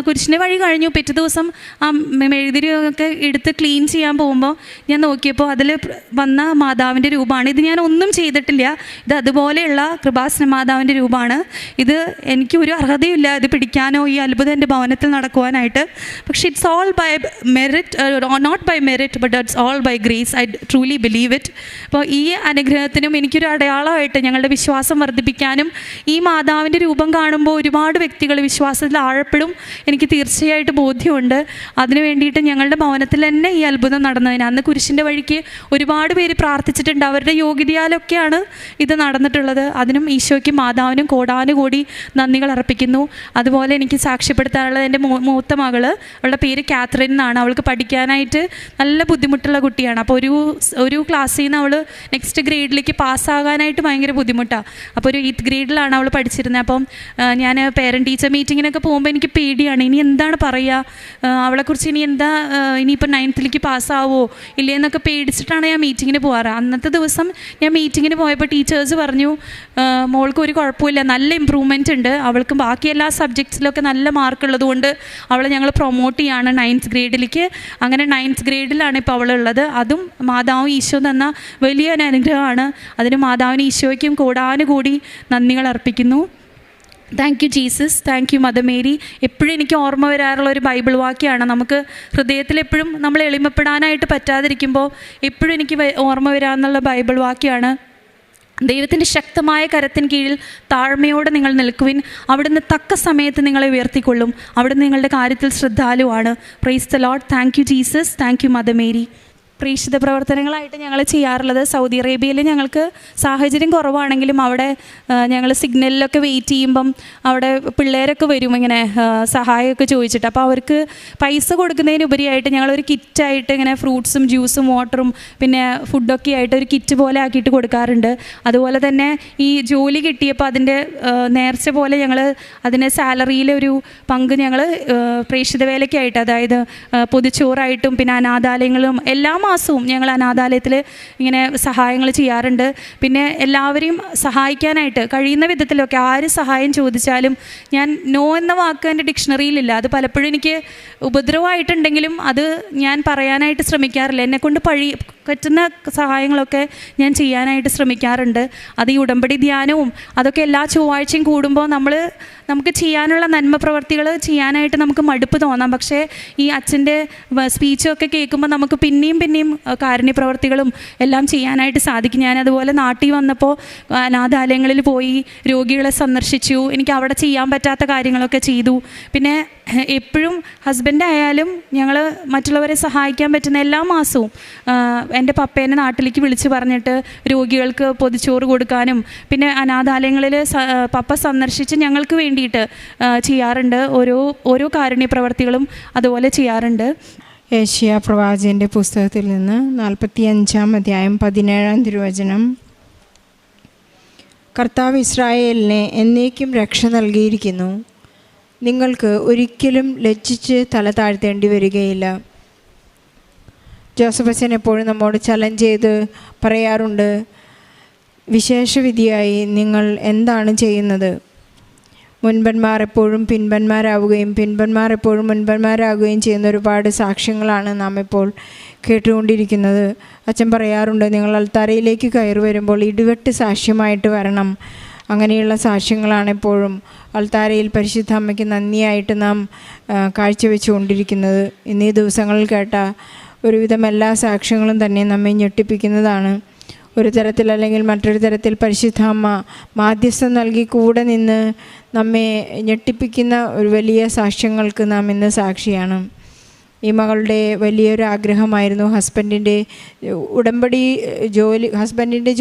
കുരിശിൻ്റെ വഴി കഴിഞ്ഞു. പിറ്റേ ദിവസം ആ മെഴുകുതിരി ഒക്കെ എടുത്ത് ക്ലീൻ ചെയ്യാൻ പോകുമ്പോൾ ഞാൻ നോക്കിയപ്പോൾ അതിൽ വന്ന മാതാവിൻ്റെ രൂപമാണ്. ഇത് ഞാൻ ഒന്നും ചെയ്തിട്ടില്ല, ഇത് അതുപോലെയുള്ള കൃപാസന മാതാവിൻ്റെ രൂപമാണ്. ഇത് എനിക്ക് ഒരു അർഹതയില്ല ഇത് പിടിക്കാനോ ഈ അത്ഭുതം എൻ്റെ ഭവനത്തിൽ നടക്കുവാനായിട്ട്. പക്ഷെ it's all by merit, not by merit but it's all by grace. I truly believe. അപ്പോൾ ഈ അനുഗ്രഹത്തിനും എനിക്കൊരു അടയാളമായിട്ട് ഞങ്ങളുടെ വിശ്വാസം വർദ്ധിപ്പിക്കാനും ഈ മാതാവിൻ്റെ രൂപം കാണുമ്പോൾ ഒരുപാട് വ്യക്തികൾ വിശ്വാസത്തിൽ ആഴപ്പെടും എനിക്ക് തീർച്ചയായിട്ടും ബോധ്യമുണ്ട്. അതിനു വേണ്ടിയിട്ട് ഞങ്ങളുടെ ഭവനത്തിൽ തന്നെ ഈ അത്ഭുതം നടന്നതിന് അന്ന് കുരിശിൻ്റെ വഴിക്ക് ഒരുപാട് പേര് പ്രാർത്ഥിച്ചിട്ടുണ്ട്. അവരുടെ യോഗ്യതയാലൊക്കെയാണ് ഇത് നടന്നിട്ടുള്ളത്. അതിനും ഈശോയ്ക്കും മാതാവിനും കോടാനുകോടി നന്ദികൾ അർപ്പിക്കുന്നു. അതുപോലെ എനിക്ക് സാക്ഷ്യപ്പെടുത്താനുള്ളത് എൻ്റെ മൂത്ത മകള്, അവളുടെ പേര് കാത്രിൻ എന്നാണ്. അവൾക്ക് പഠിക്കാനായിട്ട് നല്ല ബുദ്ധിമുട്ടുള്ള കുട്ടിയാണ്. അപ്പോൾ ഒരു ക്ലാസ്സിൽ നിന്ന് അവൾ നെക്സ്റ്റ് ഗ്രേഡിലേക്ക് പാസ്സാകാനായിട്ട് ഭയങ്കര ബുദ്ധിമുട്ടാണ്. അപ്പോൾ ഒരു 8th ഗ്രേഡിലാണ് അവൾ പഠിച്ചിരുന്നത്. അപ്പം ഞാൻ പേരൻറ്റ് ടീച്ചർ മീറ്റിങ്ങിനൊക്കെ പോകുമ്പോൾ എനിക്ക് പേടിയാണ്, ഇനി എന്താണ് പറയുക അവളെക്കുറിച്ച്, ഇനിയിപ്പോൾ 9th പാസ്സാവോ ഇല്ലേ എന്നൊക്കെ പേടിച്ചിട്ടാണ് ഞാൻ മീറ്റിങ്ങിന് പോകാറ്. അന്നത്തെ ദിവസം ഞാൻ മീറ്റിങ്ങിന് പോയപ്പോൾ ടീച്ചേഴ്സ് പറഞ്ഞു മോൾക്ക് ഒരു കുഴപ്പമില്ല, നല്ല ഇമ്പ്രൂവ്മെൻ്റ് ഉണ്ട്, അവൾക്ക് ബാക്കി എല്ലാ സബ്ജക്ട്സിലൊക്കെ നല്ല മാർക്ക് ഉള്ളതുകൊണ്ട് അവളെ ഞങ്ങൾ പ്രൊമോട്ട് ചെയ്യാണ് 9th ഗ്രേഡിലേക്ക്. അങ്ങനെ 9th ഗ്രേഡിലാണ് ഇപ്പോൾ അവളുള്ളത്. അതും മാതാവും ഈശോ തന്ന വലിയൊരു അനുഗ്രഹമാണ്. അതിന് മാതാവിന് ഈശോയ്ക്കും കൂടാനുകൂടി നന്ദികൾ അർപ്പിക്കുന്നു. Thank you Jesus, thank you mother Mary. എപ്പോഴും എനിക്ക് ഓർമ്മ വരാറുള്ള ഒരു ബൈബിൾ വാക്യമാണ്. നമുക്ക് ഹൃദയത്തിൽ എപ്പോഴും നമ്മൾ എളിമപ്പെടാനായിട്ട് പറ്റാതിരിക്കുമ്പോൾ എപ്പോഴും എനിക്ക് ഓർമ്മ വരാമെന്നുള്ള ബൈബിൾ വാക്യമാണ്: ദൈവത്തിൻ്റെ ശക്തമായ കരത്തിന് കീഴിൽ താഴ്മയോടെ നിങ്ങൾ നിൽക്കുവിൻ, അവിടുന്ന് തക്ക സമയത്ത് നിങ്ങളെ ഉയർത്തിക്കൊള്ളും, അവിടുന്ന് നിങ്ങളുടെ കാര്യത്തിൽ ശ്രദ്ധാലുവാണ്. Praise the lord. Thank you Jesus, thank you mother Mary. പ്രേക്ഷിത പ്രവർത്തനങ്ങളായിട്ട് ഞങ്ങൾ ചെയ്യാറുള്ളത് സൗദി അറേബ്യയിൽ ഞങ്ങൾക്ക് സാഹചര്യം കുറവാണെങ്കിലും അവിടെ ഞങ്ങൾ സിഗ്നലിലൊക്കെ വെയിറ്റ് ചെയ്യുമ്പം അവിടെ പിള്ളേരൊക്കെ വരും ഇങ്ങനെ സഹായമൊക്കെ ചോദിച്ചിട്ട്. അപ്പോൾ അവർക്ക് പൈസ കൊടുക്കുന്നതിനുപരിയായിട്ട് ഞങ്ങളൊരു കിറ്റായിട്ട് ഇങ്ങനെ ഫ്രൂട്ട്സും ജ്യൂസും വാട്ടറും പിന്നെ ഫുഡൊക്കെ ആയിട്ട് ഒരു കിറ്റ് പോലെ ആക്കിയിട്ട് കൊടുക്കാറുണ്ട്. അതുപോലെ തന്നെ ഈ ജോലി കിട്ടിയപ്പോൾ അതിൻ്റെ നേർച്ച പോലെ ഞങ്ങൾ അതിന് സാലറിയിലെ ഒരു പങ്ക് ഞങ്ങൾ പ്രേക്ഷിത വേലയ്ക്കായിട്ട്, അതായത് പൊതിച്ചോറായിട്ടും പിന്നെ അനാഥാലയങ്ങളും എല്ലാ മാസവും ഞങ്ങൾ അനാഥാലയത്തിൽ ഇങ്ങനെ സഹായങ്ങൾ ചെയ്യാറുണ്ട്. പിന്നെ എല്ലാവരെയും സഹായിക്കാനായിട്ട് കഴിയുന്ന വിധത്തിലൊക്കെ ആര് സഹായം ചോദിച്ചാലും ഞാൻ നോ എന്ന വാക്ക് എൻ്റെ ഡിക്ഷണറിയിലില്ല. അത് പലപ്പോഴും എനിക്ക് ഉപദ്രവമായിട്ടുണ്ടെങ്കിലും അത് ഞാൻ പറയാനായിട്ട് ശ്രമിക്കാറില്ല. എന്നെക്കൊണ്ട് പറ്റുന്ന സഹായങ്ങളൊക്കെ ഞാൻ ചെയ്യാനായിട്ട് ശ്രമിക്കാറുണ്ട്. അത് ഈ ഉടമ്പടി ധ്യാനവും അതൊക്കെ എല്ലാ ചൊവ്വാഴ്ചയും കൂടുമ്പോൾ നമുക്ക് ചെയ്യാനുള്ള നന്മ പ്രവർത്തികൾ ചെയ്യാനായിട്ട് നമുക്ക് മടുപ്പ് തോന്നാം. പക്ഷേ ഈ അച്ഛൻ്റെ സ്പീച്ചൊക്കെ കേൾക്കുമ്പോൾ നമുക്ക് പിന്നെയും കാരുണ്യ പ്രവർത്തികളും എല്ലാം ചെയ്യാനായിട്ട് സാധിക്കും. ഞാനതുപോലെ നാട്ടിൽ വന്നപ്പോൾ അനാഥാലയങ്ങളിൽ പോയി രോഗികളെ സന്ദർശിച്ചു. എനിക്ക് അവിടെ ചെയ്യാൻ പറ്റാത്ത കാര്യങ്ങളൊക്കെ ചെയ്തു. പിന്നെ എപ്പോഴും ഹസ്ബൻഡായാലും ഞങ്ങൾ മറ്റുള്ളവരെ സഹായിക്കാൻ പറ്റുന്ന എല്ലാ മാസവും എൻ്റെ പപ്പേനെ നാട്ടിലേക്ക് വിളിച്ച് പറഞ്ഞിട്ട് രോഗികൾക്ക് പൊതിച്ചോറ് കൊടുക്കാനും പിന്നെ അനാഥാലയങ്ങളിൽ പപ്പ സന്ദർശിച്ച് ഞങ്ങൾക്ക് വേണ്ടിയിട്ട് ചെയ്യാറുണ്ട്. ഓരോ കാരുണ്യ പ്രവർത്തികളും അതുപോലെ ചെയ്യാറുണ്ട്. ഏഷ്യ പ്രവാചകൻ്റെ പുസ്തകത്തിൽ നിന്ന് 45-ാം അധ്യായം 17-ാം തിരുവചനം: കർത്താവ് ഇസ്രായേലിനെ എന്നേക്കും രക്ഷ നൽകിയിരിക്കുന്നു, നിങ്ങൾക്ക് ഒരിക്കലും ലജ്ജിച്ച് തല താഴ്ത്തേണ്ടി വരികയില്ല. ജോസഫ് അച്ഛൻ എപ്പോഴും നമ്മോട് ചലഞ്ച് ചെയ്ത് പറയാറുണ്ട്, വിശേഷവിധിയായി നിങ്ങൾ എന്താണ് ചെയ്യുന്നത്? മുൻപന്മാർ എപ്പോഴും പിൻപന്മാരാവുകയും പിൻപന്മാർ എപ്പോഴും മുൻപന്മാരാകുകയും ചെയ്യുന്ന ഒരുപാട് സാക്ഷ്യങ്ങളാണ് നാം ഇപ്പോൾ കേട്ടുകൊണ്ടിരിക്കുന്നത്. അച്ഛൻ പറയാറുണ്ട്, നിങ്ങൾ അൾത്താരയിലേക്ക് കയറി വരുമ്പോൾ ഇടിവെട്ട് സാക്ഷ്യമായിട്ട് വരണം. അങ്ങനെയുള്ള സാക്ഷ്യങ്ങളാണ് എപ്പോഴും അൾത്താരയിൽ പരിശുദ്ധ അമ്മയ്ക്ക് നന്ദിയായിട്ട് നാം കാഴ്ചവെച്ചുകൊണ്ടിരിക്കുന്നത്. ഇന്നീ ദിവസങ്ങളിൽ കേട്ട ഒരുവിധം എല്ലാ സാക്ഷ്യങ്ങളും തന്നെ നമ്മെ ഞെട്ടിപ്പിക്കുന്നതാണ്. ഒരു തരത്തിൽ അല്ലെങ്കിൽ മറ്റൊരു തരത്തിൽ പരിശുദ്ധ അമ്മ മാധ്യസ്ഥം നൽകി കൂടെ നിന്ന് നമ്മെ ഞെട്ടിപ്പിക്കുന്ന ഒരു വലിയ സാക്ഷ്യങ്ങൾക്ക് നാം ഇന്ന് സാക്ഷിയാണ്. ഈ മകളുടെ വലിയൊരു ആഗ്രഹമായിരുന്നു ഹസ്ബൻഡിൻ്റെ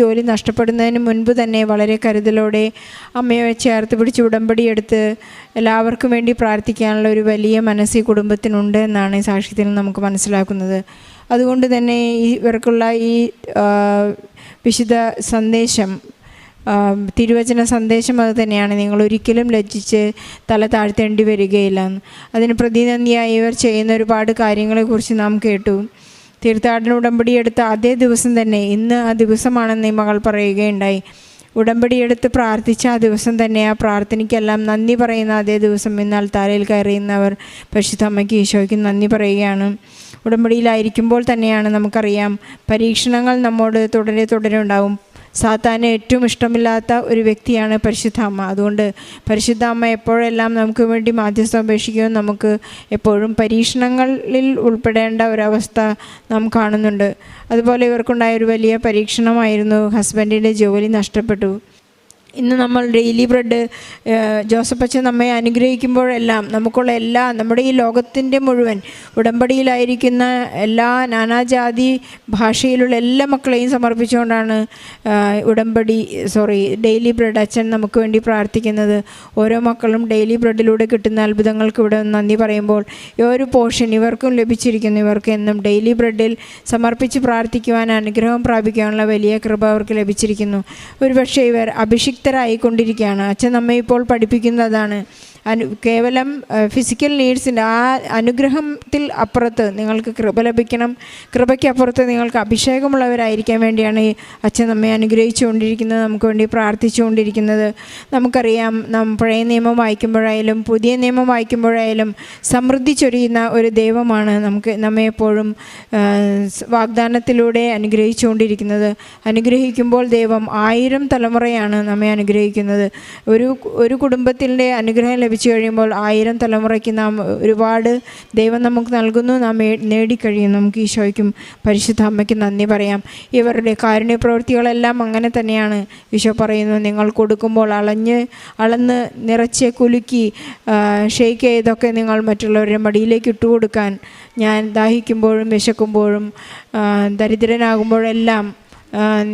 ജോലി നഷ്ടപ്പെടുന്നതിന് മുൻപ് തന്നെ വളരെ കരുതലോടെ അമ്മയെ ചേർത്ത് പിടിച്ച് ഉടമ്പടി എടുത്ത് എല്ലാവർക്കും വേണ്ടി പ്രാർത്ഥിക്കാനുള്ള ഒരു വലിയ മനസ്സ് ഈ കുടുംബത്തിനുണ്ട് എന്നാണ് ഈ സാക്ഷ്യത്തിൽ നമുക്ക് മനസ്സിലാക്കുന്നത്. അതുകൊണ്ട് തന്നെ ഇവർക്കുള്ള ഈ വിശുദ്ധ സന്ദേശം, തിരുവചന സന്ദേശം അത് തന്നെയാണ്: നിങ്ങൾ ഒരിക്കലും ലജ്ജിച്ച് തല താഴ്ത്തേണ്ടി വരികയില്ല. അതിന് പ്രതിനന്ദിയായി ഇവർ ചെയ്യുന്ന ഒരുപാട് കാര്യങ്ങളെക്കുറിച്ച് നാം കേട്ടു. തീർത്ഥാടന ഉടമ്പടി എടുത്ത അതേ ദിവസം തന്നെ, ഇന്ന് ആ ദിവസമാണെന്ന് ഈ മകൾ പറയുകയുണ്ടായി. ഉടമ്പടിയെടുത്ത് പ്രാർത്ഥിച്ച ആ ദിവസം തന്നെ, ആ പ്രാർത്ഥനയ്ക്കെല്ലാം നന്ദി പറയുന്ന അതേ ദിവസം ഇന്ന് അൾത്താരയിൽ കയറിയുന്നവർ പരിശുദ്ധ അമ്മയ്ക്ക് ഈശോയ്ക്ക് നന്ദി പറയുകയാണ്. ഉടമ്പടിയിലായിരിക്കുമ്പോൾ തന്നെയാണ് നമുക്കറിയാം പരീക്ഷണങ്ങൾ നമ്മോട് തുടരെ ഉണ്ടാവും. സാത്താന് ഏറ്റവും ഇഷ്ടമില്ലാത്ത ഒരു വ്യക്തിയാണ് പരിശുദ്ധ അമ്മ. അതുകൊണ്ട് പരിശുദ്ധ അമ്മ എപ്പോഴെല്ലാം നമുക്ക് വേണ്ടി മാധ്യസ്ഥം അപേക്ഷിക്കുകയും നമുക്ക് എപ്പോഴും പരീക്ഷണങ്ങളിൽ ഉൾപ്പെടേണ്ട ഒരവസ്ഥ നാം കാണുന്നുണ്ട്. അതുപോലെ ഇവർക്കുണ്ടായ ഒരു വലിയ പരീക്ഷണമായിരുന്നു ഹസ്ബൻഡിൻ്റെ ജോലി നഷ്ടപ്പെട്ടു. ഇന്ന് നമ്മൾ ഡെയിലി ബ്രെഡ് ജോസഫ് അച്ഛൻ നമ്മെ അനുഗ്രഹിക്കുമ്പോഴെല്ലാം നമുക്കുള്ള നമ്മുടെ ഈ ലോകത്തിൻ്റെ മുഴുവൻ ഉടമ്പടിയിലായിരിക്കുന്ന എല്ലാ നാനാജാതി ഭാഷയിലുള്ള എല്ലാ മക്കളെയും സമർപ്പിച്ചുകൊണ്ടാണ് ഡെയിലി ബ്രെഡ് അച്ഛൻ നമുക്ക് വേണ്ടി പ്രാർത്ഥിക്കുന്നത്. ഓരോ മക്കളും ഡെയിലി ബ്രെഡിലൂടെ കിട്ടുന്ന അത്ഭുതങ്ങൾക്ക് ഇവിടെ നന്ദി പറയുമ്പോൾ ഈ ഒരു പോർഷൻ ഇവർക്കും ലഭിച്ചിരിക്കുന്നു. ഇവർക്ക് എന്നും ഡെയിലി ബ്രെഡിൽ സമർപ്പിച്ച് പ്രാർത്ഥിക്കുവാൻ, അനുഗ്രഹം പ്രാപിക്കാനുള്ള വലിയ കൃപ അവർക്ക് ലഭിച്ചിരിക്കുന്നു. ഒരുപക്ഷെ ഇവർ അഭിഷിക്തരായിക്കൊണ്ടിരിക്കുകയാണ്. അച്ഛൻ നമ്മെ ഇപ്പോൾ പഠിപ്പിക്കുന്നതാണ്. കേവലം ഫിസിക്കൽ നീഡ്സിൻ്റെ ആ അനുഗ്രഹത്തിൽ അപ്പുറത്ത് നിങ്ങൾക്ക് കൃപ ലഭിക്കണം, കൃപയ്ക്കപ്പുറത്ത് നിങ്ങൾക്ക് അഭിഷേകമുള്ളവരായിരിക്കാൻ വേണ്ടിയാണ് ഈ അച്ഛൻ നമ്മെ അനുഗ്രഹിച്ചുകൊണ്ടിരിക്കുന്നത്, നമുക്ക് വേണ്ടി പ്രാർത്ഥിച്ചുകൊണ്ടിരിക്കുന്നത്. നമുക്കറിയാം, പഴയ നിയമം വായിക്കുമ്പോഴായാലും പുതിയ നിയമം വായിക്കുമ്പോഴായാലും സമൃദ്ധി ചൊരിയുന്ന ഒരു ദൈവമാണ് നമ്മെ എപ്പോഴും വാഗ്ദാനത്തിലൂടെ അനുഗ്രഹിച്ചുകൊണ്ടിരിക്കുന്നത്. അനുഗ്രഹിക്കുമ്പോൾ ദൈവം 1000 തലമുറയാണ് നമ്മെ അനുഗ്രഹിക്കുന്നത്. ഒരു കുടുംബത്തിൻ്റെ അനുഗ്രഹം ലഭിച്ചു കഴിയുമ്പോൾ 1000 തലമുറയ്ക്ക് നാം ഒരുപാട് ദൈവം നമുക്ക് നൽകുന്നു, നാം നേടിക്കഴിയും. നമുക്ക് ഈശോയ്ക്കും പരിശുദ്ധ അമ്മയ്ക്കും നന്ദി പറയാം. ഇവരുടെ കാരുണ്യ പ്രവൃത്തികളെല്ലാം അങ്ങനെ തന്നെയാണ്. ഈശോ പറയുന്നു, നിങ്ങൾ കൊടുക്കുമ്പോൾ അളന്ന് നിറച്ച് കുലുക്കി ഷെയ്ക്ക് ചെയ്തൊക്കെ നിങ്ങൾ മറ്റുള്ളവരുടെ മടിയിലേക്ക് ഇട്ടുകൊടുക്കാൻ, ഞാൻ ദാഹിക്കുമ്പോഴും വിശക്കുമ്പോഴും ദരിദ്രനാകുമ്പോഴെല്ലാം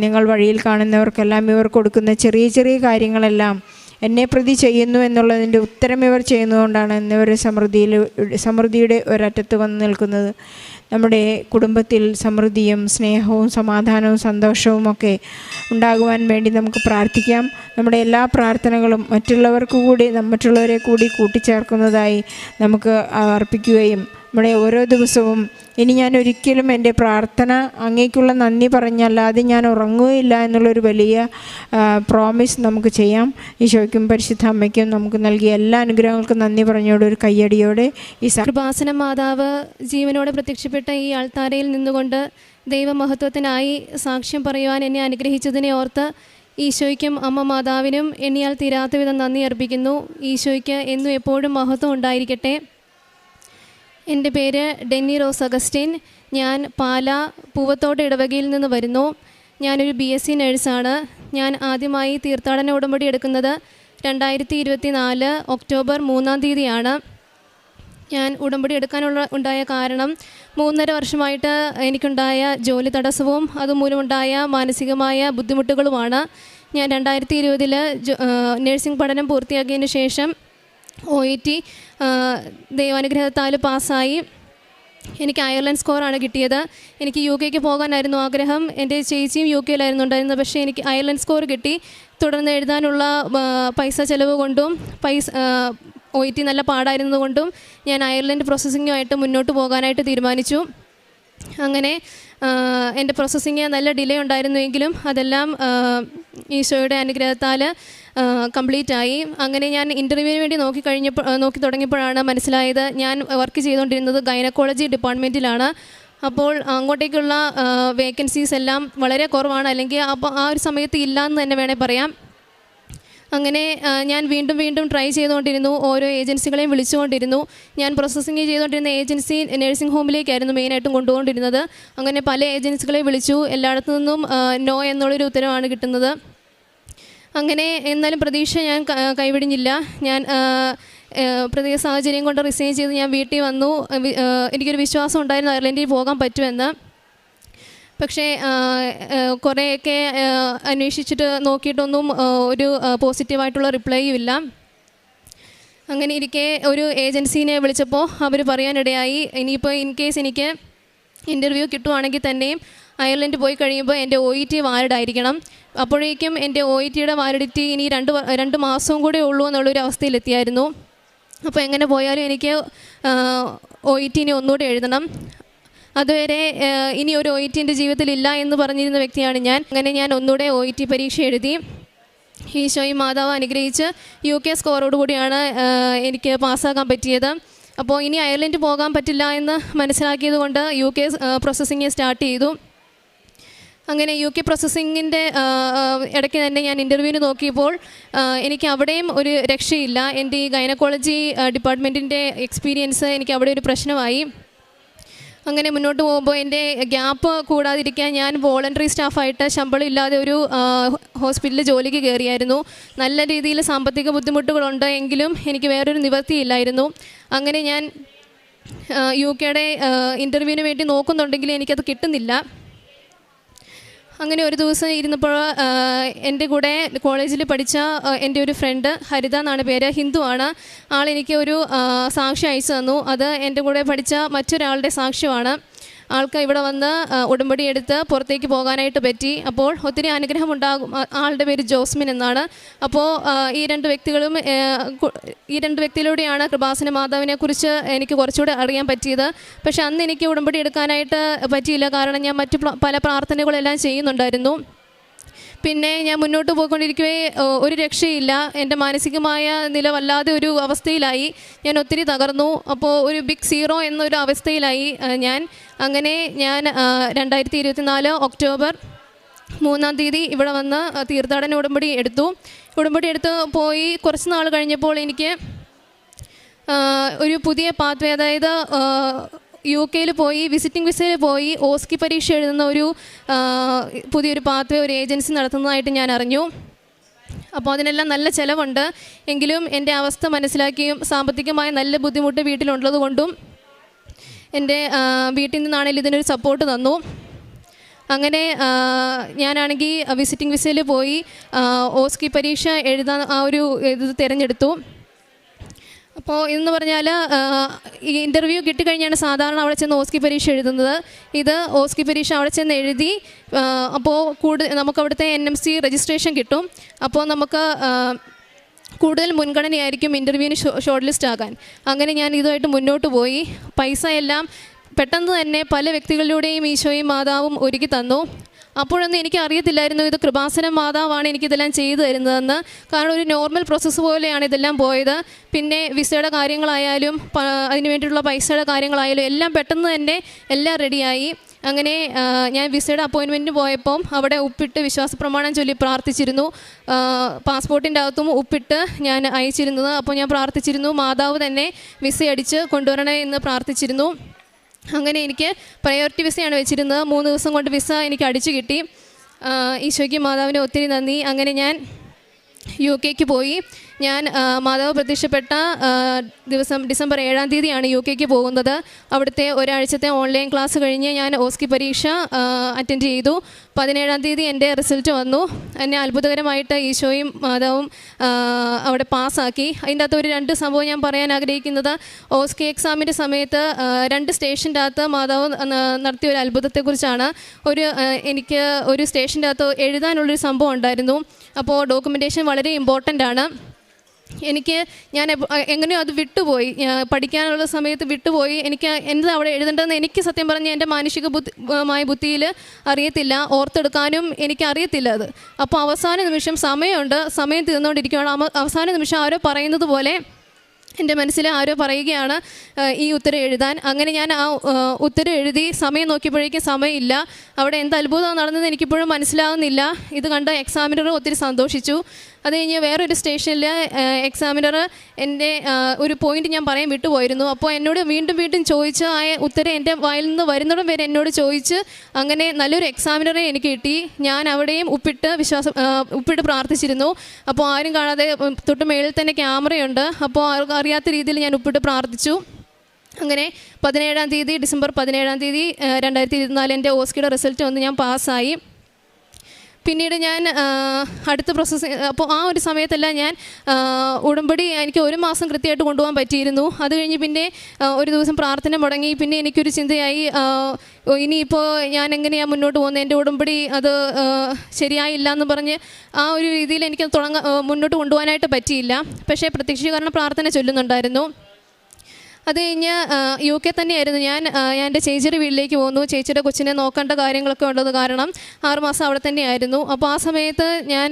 നിങ്ങൾ വഴിയിൽ കാണുന്നവർക്കെല്ലാം ഇവർ കൊടുക്കുന്ന ചെറിയ ചെറിയ കാര്യങ്ങളെല്ലാം എന്നെ പ്രതി ചെയ്യുന്നു എന്നുള്ളതിൻ്റെ ഉത്തരം ഇവർ ചെയ്യുന്നതുകൊണ്ടാണ് ഇന്നിവർ സമൃദ്ധിയുടെ ഒരറ്റത്ത് വന്ന് നിൽക്കുന്നത്. നമ്മുടെ കുടുംബത്തിൽ സമൃദ്ധിയും സ്നേഹവും സമാധാനവും സന്തോഷവും ഒക്കെ ഉണ്ടാകുവാൻ വേണ്ടി നമുക്ക് പ്രാർത്ഥിക്കാം. നമ്മുടെ എല്ലാ പ്രാർത്ഥനകളും മറ്റുള്ളവരെ കൂടി കൂട്ടിച്ചേർക്കുന്നതായി നമുക്ക് അർപ്പിക്കുകയും നമ്മുടെ ഓരോ ദിവസവും ഇനി ഞാൻ ഒരിക്കലും എൻ്റെ പ്രാർത്ഥന അങ്ങേക്കുള്ള നന്ദി പറഞ്ഞല്ലാതെ ഞാൻ ഉറങ്ങുകയില്ല എന്നുള്ളൊരു വലിയ പ്രോമിസ് നമുക്ക് ചെയ്യാം. ഈശോയ്ക്കും പരിശുദ്ധ അമ്മയ്ക്കും നമുക്ക് നൽകിയ എല്ലാ അനുഗ്രഹങ്ങൾക്കും നന്ദി പറഞ്ഞോടെ ഒരു കയ്യടിയോടെ ഈ കൃപാസന മാതാവ് ജീവനോടെ പ്രത്യക്ഷപ്പെട്ട ഈ ആൾത്താരയിൽ നിന്നുകൊണ്ട് ദൈവമഹത്വത്തിനായി സാക്ഷ്യം പറയുവാൻ എന്നെ അനുഗ്രഹിച്ചതിനെ ഓർത്ത് ഈശോയ്ക്കും അമ്മ മാതാവിനും എണ്ണിയാൽ തീരാത്ത വിധം നന്ദി അർപ്പിക്കുന്നു. ഈശോയ്ക്ക് എന്നും എപ്പോഴും മഹത്വം ഉണ്ടായിരിക്കട്ടെ. എൻ്റെ പേര് ഡെന്നി റോസ് അഗസ്റ്റിൻ. ഞാൻ പാലാ പൂവത്തോട് ഇടവകയിൽ നിന്ന് വരുന്നു. ഞാനൊരു BSc നഴ്സാണ്. ഞാൻ ആദ്യമായി തീർത്ഥാടന ഉടമ്പടി എടുക്കുന്നത് 2024 ഒക്ടോബർ 3-ാം തീയതിയാണ്. ഞാൻ ഉടമ്പടി ഉണ്ടായ കാരണം 3.5 വർഷമായിട്ട് എനിക്കുണ്ടായ ജോലി തടസ്സവും അതുമൂലമുണ്ടായ മാനസികമായ ബുദ്ധിമുട്ടുകളുമാണ്. ഞാൻ 2020 നഴ്സിംഗ് പഠനം പൂർത്തിയാക്കിയതിന് ശേഷം OET ദൈവാനുഗ്രഹത്താൽ പാസ്സായി. എനിക്ക് അയർലൻഡ് സ്കോറാണ് കിട്ടിയത്. എനിക്ക് UK പോകാനായിരുന്നു ആഗ്രഹം. എൻ്റെ ചേച്ചിയും UK ഉണ്ടായിരുന്നത്. പക്ഷേ എനിക്ക് അയർലൻഡ് സ്കോർ കിട്ടി. തുടർന്ന് എഴുതാനുള്ള പൈസ ചിലവ് കൊണ്ടും OET നല്ല പാടായിരുന്നതുകൊണ്ടും ഞാൻ അയർലൻഡ് പ്രോസസ്സിങ്ങുമായിട്ട് മുന്നോട്ട് പോകാനായിട്ട് തീരുമാനിച്ചു. അങ്ങനെ എൻ്റെ പ്രോസസ്സിങ് നല്ല ഡിലേ ഉണ്ടായിരുന്നുവെങ്കിലും അതെല്ലാം ഈശോയുടെ അനുഗ്രഹത്താൽ കംപ്ലീറ്റ് ആയി. അങ്ങനെ ഞാൻ ഇൻ്റർവ്യൂവിന് വേണ്ടി നോക്കി തുടങ്ങിയപ്പോഴാണ് മനസ്സിലായത് ഞാൻ വർക്ക് ചെയ്തുകൊണ്ടിരുന്നത് ഗൈനക്കോളജി ഡിപ്പാർട്ട്മെൻറ്റിലാണ്. അപ്പോൾ അങ്ങോട്ടേക്കുള്ള വേക്കൻസീസ് എല്ലാം വളരെ കുറവാണ്, അല്ലെങ്കിൽ അപ്പോൾ ആ ഒരു സമയത്ത് ഇല്ലയെന്ന് തന്നെ വേണേൽ പറയാം. അങ്ങനെ ഞാൻ വീണ്ടും ട്രൈ ചെയ്തുകൊണ്ടിരുന്നു. ഓരോ ഏജൻസികളെയും വിളിച്ചുകൊണ്ടിരുന്നു. ഞാൻ പ്രോസസ്സിങ് ചെയ്തുകൊണ്ടിരുന്ന ഏജൻസി നഴ്സിംഗ് ഹോമിലേക്കായിരുന്നു മെയിനായിട്ടും കൊണ്ടുപോകൊണ്ടിരുന്നത്. അങ്ങനെ പല ഏജൻസികളെ വിളിച്ചു. എല്ലായിടത്തു നിന്നും നോ എന്നുള്ളൊരു ഉത്തരവാണ് കിട്ടുന്നത്. അങ്ങനെ എന്നാലും പ്രതീക്ഷ ഞാൻ കൈവിടിഞ്ഞില്ല. ഞാൻ പ്രത്യേക സാഹചര്യം കൊണ്ട് റിസൈൻ ചെയ്ത് ഞാൻ വീട്ടിൽ വന്നു. എനിക്കൊരു വിശ്വാസം ഉണ്ടായിരുന്നു അയർലൻഡിൽ പോകാൻ പറ്റുമെന്ന്. പക്ഷേ കുറേയൊക്കെ അന്വേഷിച്ചിട്ട് നോക്കിയിട്ടൊന്നും ഒരു പോസിറ്റീവായിട്ടുള്ള റിപ്ലൈയും ഇല്ല. അങ്ങനെ ഇരിക്കെ ഒരു ഏജൻസീനെ വിളിച്ചപ്പോൾ അവർ പറയാനിടയായി, ഇനിയിപ്പോൾ ഇൻ കേസ് എനിക്ക് ഇൻ്റർവ്യൂ കിട്ടുവാണെങ്കിൽ തന്നെയും അയർലൻഡ് പോയി കഴിയുമ്പോൾ എൻ്റെ OET വാലിഡ് ആയിരിക്കണം. അപ്പോഴേക്കും എൻ്റെ OETയുടെ വാലിഡിറ്റി ഇനി 2 മാസവും കൂടെ ഉള്ളൂ എന്നുള്ളൊരു അവസ്ഥയിലെത്തിയായിരുന്നു. അപ്പോൾ എങ്ങനെ പോയാലും എനിക്ക് OET ഇനി ഒന്നുകൂടെ എഴുതണം. അതുവരെ ഇനി ഒരു OET എൻ്റെ ജീവിതത്തിലില്ല എന്ന് പറഞ്ഞിരുന്ന വ്യക്തിയാണ് ഞാൻ. അങ്ങനെ ഞാൻ ഒന്നുകൂടെ OET പരീക്ഷ എഴുതി. ഈശോയും മാതാവ് അനുഗ്രഹിച്ച് UK സ്കോറോട് കൂടിയാണ് എനിക്ക് പാസ്സാക്കാൻ പറ്റിയത്. അപ്പോൾ ഇനി അയർലൻഡ് പോകാൻ പറ്റില്ല എന്ന് മനസ്സിലാക്കിയത് കൊണ്ട് UK പ്രോസസ്സിങ് സ്റ്റാർട്ട് ചെയ്തു. അങ്ങനെ UK പ്രോസസ്സിങ്ങിൻ്റെ ഇടയ്ക്ക് തന്നെ ഞാൻ ഇൻ്റർവ്യൂവിന് നോക്കിയപ്പോൾ എനിക്ക് അവിടെയും ഒരു രക്ഷയില്ല. എൻ്റെ ഈ ഗൈനക്കോളജി ഡിപ്പാർട്ട്മെൻറ്റിൻ്റെ എക്സ്പീരിയൻസ് എനിക്ക് അവിടെ ഒരു പ്രശ്നമായി. അങ്ങനെ മുന്നോട്ട് പോകുമ്പോൾ എൻ്റെ ഗ്യാപ്പ് കൂടാതിരിക്കാൻ ഞാൻ വോളണ്ടറി സ്റ്റാഫായിട്ട് ശമ്പളം ഇല്ലാതെ ഒരു ഹോസ്പിറ്റലിൽ ജോലിക്ക് കയറിയായിരുന്നു. നല്ല രീതിയിൽ സാമ്പത്തിക ബുദ്ധിമുട്ടുകളുണ്ട് എങ്കിലും എനിക്ക് വേറൊരു നിവൃത്തിയില്ലായിരുന്നു. അങ്ങനെ ഞാൻ UKയുടെ ഇൻ്റർവ്യൂവിന് വേണ്ടി നോക്കുന്നുണ്ടെങ്കിൽ എനിക്കത് കിട്ടുന്നില്ല. അങ്ങനെ ഒരു ദിവസം ഇരുന്നപ്പോൾ എൻ്റെ കൂടെ കോളേജിൽ പഠിച്ച എൻ്റെ ഒരു ഫ്രണ്ട്, ഹരിത എന്നാണ് പേര്, ഹിന്ദുവാണ്. ആളെനിക്ക് ഒരു സാക്ഷ്യം അയച്ചു തന്നു. അത് എൻ്റെ കൂടെ പഠിച്ച മറ്റൊരാളുടെ സാക്ഷ്യമാണ്. ആൾക്ക് ഇവിടെ വന്ന് ഉടമ്പടി എടുത്ത് പുറത്തേക്ക് പോകാനായിട്ട് പറ്റി. അപ്പോൾ ഒത്തിരി അനുഗ്രഹം ഉണ്ടാകും. ആളുടെ പേര് ജോസ്മിൻ എന്നാണ്. അപ്പോൾ ഈ രണ്ട് വ്യക്തിയിലൂടെയാണ് കൃപാസന മാതാവിനെക്കുറിച്ച് എനിക്ക് കുറച്ചുകൂടെ അറിയാൻ പറ്റിയത്. പക്ഷെ അന്ന് എനിക്ക് ഉടമ്പടി എടുക്കാനായിട്ട് പറ്റിയില്ല, കാരണം ഞാൻ മറ്റു പല പ്രാർത്ഥനകളെല്ലാം ചെയ്യുന്നുണ്ടായിരുന്നു. പിന്നെ ഞാൻ മുന്നോട്ട് പോയിക്കൊണ്ടിരിക്കവേ ഒരു രക്ഷയില്ല. എൻ്റെ മാനസികമായ നില വല്ലാതെ ഒരു അവസ്ഥയിലായി. ഞാൻ ഒത്തിരി തകർന്നു. അപ്പോൾ ഒരു ബിഗ് സീറോ എന്നൊരു അവസ്ഥയിലായി ഞാൻ. അങ്ങനെ ഞാൻ 2024 ഒക്ടോബർ 3 ഇവിടെ വന്ന് തീർത്ഥാടന ഉടമ്പടി എടുത്ത് പോയി. കുറച്ച് നാൾ കഴിഞ്ഞപ്പോൾ എനിക്ക് ഒരു പുതിയ പാത്വേ, അതായത് UK പോയി വിസിറ്റിംഗ് വിസയിൽ പോയി ഓസ്കി പരീക്ഷ എഴുതുന്ന ഒരു പുതിയൊരു പാത്വേ ഒരു ഏജൻസി നടത്തുന്നതായിട്ട് ഞാൻ അറിഞ്ഞു. അപ്പോൾ അതിനെല്ലാം നല്ല ചിലവുണ്ട്. എങ്കിലും എൻ്റെ അവസ്ഥ മനസ്സിലാക്കിയും സാമ്പത്തികമായ നല്ല ബുദ്ധിമുട്ട് വീട്ടിലുള്ളത് കൊണ്ടും എൻ്റെ വീട്ടിൽ നിന്നാണെങ്കിലും ഇതിനൊരു സപ്പോർട്ട് തന്നു. അങ്ങനെ ഞാനാണെങ്കിൽ വിസിറ്റിംഗ് വിസയിൽ പോയി ഓസ്കി പരീക്ഷ എഴുതാൻ ആ ഒരു ഇത് തിരഞ്ഞെടുത്തു. അപ്പോൾ ഇതെന്ന് പറഞ്ഞാൽ ഈ ഇൻ്റർവ്യൂ കിട്ടിക്കഴിഞ്ഞാണ് സാധാരണ അവിടെ ചെന്ന് ഓസ്കി പരീക്ഷ എഴുതുന്നത്. ഇത് ഓസ്കി പരീക്ഷ അവിടെ ചെന്ന് എഴുതി അപ്പോൾ നമുക്ക് അവിടുത്തെ NMC രജിസ്ട്രേഷൻ കിട്ടും. അപ്പോൾ നമുക്ക് കൂടുതൽ മുൻഗണനയായിരിക്കും ഇൻ്റർവ്യൂവിന് ഷോർട്ട് ലിസ്റ്റ് ആകാൻ. അങ്ങനെ ഞാൻ ഇതുമായിട്ട് മുന്നോട്ട് പോയി. പൈസ എല്ലാം പെട്ടെന്ന് തന്നെ പല വ്യക്തികളിലൂടെയും ഈശോയും മാതാവും ഒരുക്കി തന്നു. അപ്പോഴൊന്നും എനിക്ക് അറിയത്തില്ലായിരുന്നു ഇത് കൃപാസന മാതാവാണ് എനിക്കിതെല്ലാം ചെയ്തു തരുന്നതെന്ന്. കാരണം ഒരു നോർമൽ പ്രോസസ്സ് പോലെയാണ് ഇതെല്ലാം പോയത്. പിന്നെ വിസയുടെ കാര്യങ്ങളായാലും അതിന് വേണ്ടിയിട്ടുള്ള പൈസയുടെ കാര്യങ്ങളായാലും എല്ലാം പെട്ടെന്ന് തന്നെ എല്ലാം റെഡിയായി. അങ്ങനെ ഞാൻ വിസയുടെ അപ്പോയിൻമെൻറ്റിന് പോയപ്പം അവിടെ ഉപ്പിട്ട് വിശ്വാസപ്രമാണം ചൊല്ലി പ്രാർത്ഥിച്ചിരുന്നു. പാസ്പോർട്ടിൻ്റെ അകത്തും ഉപ്പിട്ട് ഞാൻ അയച്ചിരുന്നത്. അപ്പോൾ ഞാൻ പ്രാർത്ഥിച്ചിരുന്നു മാതാവ് തന്നെ വിസ അടിച്ച് കൊണ്ടുവരണേ എന്ന് പ്രാർത്ഥിച്ചിരുന്നു. അങ്ങനെ എനിക്ക് പ്രയോറിറ്റി വിസയാണ് വെച്ചിരുന്നത്. 3 ദിവസം കൊണ്ട് വിസ എനിക്ക് അടിച്ചു കിട്ടി. ഈശോയ്ക്ക് മാതാവിന് ഒത്തിരി നന്ദി. അങ്ങനെ ഞാൻ UK പോയി. ഞാൻ മാതാവ് പ്രത്യക്ഷപ്പെട്ട ദിവസം ഡിസംബർ 7 UK പോകുന്നത്. അവിടുത്തെ ഒരാഴ്ചത്തെ ഓൺലൈൻ ക്ലാസ് കഴിഞ്ഞ് ഞാൻ ഓസ്കി പരീക്ഷ അറ്റൻഡ് ചെയ്തു. 17 എൻ്റെ റിസൾട്ട് വന്നു. എന്നെ അത്ഭുതകരമായിട്ട് ഈശോയും മാതാവും അവിടെ പാസ്സാക്കി. അതിൻ്റെ അകത്ത് ഒരു 2 സംഭവം ഞാൻ പറയാൻ ആഗ്രഹിക്കുന്നത്, ഓസ്കി എക്സാമിൻ്റെ സമയത്ത് 2 സ്റ്റേഷൻ്റെ അകത്ത് മാതാവ് നടത്തിയ ഒരു അത്ഭുതത്തെക്കുറിച്ചാണ്. എനിക്ക് ഒരു സ്റ്റേഷൻ്റെ അകത്ത് എഴുതാനുള്ളൊരു സംഭവം ഉണ്ടായിരുന്നു. അപ്പോൾ ഡോക്യുമെൻറ്റേഷൻ വളരെ ഇമ്പോർട്ടൻ്റ് ആണ്. ഞാൻ എങ്ങനെയോ അത് വിട്ടുപോയി, പഠിക്കാനുള്ള സമയത്ത് വിട്ടുപോയി. എനിക്ക് എന്താ അവിടെ എഴുതേണ്ടതെന്ന് എനിക്ക് സത്യം പറഞ്ഞാൽ എൻ്റെ മാനുഷികമായ ബുദ്ധിയിൽ അറിയത്തില്ല, ഓർത്തെടുക്കാനും എനിക്ക് അറിയത്തില്ല അത്. അപ്പോൾ അവസാന നിമിഷം സമയം തീർന്നുകൊണ്ടിരിക്കുകയാണ്. അവസാന നിമിഷം ആരോ പറയുന്നത് പോലെ എൻ്റെ മനസ്സിൽ ആരോ പറയുകയാണ് ഈ ഉത്തരം എഴുതാൻ. അങ്ങനെ ഞാൻ ആ ഉത്തരം എഴുതി. സമയം നോക്കിയപ്പോഴേക്കും സമയമില്ല. അവിടെ എന്ത് അത്ഭുതമാണ് നടന്നതെന്ന് എനിക്കിപ്പോഴും മനസ്സിലാകുന്നില്ല. ഇത് കണ്ട എക്സാമിനർ ഒത്തിരി സന്തോഷിച്ചു. അത് കഴിഞ്ഞ് വേറൊരു സ്റ്റേഷനിൽ എക്സാമിനർ എൻ്റെ ഒരു പോയിന്റ് ഞാൻ പറയാൻ വിട്ടുപോയിരുന്നു. അപ്പോൾ എന്നോട് വീണ്ടും ചോദിച്ച് ആ ഉത്തരം എൻ്റെ വായിൽ നിന്ന് വരുന്നിടം വരെ എന്നോട് ചോദിച്ച് അങ്ങനെ നല്ലൊരു എക്സാമിനറെ എനിക്ക് കിട്ടി. ഞാൻ അവിടെയും ഉപ്പിട്ട് പ്രാർത്ഥിച്ചിരുന്നു. അപ്പോൾ ആരും കാണാതെ തൊട്ട് മേളിൽ തന്നെ ക്യാമറയുണ്ട്. അപ്പോൾ അറിയാത്ത രീതിയിൽ ഞാൻ ഉപ്പിട്ട് പ്രാർത്ഥിച്ചു. അങ്ങനെ 17 തീയതി ഡിസംബർ 17 2024 എൻ്റെ ഓസ്കിയുടെ റിസൾട്ട് വന്ന് ഞാൻ പാസ്സായി. പിന്നീട് ഞാൻ അടുത്ത പ്രോസസ്സ്, അപ്പോൾ ആ ഒരു സമയത്തെല്ലാം ഞാൻ ഉടമ്പടി എനിക്ക് 1 മാസം കൃത്യമായിട്ട് കൊണ്ടുപോകാൻ പറ്റിയിരുന്നു. അത് കഴിഞ്ഞ് പിന്നെ ഒരു ദിവസം പ്രാർത്ഥന മുടങ്ങി. പിന്നെ എനിക്കൊരു ചിന്തയായി, ഇനിയിപ്പോൾ ഞാൻ എങ്ങനെയാണ് മുന്നോട്ട് പോകുന്നത്, എൻ്റെ ഉടമ്പടി അത് ശരിയായില്ല എന്ന് പറഞ്ഞ് ആ ഒരു രീതിയിൽ എനിക്ക് മുന്നോട്ട് കൊണ്ടുപോകാനായിട്ട് പറ്റിയില്ല. പക്ഷേ പ്രത്യക്ഷീകരണ പ്രാർത്ഥന ചൊല്ലുന്നുണ്ടായിരുന്നു. അത് കഴിഞ്ഞ് UK തന്നെയായിരുന്നു. ഞാൻ എൻ്റെ ചേച്ചിയുടെ വീട്ടിലേക്ക് പോന്നു. ചേച്ചിയുടെ കൊച്ചിനെ നോക്കേണ്ട കാര്യങ്ങളൊക്കെ ഉള്ളത് കാരണം 6 മാസം അവിടെ തന്നെയായിരുന്നു. അപ്പോൾ ആ സമയത്ത് ഞാൻ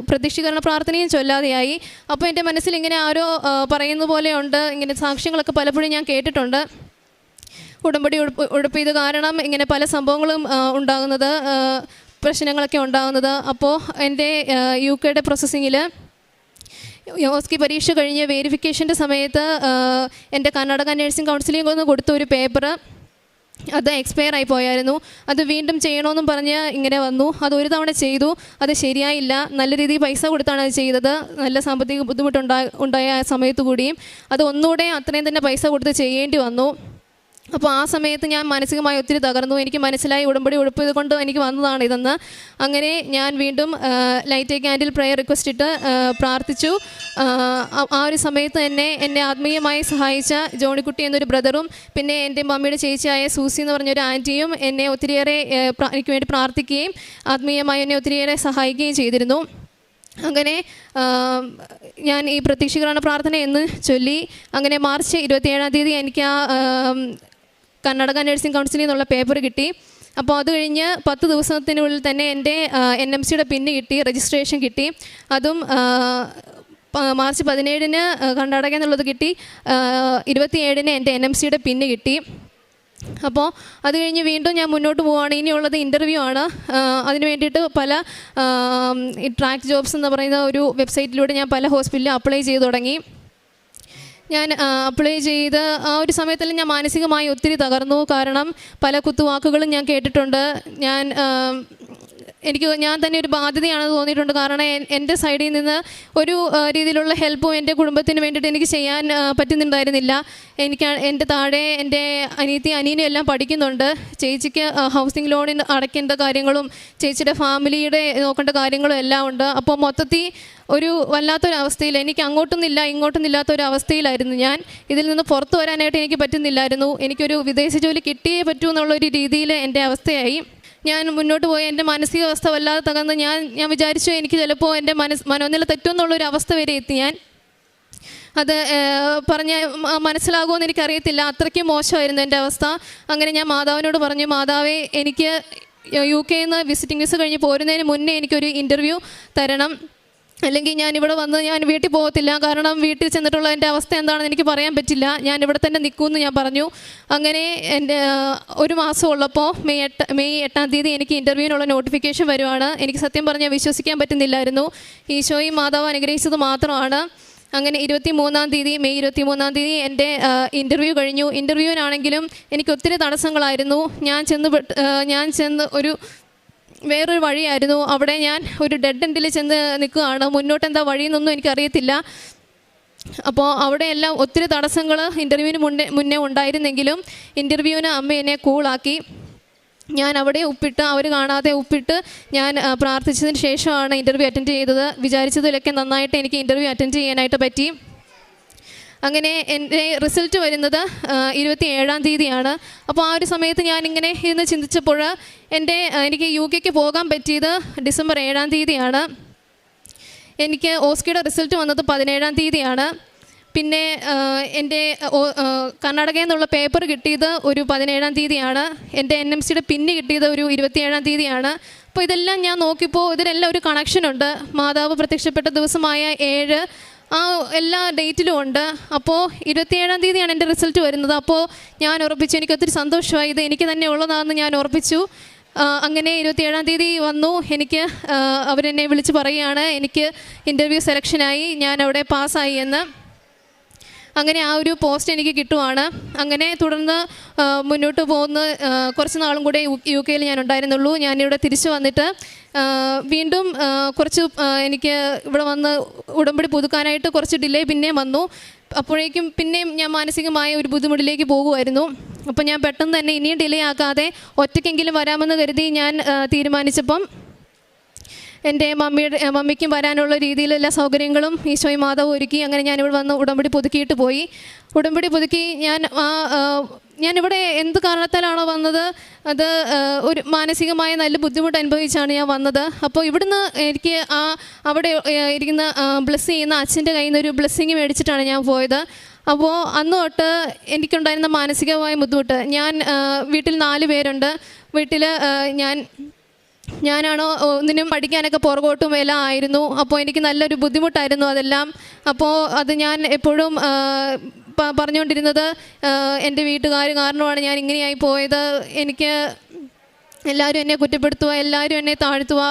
പ്രത്യക്ഷീകരണ പ്രാർത്ഥനയും ചൊല്ലാതെയായി. അപ്പോൾ എൻ്റെ മനസ്സിൽ ഇങ്ങനെ ആരോ പറയുന്ന പോലെയുണ്ട്, ഇങ്ങനെ സാക്ഷ്യങ്ങളൊക്കെ പലപ്പോഴും ഞാൻ കേട്ടിട്ടുണ്ട്. ഉടമ്പടി ഉടുപ്പിയത് കാരണം ഇങ്ങനെ പല സംഭവങ്ങളും ഉണ്ടാകുന്നത്, പ്രശ്നങ്ങളൊക്കെ ഉണ്ടാകുന്നത്. അപ്പോൾ എൻ്റെ UKയുടെ പ്രോസസ്സിങ്ങിൽ ഓസ്കി പരീക്ഷ കഴിഞ്ഞ് വെരിഫിക്കേഷൻ്റെ സമയത്ത് എൻ്റെ കർണാടക നഴ്സിംഗ് കൗൺസിലിംഗ് ഒന്ന് കൊടുത്ത ഒരു പേപ്പർ അത് എക്സ്പയർ ആയി പോയായിരുന്നു. അത് വീണ്ടും ചെയ്യണമെന്നും പറഞ്ഞ് ഇങ്ങനെ വന്നു. അത് ഒരു തവണ ചെയ്തു, അത് ശരിയായില്ല. നല്ല രീതിയിൽ പൈസ കൊടുത്താണ് അത് ചെയ്തത്. നല്ല സാമ്പത്തിക ബുദ്ധിമുട്ടുണ്ടായ സമയത്ത് കൂടിയും അത് ഒന്നുകൂടെ അത്രയും തന്നെ പൈസ കൊടുത്ത് ചെയ്യേണ്ടി വന്നു. അപ്പോൾ ആ സമയത്ത് ഞാൻ മാനസികമായി ഒത്തിരി തകർന്നു. എനിക്ക് മനസ്സിലായി ഉടമ്പടി ഉടുപ്പിയത് കൊണ്ട് എനിക്ക് വന്നതാണ് ഇതെന്ന്. അങ്ങനെ ഞാൻ വീണ്ടും light a candle prayer request ഇട്ട് പ്രാർത്ഥിച്ചു. ആ ഒരു സമയത്ത് തന്നെ എന്നെ ആത്മീയമായി സഹായിച്ച ജോണിക്കുട്ടി എന്നൊരു ബ്രദറും പിന്നെ എൻ്റെ മമ്മിയുടെ ചേച്ചിയായ സൂസി എന്ന് പറഞ്ഞൊരു ആൻറ്റിയും എന്നെ ഒത്തിരിയേറെ എനിക്ക് വേണ്ടി പ്രാർത്ഥിക്കുകയും ആത്മീയമായി എന്നെ ഒത്തിരിയേറെ സഹായിക്കുകയും ചെയ്തിരുന്നു. അങ്ങനെ ഞാൻ ഈ പ്രത്യക്ഷീകരണ പ്രാർത്ഥന എന്ന് ചൊല്ലി അങ്ങനെ മാർച്ച് 27-ാം തീയതി എനിക്ക് ആ കർണാടക നഴ്സിംഗ് കൗൺസിലിൽ നിന്നുള്ള പേപ്പർ കിട്ടി. അപ്പോൾ അത് കഴിഞ്ഞ് 10 ദിവസത്തിനുള്ളിൽ തന്നെ എൻ്റെ NMCയുടെ പിന്ന് കിട്ടി, രജിസ്ട്രേഷൻ കിട്ടി. അതും മാർച്ച് 17-ന് കർണാടക എന്നുള്ളത് കിട്ടി, 27-ന് എൻ്റെ NMCയുടെ പിന്ന് കിട്ടി. അപ്പോൾ അത് കഴിഞ്ഞ് വീണ്ടും ഞാൻ മുന്നോട്ട് പോവുകയാണ്. ഇനിയുള്ളത് ഇൻ്റർവ്യൂ ആണ്. അതിന് വേണ്ടിയിട്ട് പല ഈ ട്രാക്ക് ജോബ്സ് എന്ന് പറയുന്ന ഒരു വെബ്സൈറ്റിലൂടെ ഞാൻ പല ഹോസ്പിറ്റലിലും അപ്ലൈ ചെയ്ത് തുടങ്ങി. ഞാൻ അപ്ലൈ ചെയ്ത് ആ ഒരു സമയത്തെല്ലാം ഞാൻ മാനസികമായി ഒത്തിരി തകർന്നു. കാരണം പല കുത്തുവാക്കുകളും ഞാൻ കേട്ടിട്ടുണ്ട്. ഞാൻ തന്നെ ഒരു ബാധ്യതയാണെന്ന് തോന്നിയിട്ടുണ്ട്. കാരണം എൻ്റെ സൈഡിൽ നിന്ന് ഒരു രീതിയിലുള്ള ഹെൽപ്പും എൻ്റെ കുടുംബത്തിന് വേണ്ടിയിട്ട് എനിക്ക് ചെയ്യാൻ പറ്റുന്നുണ്ടായിരുന്നില്ല. എൻ്റെ താഴെ എൻ്റെ അനിയനും എല്ലാം പഠിക്കുന്നുണ്ട്. ചേച്ചിക്ക് ഹൗസിംഗ് ലോണിന് അടയ്ക്കേണ്ട കാര്യങ്ങളും ചേച്ചിയുടെ ഫാമിലിയുടെ നോക്കേണ്ട കാര്യങ്ങളും എല്ലാം ഉണ്ട്. അപ്പോൾ മൊത്തത്തിൽ ഒരു വല്ലാത്തൊരവസ്ഥയിൽ, എനിക്ക് അങ്ങോട്ടൊന്നില്ല ഇങ്ങോട്ടൊന്നില്ലാത്തൊരവസ്ഥയിലായിരുന്നു ഞാൻ. ഇതിൽ നിന്ന് പുറത്തു വരാനായിട്ട് എനിക്ക് പറ്റുന്നില്ലായിരുന്നു. എനിക്കൊരു വിദേശ ജോലി കിട്ടിയേ പറ്റൂ എന്നുള്ളൊരു രീതിയിൽ എൻ്റെ അവസ്ഥയായി. ഞാൻ മുന്നോട്ട് പോയി എൻ്റെ മാനസികാവസ്ഥ വല്ലാതെ തകർന്ന് ഞാൻ വിചാരിച്ചു എനിക്ക് ചിലപ്പോൾ എൻ്റെ മനോനില തെറ്റുമെന്നുള്ളൊരു അവസ്ഥ വരെ എത്തി. ഞാൻ അത് മനസ്സിലാകുമെന്ന് എനിക്കറിയത്തില്ല, അത്രയ്ക്കും മോശമായിരുന്നു എൻ്റെ അവസ്ഥ. അങ്ങനെ ഞാൻ മാതാവിനോട് പറഞ്ഞു, മാതാവേ, എനിക്ക് UK നിന്ന് വിസിറ്റിംഗ് വിസ കഴിഞ്ഞ് പോരുന്നതിന് മുന്നേ എനിക്കൊരു ഇൻ്റർവ്യൂ തരണം, അല്ലെങ്കിൽ ഞാൻ ഇവിടെ വന്ന് ഞാൻ വീട്ടിൽ പോകത്തില്ല. കാരണം വീട്ടിൽ ചെന്നിട്ടുള്ള എൻ്റെ അവസ്ഥ എന്താണെന്ന് എനിക്ക് പറയാൻ പറ്റില്ല. ഞാൻ ഇവിടെ തന്നെ നിൽക്കുമെന്ന് ഞാൻ പറഞ്ഞു. അങ്ങനെ എൻ്റെ ഒരു മാസം ഉള്ളപ്പോൾ മെയ് 8-ാം തീയതി എനിക്ക് ഇൻ്റർവ്യൂവിനുള്ള നോട്ടിഫിക്കേഷൻ വരുവാണ്. എനിക്ക് സത്യം പറഞ്ഞാൽ വിശ്വസിക്കാൻ പറ്റുന്നില്ലായിരുന്നു. ഈശോയും മാതാവ് അനുഗ്രഹിച്ചത് മാത്രമാണ്. അങ്ങനെ മെയ് 23-ാം തീയതി എൻ്റെ ഇൻ്റർവ്യൂ കഴിഞ്ഞു. ഇൻ്റർവ്യൂവിനാണെങ്കിലും എനിക്ക് ഒത്തിരി തടസ്സങ്ങളായിരുന്നു. ഞാൻ ചെന്ന് വേറൊരു വഴിയായിരുന്നു. അവിടെ ഞാൻ ഒരു ഡെഡ് എൻഡിൽ ചെന്ന് നിൽക്കുകയാണ്. മുന്നോട്ട് എന്താ വഴിയെന്നൊന്നും എനിക്കറിയത്തില്ല. അപ്പോൾ അവിടെയെല്ലാം ഒത്തിരി തടസ്സങ്ങൾ ഇൻ്റർവ്യൂവിന് മുന്നേ ഉണ്ടായിരുന്നെങ്കിലും ഇൻ്റർവ്യൂവിന് അമ്മ എന്നെ കൂളാക്കി. ഞാൻ അവിടെ അവർ കാണാതെ ഞാൻ പ്രാർത്ഥിച്ചതിന് ശേഷമാണ് ഇൻ്റർവ്യൂ അറ്റൻഡ് ചെയ്തത്. വിചാരിച്ചതിലൊക്കെ നന്നായിട്ട് എനിക്ക് ഇൻ്റർവ്യൂ അറ്റൻഡ് ചെയ്യാനായിട്ട് പറ്റി. അങ്ങനെ എൻ്റെ റിസൾട്ട് വരുന്നത് 27-ാം തീയതിയാണ്. അപ്പോൾ ആ ഒരു സമയത്ത് ഞാനിങ്ങനെ ഇരുന്ന് ചിന്തിച്ചപ്പോൾ എനിക്ക് UK പോകാൻ പറ്റിയത് ഡിസംബർ 7-ാം തീയതിയാണ്. എനിക്ക് ഓസ്കിയുടെ റിസൾട്ട് വന്നത് 17-ാം തീയതിയാണ്. പിന്നെ എൻ്റെ കർണാടകയിൽ നിന്നുള്ള പേപ്പർ കിട്ടിയത് ഒരു 17-ാം തീയതിയാണ്. എൻ്റെ NMCയുടെ പിന്ന് കിട്ടിയത് ഒരു 27-ാം തീയതിയാണ്. അപ്പോൾ ഇതെല്ലാം ഞാൻ നോക്കിയപ്പോൾ ഇതിലെല്ലാം ഒരു കണക്ഷനുണ്ട്. മാതാവ് പ്രത്യക്ഷപ്പെട്ട ദിവസമായ 7 ആ എല്ലാ ഡേറ്റിലും ഉണ്ട്. അപ്പോൾ 27-ാം തീയതിയാണ് എൻ്റെ റിസൾട്ട് വരുന്നത്. അപ്പോൾ ഞാൻ ഉറപ്പിച്ചു, എനിക്ക് ഒത്തിരി സന്തോഷമായി, ഇത് എനിക്ക് തന്നെ ഉള്ളതാണെന്ന് ഞാൻ ഉറപ്പിച്ചു. അങ്ങനെ 27-ാം തീയതി വന്നു. എനിക്ക് അവരെന്നെ വിളിച്ച് പറയുകയാണ് എനിക്ക് ഇൻ്റർവ്യൂ സെലക്ഷനായി, ഞാൻ അവിടെ പാസ്സായി എന്ന്. അങ്ങനെ ആ ഒരു പോസ്റ്റ് എനിക്ക് കിട്ടുവാണ്. അങ്ങനെ തുടർന്ന് മുന്നോട്ട് പോകുന്ന കുറച്ച് നാളും കൂടെ UK ഞാൻ ഉണ്ടായിരുന്നുള്ളൂ. ഞാനിവിടെ തിരിച്ചു വന്നിട്ട് വീണ്ടും കുറച്ച് എനിക്ക് ഇവിടെ വന്ന് ഉടമ്പടി പുതുക്കാനായിട്ട് കുറച്ച് ഡിലേ പിന്നെയും വന്നു. അപ്പോഴേക്കും പിന്നെയും ഞാൻ മാനസികമായ ഒരു ബുദ്ധിമുട്ടിലേക്ക് പോകുമായിരുന്നു. അപ്പോൾ ഞാൻ പെട്ടെന്ന് തന്നെ ഇനിയും ഡിലേ ആക്കാതെ ഒറ്റയ്ക്കെങ്കിലും വരാമെന്ന് കരുതി ഞാൻ തീരുമാനിച്ചപ്പം എൻ്റെ മമ്മിക്കും വരാനുള്ള രീതിയിലുള്ള സൗകര്യങ്ങളും ഈശോയും മാതാവും ഒരുക്കി. അങ്ങനെ ഞാനിവിടെ വന്ന് ഉടമ്പടി പുതുക്കിയിട്ട് പോയി. ഉടമ്പടി പുതുക്കി ഞാനിവിടെ എന്ത് കാരണത്താലാണോ വന്നത്, അത് ഒരു മാനസികമായ നല്ല ബുദ്ധിമുട്ട് അനുഭവിച്ചാണ് ഞാൻ വന്നത്. അപ്പോൾ ഇവിടുന്ന് എനിക്ക് അവിടെ ഇരിക്കുന്ന ബ്ലെസ് ചെയ്യുന്ന അച്ഛൻ്റെ കയ്യിൽ നിന്ന് ഒരു ബ്ലെസ്സിങ് മേടിച്ചിട്ടാണ് ഞാൻ പോയത്. അപ്പോൾ അന്ന് തൊട്ട് എനിക്കുണ്ടായിരുന്ന മാനസികമായ ബുദ്ധിമുട്ട്, വീട്ടിൽ 4 പേരുണ്ട്. വീട്ടിൽ ഞാനാണോ ഒന്നിനും പഠിക്കാനൊക്കെ പുറകോട്ടും എല്ലാം ആയിരുന്നു. അപ്പോൾ എനിക്ക് നല്ലൊരു ബുദ്ധിമുട്ടായിരുന്നു അതെല്ലാം. അപ്പോൾ അത് ഞാൻ എപ്പോഴും പറഞ്ഞുകൊണ്ടിരുന്നത് എൻ്റെ വീട്ടുകാർ കാരണമാണ് ഞാൻ ഇങ്ങനെയായി പോയത്. എനിക്ക് എല്ലാവരും എന്നെ കുറ്റപ്പെടുത്തുക, എല്ലാവരും എന്നെ താഴ്ത്തുക.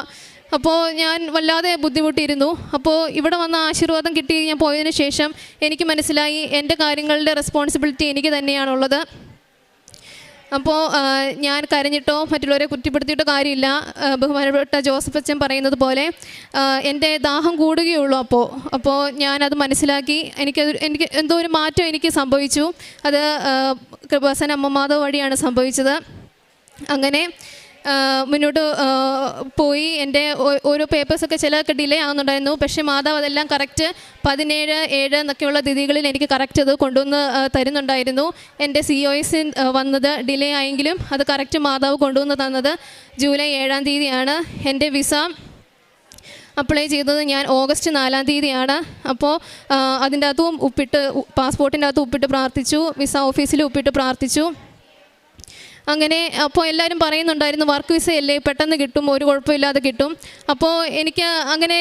അപ്പോൾ ഞാൻ വല്ലാതെ ബുദ്ധിമുട്ടിയിരുന്നു. അപ്പോൾ ഇവിടെ വന്ന ആശീർവാദം കിട്ടി ഞാൻ പോയതിന് ശേഷം എനിക്ക് മനസ്സിലായി എൻ്റെ കാര്യങ്ങളുടെ റെസ്പോൺസിബിലിറ്റി എനിക്ക് തന്നെയാണുള്ളത്. അപ്പോൾ ഞാൻ കരഞ്ഞിട്ടോ മറ്റുള്ളവരെ കുറ്റപ്പെടുത്തിയിട്ടോ കാര്യമില്ല. ബഹുമാനപ്പെട്ട ജോസഫ് അച്ഛൻ പറയുന്നത് പോലെ എൻ്റെ ദാഹം കൂടുകയുള്ളൂ. അപ്പോൾ ഞാനത് മനസ്സിലാക്കി. എനിക്ക് എന്തോ ഒരു മാറ്റം എനിക്ക് സംഭവിച്ചു. അത് കൃപാസന അമ്മ മാതാവ് വഴിയാണ് സംഭവിച്ചത്. അങ്ങനെ മുന്നോട്ട് പോയി. എൻ്റെ ഓരോ പേപ്പേഴ്സൊക്കെ ചിലതൊക്കെ ഡിലേ ആകുന്നുണ്ടായിരുന്നു. പക്ഷേ മാതാവ് അതെല്ലാം കറക്റ്റ് 17/7 എന്നൊക്കെയുള്ള തീയതികളിൽ എനിക്ക് കറക്റ്റ് അത് കൊണ്ടുവന്ന് തരുന്നുണ്ടായിരുന്നു. എൻ്റെ COS വന്നത് ഡിലേ ആയെങ്കിലും അത് കറക്റ്റ് മാതാവ് കൊണ്ടുവന്ന് തന്നത് ജൂലൈ 7-ാം തീയതിയാണ്. എൻ്റെ വിസ അപ്ലൈ ചെയ്തത് ഞാൻ ഓഗസ്റ്റ് 4-ാം തീയതിയാണ്. അപ്പോൾ അതിൻ്റെ അകത്തും പാസ്പോർട്ടിൻ്റെ അകത്ത് ഉപ്പിട്ട് പ്രാർത്ഥിച്ചു, വിസ ഓഫീസിൽ ഉപ്പിട്ട് പ്രാർത്ഥിച്ചു. അങ്ങനെ അപ്പോൾ എല്ലാവരും പറയുന്നുണ്ടായിരുന്നു വർക്ക് വിസയല്ലേ, പെട്ടെന്ന് കിട്ടും, ഒരു കുഴപ്പമില്ലാതെ കിട്ടും. അപ്പോൾ എനിക്ക് അങ്ങനെ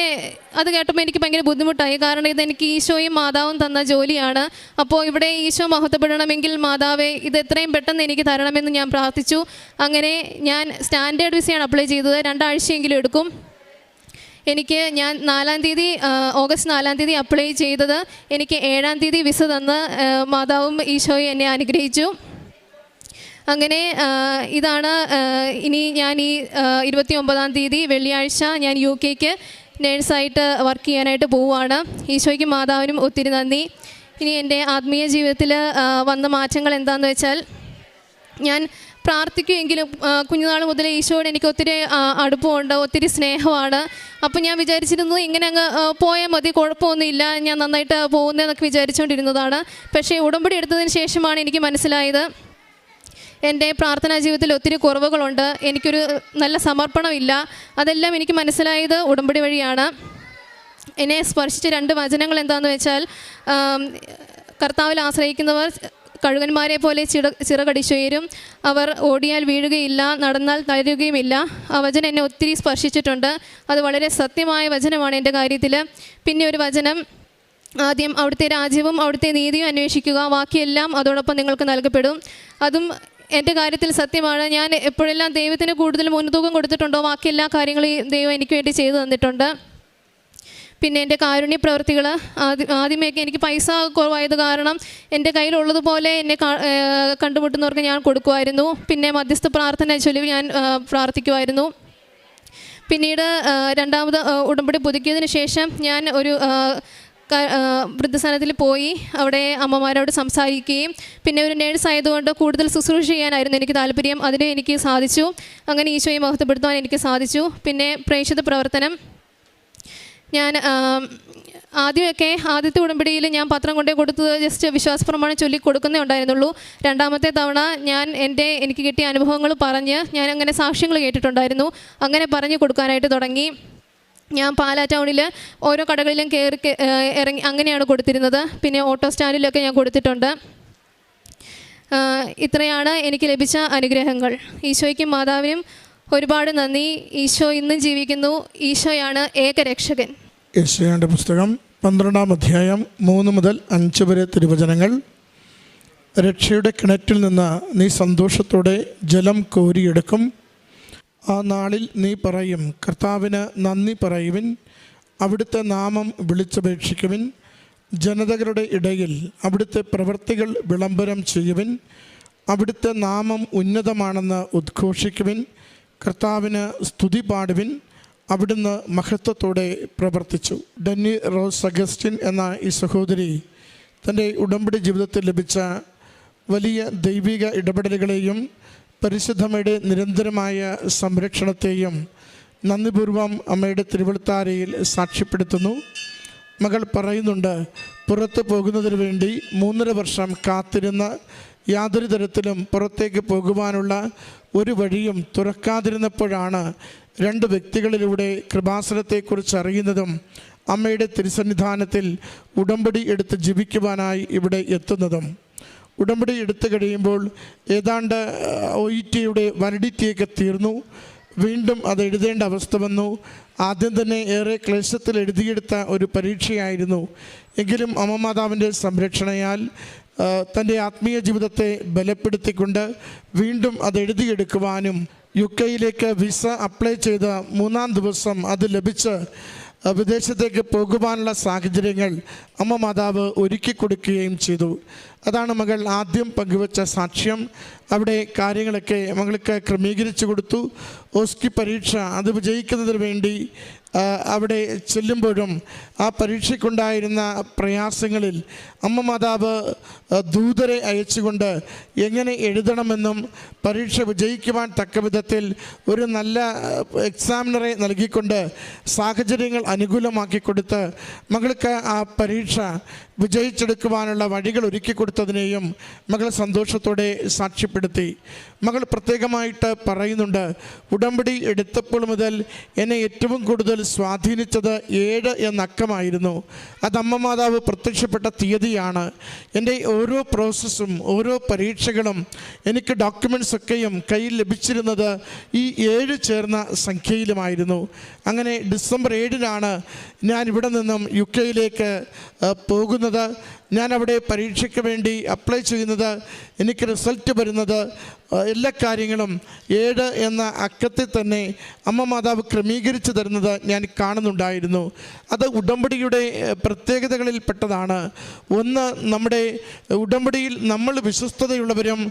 അത് കേട്ടപ്പോൾ എനിക്ക് ഭയങ്കര ബുദ്ധിമുട്ടായി. കാരണം ഇതെനിക്ക് ഈശോയും മാതാവും തന്ന ജോലിയാണ്. അപ്പോൾ ഇവിടെ ഈശോ മഹത്വപ്പെടണമെങ്കിൽ മാതാവേ ഇത് എത്രയും പെട്ടെന്ന് എനിക്ക് തരണമെന്ന് ഞാൻ പ്രാർത്ഥിച്ചു. അങ്ങനെ ഞാൻ സ്റ്റാൻഡേർഡ് വിസയാണ് അപ്ലൈ ചെയ്തത്. 2 ആഴ്ചയെങ്കിലും എടുക്കും. ഞാൻ ഓഗസ്റ്റ് 4-ാം തീയതി അപ്ലൈ ചെയ്തത്. എനിക്ക് 7-ാം തീയതി വിസ തന്ന് മാതാവും ഈശോയും എന്നെ അനുഗ്രഹിച്ചു. അങ്ങനെ ഇതാണ് ഇനി ഞാൻ ഈ 29-ാം തീയതി വെള്ളിയാഴ്ച ഞാൻ UK നേഴ്സായിട്ട് വർക്ക് ചെയ്യാനായിട്ട് പോവുകയാണ്. ഈശോയ്ക്കും മാതാവിനും ഒത്തിരി നന്ദി. ഇനി എൻ്റെ ആത്മീയ ജീവിതത്തിൽ വന്ന മാറ്റങ്ങൾ എന്താണെന്ന് വെച്ചാൽ, ഞാൻ പ്രാർത്ഥിക്കുമെങ്കിലും കുഞ്ഞുനാൾ മുതൽ ഈശോയോട് എനിക്ക് ഒത്തിരി അടുപ്പമുണ്ട്, ഒത്തിരി സ്നേഹമാണ്. അപ്പം ഞാൻ വിചാരിച്ചിരുന്നത് ഇങ്ങനെ അങ്ങ് പോയാൽ മതി, കുഴപ്പമൊന്നുമില്ല, ഞാൻ നന്നായിട്ട് പോകുന്നതെന്നൊക്കെ വിചാരിച്ചുകൊണ്ടിരുന്നതാണ്. പക്ഷേ ഉടമ്പടി എടുത്തതിന് ശേഷമാണ് എനിക്ക് മനസ്സിലായത് എൻ്റെ പ്രാർത്ഥനാ ജീവിതത്തിൽ ഒത്തിരി കുറവുകളുണ്ട്, എനിക്കൊരു നല്ല സമർപ്പണമില്ല. അതെല്ലാം എനിക്ക് മനസ്സിലായത് ഉടമ്പടി വഴിയാണ്. എന്നെ സ്പർശിച്ച 2 വചനങ്ങൾ എന്താണെന്ന് വെച്ചാൽ, കർത്താവിൽ ആശ്രയിക്കുന്നവർ കഴുകന്മാരെ പോലെ ചിറകടിച്ചുയരും, അവർ ഓടിയാൽ വീഴുകയില്ല, നടന്നാൽ തളരുകയുമില്ല. ആ വചനം എന്നെ ഒത്തിരി സ്പർശിച്ചിട്ടുണ്ട്. അത് വളരെ സത്യമായ വചനമാണ് എൻ്റെ കാര്യത്തിൽ. പിന്നെ ഒരു വചനം, ആദ്യം അവിടുത്തെ രാജ്യവും അവിടുത്തെ നീതിയും അന്വേഷിക്കുക, ബാക്കിയെല്ലാം അതോടൊപ്പം നിങ്ങൾക്ക് നൽകപ്പെടും. അതും എൻ്റെ കാര്യത്തിൽ സത്യമാണ്. ഞാൻ എപ്പോഴെല്ലാം ദൈവത്തിന് കൂടുതൽ മുൻതൂക്കം കൊടുത്തിട്ടുണ്ടോ ബാക്കി എല്ലാ കാര്യങ്ങളും ദൈവം എനിക്ക് വേണ്ടി ചെയ്തു തന്നിട്ടുണ്ട്. പിന്നെ എൻ്റെ കാരുണ്യ പ്രവൃത്തികൾ ആദ്യമൊക്കെ എനിക്ക് പൈസ കുറവായത് കാരണം എൻ്റെ കയ്യിലുള്ളതുപോലെ എന്നെ കണ്ടുമുട്ടുന്നവർക്ക് ഞാൻ കൊടുക്കുമായിരുന്നു. പിന്നെ മധ്യസ്ഥ പ്രാർത്ഥന ചൊല്ലി ഞാൻ പ്രാർത്ഥിക്കുമായിരുന്നു. പിന്നീട് 2ാമത് ഉടമ്പടി പുതുക്കിയതിന് ശേഷം ഞാൻ ഒരു വൃദ്ധസദനത്തിൽ പോയി അവിടെ അമ്മമാരോട് സംസാരിക്കുകയും പിന്നെ ഒരു നേഴ്സ് ആയതുകൊണ്ട് കൂടുതൽ ശുശ്രൂഷ ചെയ്യാനായിരുന്നു എനിക്ക് താല്പര്യം. അതിന് എനിക്ക് സാധിച്ചു. അങ്ങനെ ഈശോയെ മഹത്വപ്പെടുത്തുവാൻ എനിക്ക് സാധിച്ചു. പിന്നെ പ്രേക്ഷിത പ്രവർത്തനം, ഞാൻ ആദ്യത്തെ ഉടമ്പടിയിൽ ഞാൻ പത്രം കൊണ്ടേ കൊടുത്തത് ജസ്റ്റ് വിശ്വാസപ്രമാണം ചൊല്ലി കൊടുക്കുന്നേ ഉണ്ടായിരുന്നുള്ളൂ. 2ാമത്തെ തവണ എനിക്ക് കിട്ടിയ അനുഭവങ്ങൾ പറഞ്ഞ് ഞാൻ അങ്ങനെ സാക്ഷ്യങ്ങൾ കേട്ടിട്ടുണ്ടായിരുന്നു. അങ്ങനെ പറഞ്ഞു കൊടുക്കാനായിട്ട് തുടങ്ങി. ഞാൻ പാലാ ടൗണിൽ ഓരോ കടകളിലും ഇറങ്ങി അങ്ങനെയാണ് കൊടുത്തിരുന്നത്. പിന്നെ ഓട്ടോ സ്റ്റാൻഡിലൊക്കെ ഞാൻ കൊടുത്തിട്ടുണ്ട്. ഇത്രയാണ് എനിക്ക് ലഭിച്ച അനുഗ്രഹങ്ങൾ. ഈശോയ്ക്കും മാതാവിനും ഒരുപാട് നന്ദി. ഈശോ ഇന്നും ജീവിക്കുന്നു. ഈശോയാണ് ഏകരക്ഷകൻ. യെശയ്യായുടെ പുസ്തകം 12-ാം അധ്യായം 3 മുതൽ 5 വരെ തിരുവചനങ്ങൾ. രക്ഷയുടെ കിണറ്റിൽ നിന്ന് നീ സന്തോഷത്തോടെ ജലം കോരിയെടുക്കും. ആ നാളിൽ നീ പറയും, കർത്താവിന് നന്ദി പറയുവിൻ, അവിടുത്തെ നാമം വിളിച്ചപേക്ഷിക്കുവിൻ. ജനതകളുടെ ഇടയിൽ അവിടുത്തെ പ്രവൃത്തികൾ വിളംബരം ചെയ്യുവിൻ. അവിടുത്തെ നാമം ഉന്നതമാണെന്ന് ഉദ്ഘോഷിക്കുവിൻ. കർത്താവിന് സ്തുതി പാടുവിൻ, അവിടുന്ന് മഹത്വത്തോടെ പ്രവർത്തിച്ചു. ഡെന്നി റോസ് അഗസ്റ്റിൻ എന്ന ഈ സഹോദരി തൻ്റെ ഉടമ്പടി ജീവിതത്തിൽ ലഭിച്ച വലിയ ദൈവിക ഇടപെടലുകളെയും പരിശുദ്ധമ്മയുടെ നിരന്തരമായ സംരക്ഷണത്തെയും നന്ദിപൂർവം അമ്മയുടെ തിരുവെളുത്താരയിൽ സാക്ഷ്യപ്പെടുത്തുന്നു. മകൾ പറയുന്നുണ്ട്, പുറത്ത് പോകുന്നതിന് വേണ്ടി 3.5 വർഷം കാത്തിരുന്ന യാതൊരു തരത്തിലും പുറത്തേക്ക് പോകുവാനുള്ള ഒരു വഴിയും തുറക്കാതിരുന്നപ്പോഴാണ് 2 വ്യക്തികളിലൂടെ കൃപാസനത്തെക്കുറിച്ച് അറിയുന്നതും അമ്മയുടെ തിരുസന്നിധാനത്തിൽ ഉടമ്പടി എടുത്ത് ജീവിക്കുവാനായി ഇവിടെ എത്തുന്നതും. ഉടമ്പടി എടുത്തു കഴിയുമ്പോൾ ഏതാണ്ട് OETയുടെ വാലിഡിറ്റിയൊക്കെ തീർന്നു. വീണ്ടും അത് എഴുതേണ്ട അവസ്ഥ വന്നു. ആദ്യം തന്നെ ഏറെ ക്ലേശത്തിൽ എഴുതിയെടുത്ത ഒരു പരീക്ഷയായിരുന്നു. എങ്കിലും അമ്മ മാതാവിൻ്റെ സംരക്ഷണയാൽ തൻ്റെ ആത്മീയ ജീവിതത്തെ ബലപ്പെടുത്തിക്കൊണ്ട് വീണ്ടും അത് എഴുതിയെടുക്കുവാനും UK വിസ അപ്ലൈ ചെയ്ത 3-ാം ദിവസം അത് ലഭിച്ച് വിദേശത്തേക്ക് പോകുവാനുള്ള സാഹചര്യങ്ങൾ അമ്മ മാതാവ് ഒരുക്കി കൊടുക്കുകയും ചെയ്തു. അതാണ് മകൾ ആദ്യം പങ്കുവച്ച സാക്ഷ്യം. അവിടെ കാര്യങ്ങളൊക്കെ മകൾക്ക് ക്രമീകരിച്ചു കൊടുത്തു. ഓസ്കി പരീക്ഷ അത് വിജയിക്കുന്നതിന് വേണ്ടി അവിടെ ചെല്ലുമ്പോഴും ആ പരീക്ഷയ്ക്കുണ്ടായിരുന്ന പ്രയാസങ്ങളിൽ അമ്മ മാതാവ് ദൂതരെ അയച്ചുകൊണ്ട് എങ്ങനെ എഴുതണമെന്നും പരീക്ഷ വിജയിക്കുവാൻ തക്ക വിധത്തിൽ ഒരു നല്ല എക്സാമിനറെ നൽകിക്കൊണ്ട് സാഹചര്യങ്ങൾ അനുകൂലമാക്കി കൊടുത്ത് മകൾക്ക് ആ പരീക്ഷ വിജയിച്ചെടുക്കുവാനുള്ള വഴികൾ ഒരുക്കി കൊടുത്തതിനെയും മകൾ സന്തോഷത്തോടെ സാക്ഷ്യപ്പെടുത്തി. മകൾ പ്രത്യേകമായിട്ട് പറയുന്നുണ്ട്, ഉടമ്പടി എടുത്തപ്പോൾ മുതൽ എന്നെ ഏറ്റവും കൂടുതൽ സ്വാധീനിച്ചത് 7 എന്ന അക്കമായിരുന്നു. അത് അമ്മ മാതാവ് പ്രത്യക്ഷപ്പെട്ട തീയതിയാണ്. എൻ്റെ ഓരോ പ്രോസസ്സും ഓരോ പരീക്ഷകളും എനിക്ക് ഡോക്യുമെൻറ്റ്സ് ഒക്കെയും കയ്യിൽ ലഭിച്ചിരുന്നത് ഈ 7 ചേർന്ന സംഖ്യയിലുമായിരുന്നു. അങ്ങനെ ഡിസംബർ 7-നാണ് ഞാൻ ഇവിടെ നിന്നും UK-യിലേക്ക് പോകുന്നത്. ഞാൻ അവിടെ പരീക്ഷയ്ക്ക് വേണ്ടി അപ്ലൈ ചെയ്യുന്നത്, എനിക്ക് റിസൾട്ട് വരുന്നത്, എല്ലാ കാര്യങ്ങളും 7 എന്ന അക്കത്തിൽ തന്നെ അമ്മ മാതാവ് ക്രമീകരിച്ച് തരുന്നത് ഞാൻ കാണുന്നുണ്ടായിരുന്നു. അത് ഉടമ്പടിയുടെ പ്രത്യേകതകളിൽ പെട്ടതാണ്. ഒന്ന്, നമ്മുടെ ഉടമ്പടിയിൽ നമ്മൾ വിശ്വസ്തതയുള്ളവരും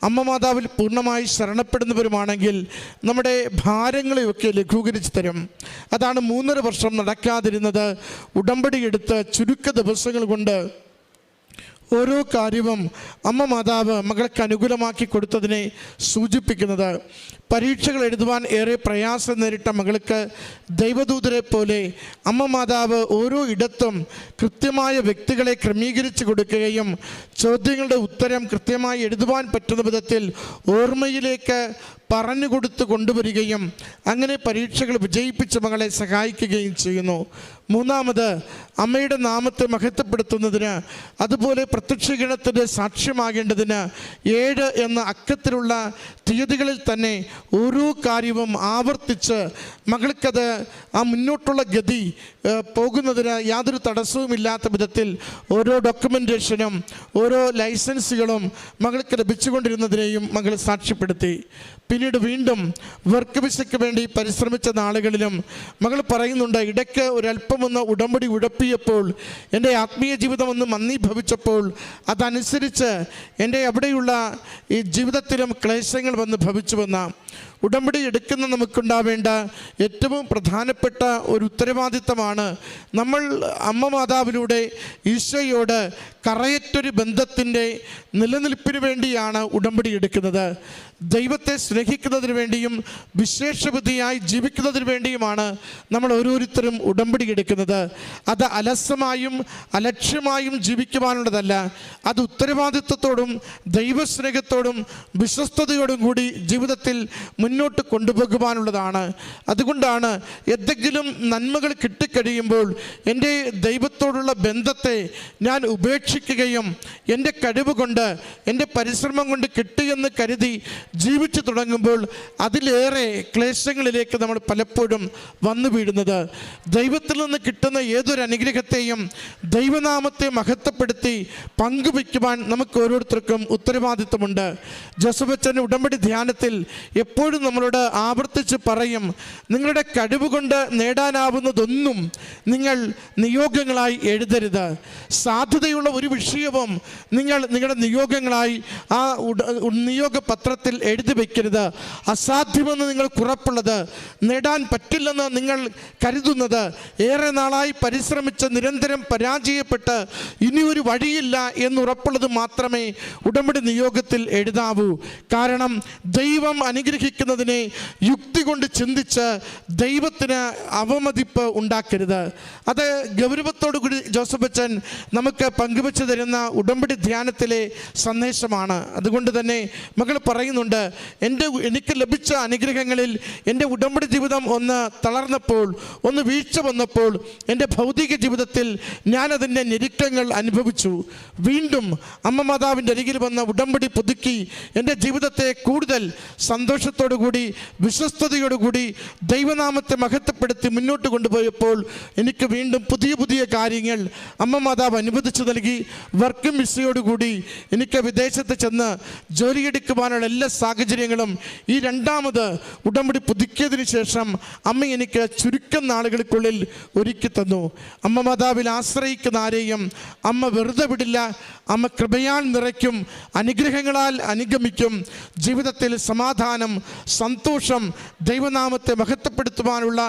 അമ്മ മാതാവിൽ പൂർണ്ണമായി ശരണപ്പെടുന്നവരുമാണെങ്കിൽ നമ്മുടെ ഭാരങ്ങളെയൊക്കെ ലഘൂകരിച്ച് തരും. അതാണ് 3.5 വർഷം നടക്കാതിരുന്നത്. ഉടമ്പടി എടുത്ത് ചുരുക്ക ദിവസങ്ങൾ കൊണ്ട് ഓരോ കാര്യവും അമ്മ മാതാവ് മകൾക്ക് അനുകൂലമാക്കി കൊടുത്തതിനെ സൂചിപ്പിക്കുന്നത്. പരീക്ഷകൾ എഴുതുവാൻ ഏറെ പ്രയാസം നേരിട്ട മകൾക്ക് ദൈവദൂതരെ പോലെ അമ്മ മാതാവ് ഓരോ ഇടത്തും കൃത്യമായ വ്യക്തികളെ ക്രമീകരിച്ച് കൊടുക്കുകയും ചോദ്യങ്ങളുടെ ഉത്തരം കൃത്യമായി എഴുതുവാൻ പറ്റുന്ന വിധത്തിൽ ഓർമ്മയിലേക്ക് പറഞ്ഞു കൊടുത്ത് കൊണ്ടുവരികയും അങ്ങനെ പരീക്ഷകൾ വിജയിപ്പിച്ച് മകളെ സഹായിക്കുകയും ചെയ്യുന്നു. മൂന്നാമത്, അമ്മയുടെ നാമത്തെ മഹത്വപ്പെടുത്തുന്നതിന് അതുപോലെ പ്രത്യക്ഷീകരണത്തിൻ്റെ സാക്ഷ്യമാകേണ്ടതിന് 7 എന്ന അക്കത്തിലുള്ള തീയതികളിൽ തന്നെ ഓരോ കാര്യവും ആവർത്തിച്ച് മകൾക്കത് ആ മുന്നോട്ടുള്ള ഗതി പോകുന്നതിന് യാതൊരു തടസ്സവുമില്ലാത്ത വിധത്തിൽ ഓരോ ഡോക്യുമെൻറ്റേഷനും ഓരോ ലൈസൻസുകളും മകൾക്ക് ലഭിച്ചുകൊണ്ടിരുന്നതിനെയും മകൾ സാക്ഷ്യപ്പെടുത്തി. പിന്നീട് വീണ്ടും വർക്ക് വിസയ്ക്ക് വേണ്ടി പരിശ്രമിച്ച നാളുകളിലും മകൾ പറയുന്നുണ്ട്, ഇടയ്ക്ക് ഒരല്പമൊന്ന് ഉടമ്പടി ഉഴപ്പിയപ്പോൾ എൻ്റെ ആത്മീയ ജീവിതം ഒന്ന് മന്ദീഭവിച്ചപ്പോൾ അതനുസരിച്ച് എൻ്റെ അവിടെയുള്ള ഈ ജീവിതത്തിലും ക്ലേശങ്ങൾ വന്ന് ഭവിച്ചുവെന്ന ഉടമ്പടി എടുക്കുന്ന നമുക്കുണ്ടാവേണ്ട ഏറ്റവും പ്രധാനപ്പെട്ട ഒരു ഉത്തരവാദിത്തമാണ് നമ്മൾ അമ്മ മാതാവിലൂടെ ഈശോയോട് കറയറ്റൊരു ബന്ധത്തിൻ്റെ നിലനിൽപ്പിന് വേണ്ടിയാണ് ഉടമ്പടി എടുക്കുന്നത്. ദൈവത്തെ സ്നേഹിക്കുന്നതിന് വേണ്ടിയും വിശേഷബുദ്ധിയായി ജീവിക്കുന്നതിന് വേണ്ടിയുമാണ് നമ്മൾ ഓരോരുത്തരും ഉടമ്പടി എടുക്കുന്നത്. അത് അലസമായും അലക്ഷ്യമായും ജീവിക്കുവാനുള്ളതല്ല. അത് ഉത്തരവാദിത്വത്തോടും ദൈവസ്നേഹത്തോടും വിശ്വസ്തയോടും കൂടി ജീവിതത്തിൽ മുന്നോട്ട് കൊണ്ടുപോകുവാനുള്ളതാണ്. അതുകൊണ്ടാണ് എന്തെങ്കിലും നന്മകൾ കിട്ടിക്കഴിയുമ്പോൾ എൻ്റെ ദൈവത്തോടുള്ള ബന്ധത്തെ ഞാൻ ഉപേക്ഷിക്കുകയും എൻ്റെ കഴിവ് കൊണ്ട് എൻ്റെ പരിശ്രമം കൊണ്ട് കിട്ടിയെന്ന് കരുതി ജീവിച്ചു തുടങ്ങുമ്പോൾ അതിലേറെ ക്ലേശങ്ങളിലേക്ക് നമ്മൾ പലപ്പോഴും വന്നു വീഴുന്നത്. ദൈവത്തിൽ നിന്ന് കിട്ടുന്ന ഏതൊരു അനുഗ്രഹത്തെയും ദൈവനാമത്തെ മഹത്വപ്പെടുത്തി പങ്കുവയ്ക്കുവാൻ നമുക്ക് ഓരോരുത്തർക്കും ഉത്തരവാദിത്വമുണ്ട്. ജോസഫ് അച്ഛൻ ഉടമ്പടി ധ്യാനത്തിൽ എപ്പോഴും നമ്മളോട് ആവർത്തിച്ച് പറയും, നിങ്ങളുടെ കഴിവ് കൊണ്ട് നേടാനാവുന്നതൊന്നും നിങ്ങൾ നിയോഗങ്ങളായി എഴുതരുത്. സാധ്യതയുള്ള ഒരു വിഷയവും നിങ്ങൾ നിങ്ങളുടെ നിയോഗങ്ങളായി ആ നിയോഗ പത്രത്തിൽ എഴുതി വയ്ക്കരുത്. അസാധ്യമെന്ന് നിങ്ങൾക്ക് ഉറപ്പുള്ളത്, നേടാൻ പറ്റില്ലെന്ന് നിങ്ങൾ കരുതുന്നത്, ഏറെ നാളായി പരിശ്രമിച്ച് നിരന്തരം പരാജയപ്പെട്ട് ഇനിയൊരു വഴിയില്ല എന്നുറപ്പുള്ളത് മാത്രമേ ഉടമ്പടി നിയോഗത്തിൽ എഴുതാവൂ. കാരണം ദൈവം അനുഗ്രഹിക്കുന്നതിനെ യുക്തി കൊണ്ട് ചിന്തിച്ച് ദൈവത്തിന് അവമതിപ്പ് ഉണ്ടാക്കരുത്. അത് ഗൗരവത്തോടു കൂടി ജോസഫ് അച്ഛൻ നമുക്ക് പങ്കുവെച്ച് തരുന്ന ഉടമ്പടി ധ്യാനത്തിലെ സന്ദേശമാണ്. അതുകൊണ്ട് തന്നെ മകൾ പറയുന്നുണ്ട്, എനിക്ക് ലഭിച്ച അനുഗ്രഹങ്ങളിൽ എൻ്റെ ഉടമ്പടി ജീവിതം ഒന്ന് തളർന്നപ്പോൾ, ഒന്ന് വീഴ്ച വന്നപ്പോൾ എൻ്റെ ഭൗതിക ജീവിതത്തിൽ ഞാനതിൻ്റെ ഞെരുക്കങ്ങൾ അനുഭവിച്ചു. വീണ്ടും അമ്മ മാതാവിൻ്റെ അരികിൽ വന്ന ഉടമ്പടി പുതുക്കി എൻ്റെ ജീവിതത്തെ കൂടുതൽ സന്തോഷത്തോടു വിശ്വാസത്തോടുകൂടി വിശ്വസ്തയോടുകൂടി ദൈവനാമത്തെ മഹത്വപ്പെടുത്തി മുന്നോട്ട് കൊണ്ടുപോയപ്പോൾ എനിക്ക് വീണ്ടും പുതിയ പുതിയ കാര്യങ്ങൾ അമ്മ മാതാവ് അനുവദിച്ചു നൽകി. വർക്കും വിസയോടുകൂടി എനിക്ക് വിദേശത്ത് ചെന്ന് ജോലിയെടുക്കുവാനുള്ള എല്ലാ സാഹചര്യങ്ങളും ഈ രണ്ടാമത് ഉടമ്പടി പുതുക്കിയതിന് ശേഷം അമ്മ എനിക്ക് ചുരുക്കം നാളുകൾക്കുള്ളിൽ ഒരുക്കി തന്നു. അമ്മ മാതാവിൽ ആശ്രയിക്കുന്ന ആരെയും അമ്മ വെറുതെ വിടില്ല. അമ്മ കൃപയാൽ നിറയ്ക്കും, അനുഗ്രഹങ്ങളാൽ അനുഗമിക്കും. ജീവിതത്തിൽ സമാധാനം, സന്തോഷം, ദൈവനാമത്തെ മഹത്വപ്പെടുത്തുവാനുള്ള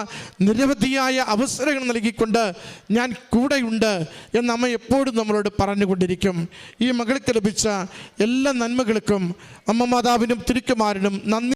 നിരവധിയായ അവസരങ്ങൾ നൽകിക്കൊണ്ട് ഞാൻ കൂടെയുണ്ട് എന്ന് അമ്മ എപ്പോഴും നമ്മളോട് പറഞ്ഞുകൊണ്ടിരിക്കും. ഈ മകൾക്ക് ലഭിച്ച എല്ലാ നന്മകൾക്കും അമ്മ മാതാവിനും തിരുക്കുമാരനും നന്ദി.